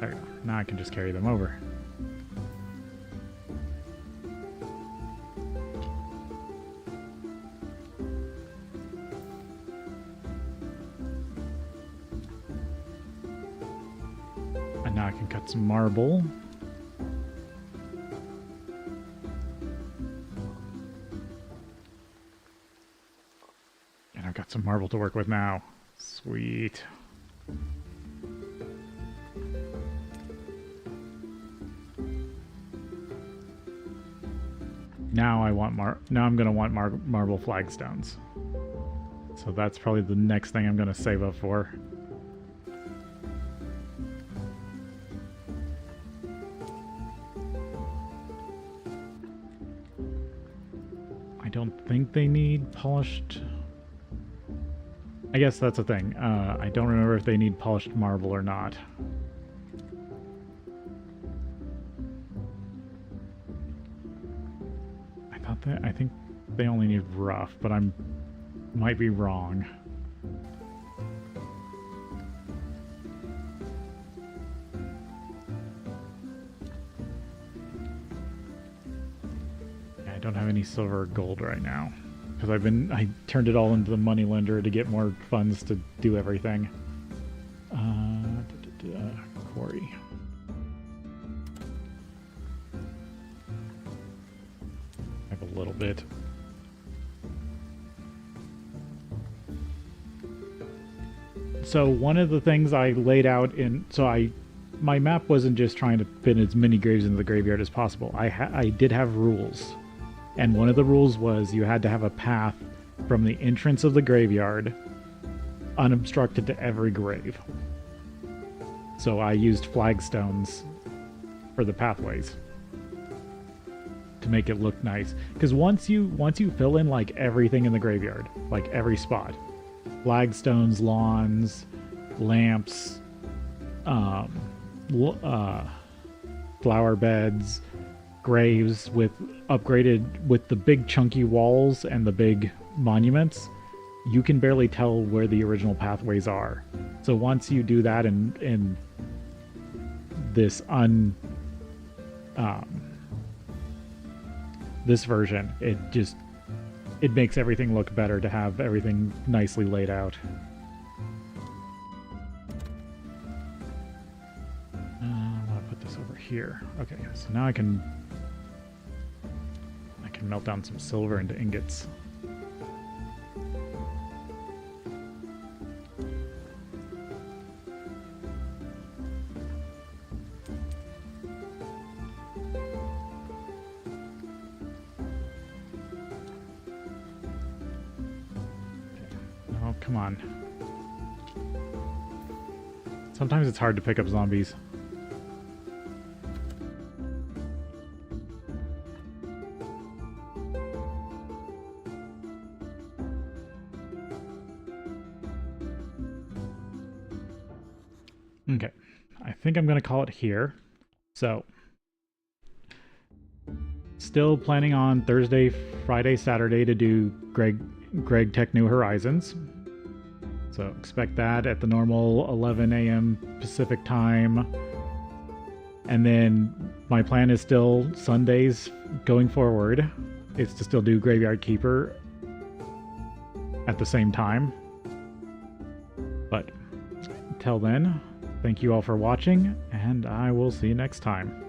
Speaker 1: There we go. Now I can just carry them over. Now I can cut some marble. And I've got some marble to work with now. Sweet. Now I want now I'm gonna want marble flagstones. So that's probably the next thing I'm gonna save up for. I don't think they need polished. I guess that's a thing. I don't remember if they need polished marble or not. I think they only need rough, but might be wrong. I don't have any silver or gold right now because I turned it all into the money lender to get more funds to do everything. Quarry. I have a little bit. So one of the things I laid out my map wasn't just trying to fit as many graves into the graveyard as possible. I did have rules. And one of the rules was you had to have a path from the entrance of the graveyard unobstructed to every grave. So I used flagstones for the pathways to make it look nice. Because once you fill in like everything in the graveyard, like every spot, flagstones, lawns, lamps, flower beds, graves with the big chunky walls and the big monuments, you can barely tell where the original pathways are. So once you do that in this version, it makes everything look better to have everything nicely laid out. I'm gonna put this over here. Okay, so now I can melt down some silver into ingots. Oh, come on. Sometimes it's hard to pick up zombies. Okay, I think I'm going to call it here. So, still planning on Thursday, Friday, Saturday to do Greg Tech New Horizons. So expect that at the normal 11 a.m. Pacific time. And then my plan is still Sundays going forward. It's to still do Graveyard Keeper at the same time. But until then, thank you all for watching, and I will see you next time.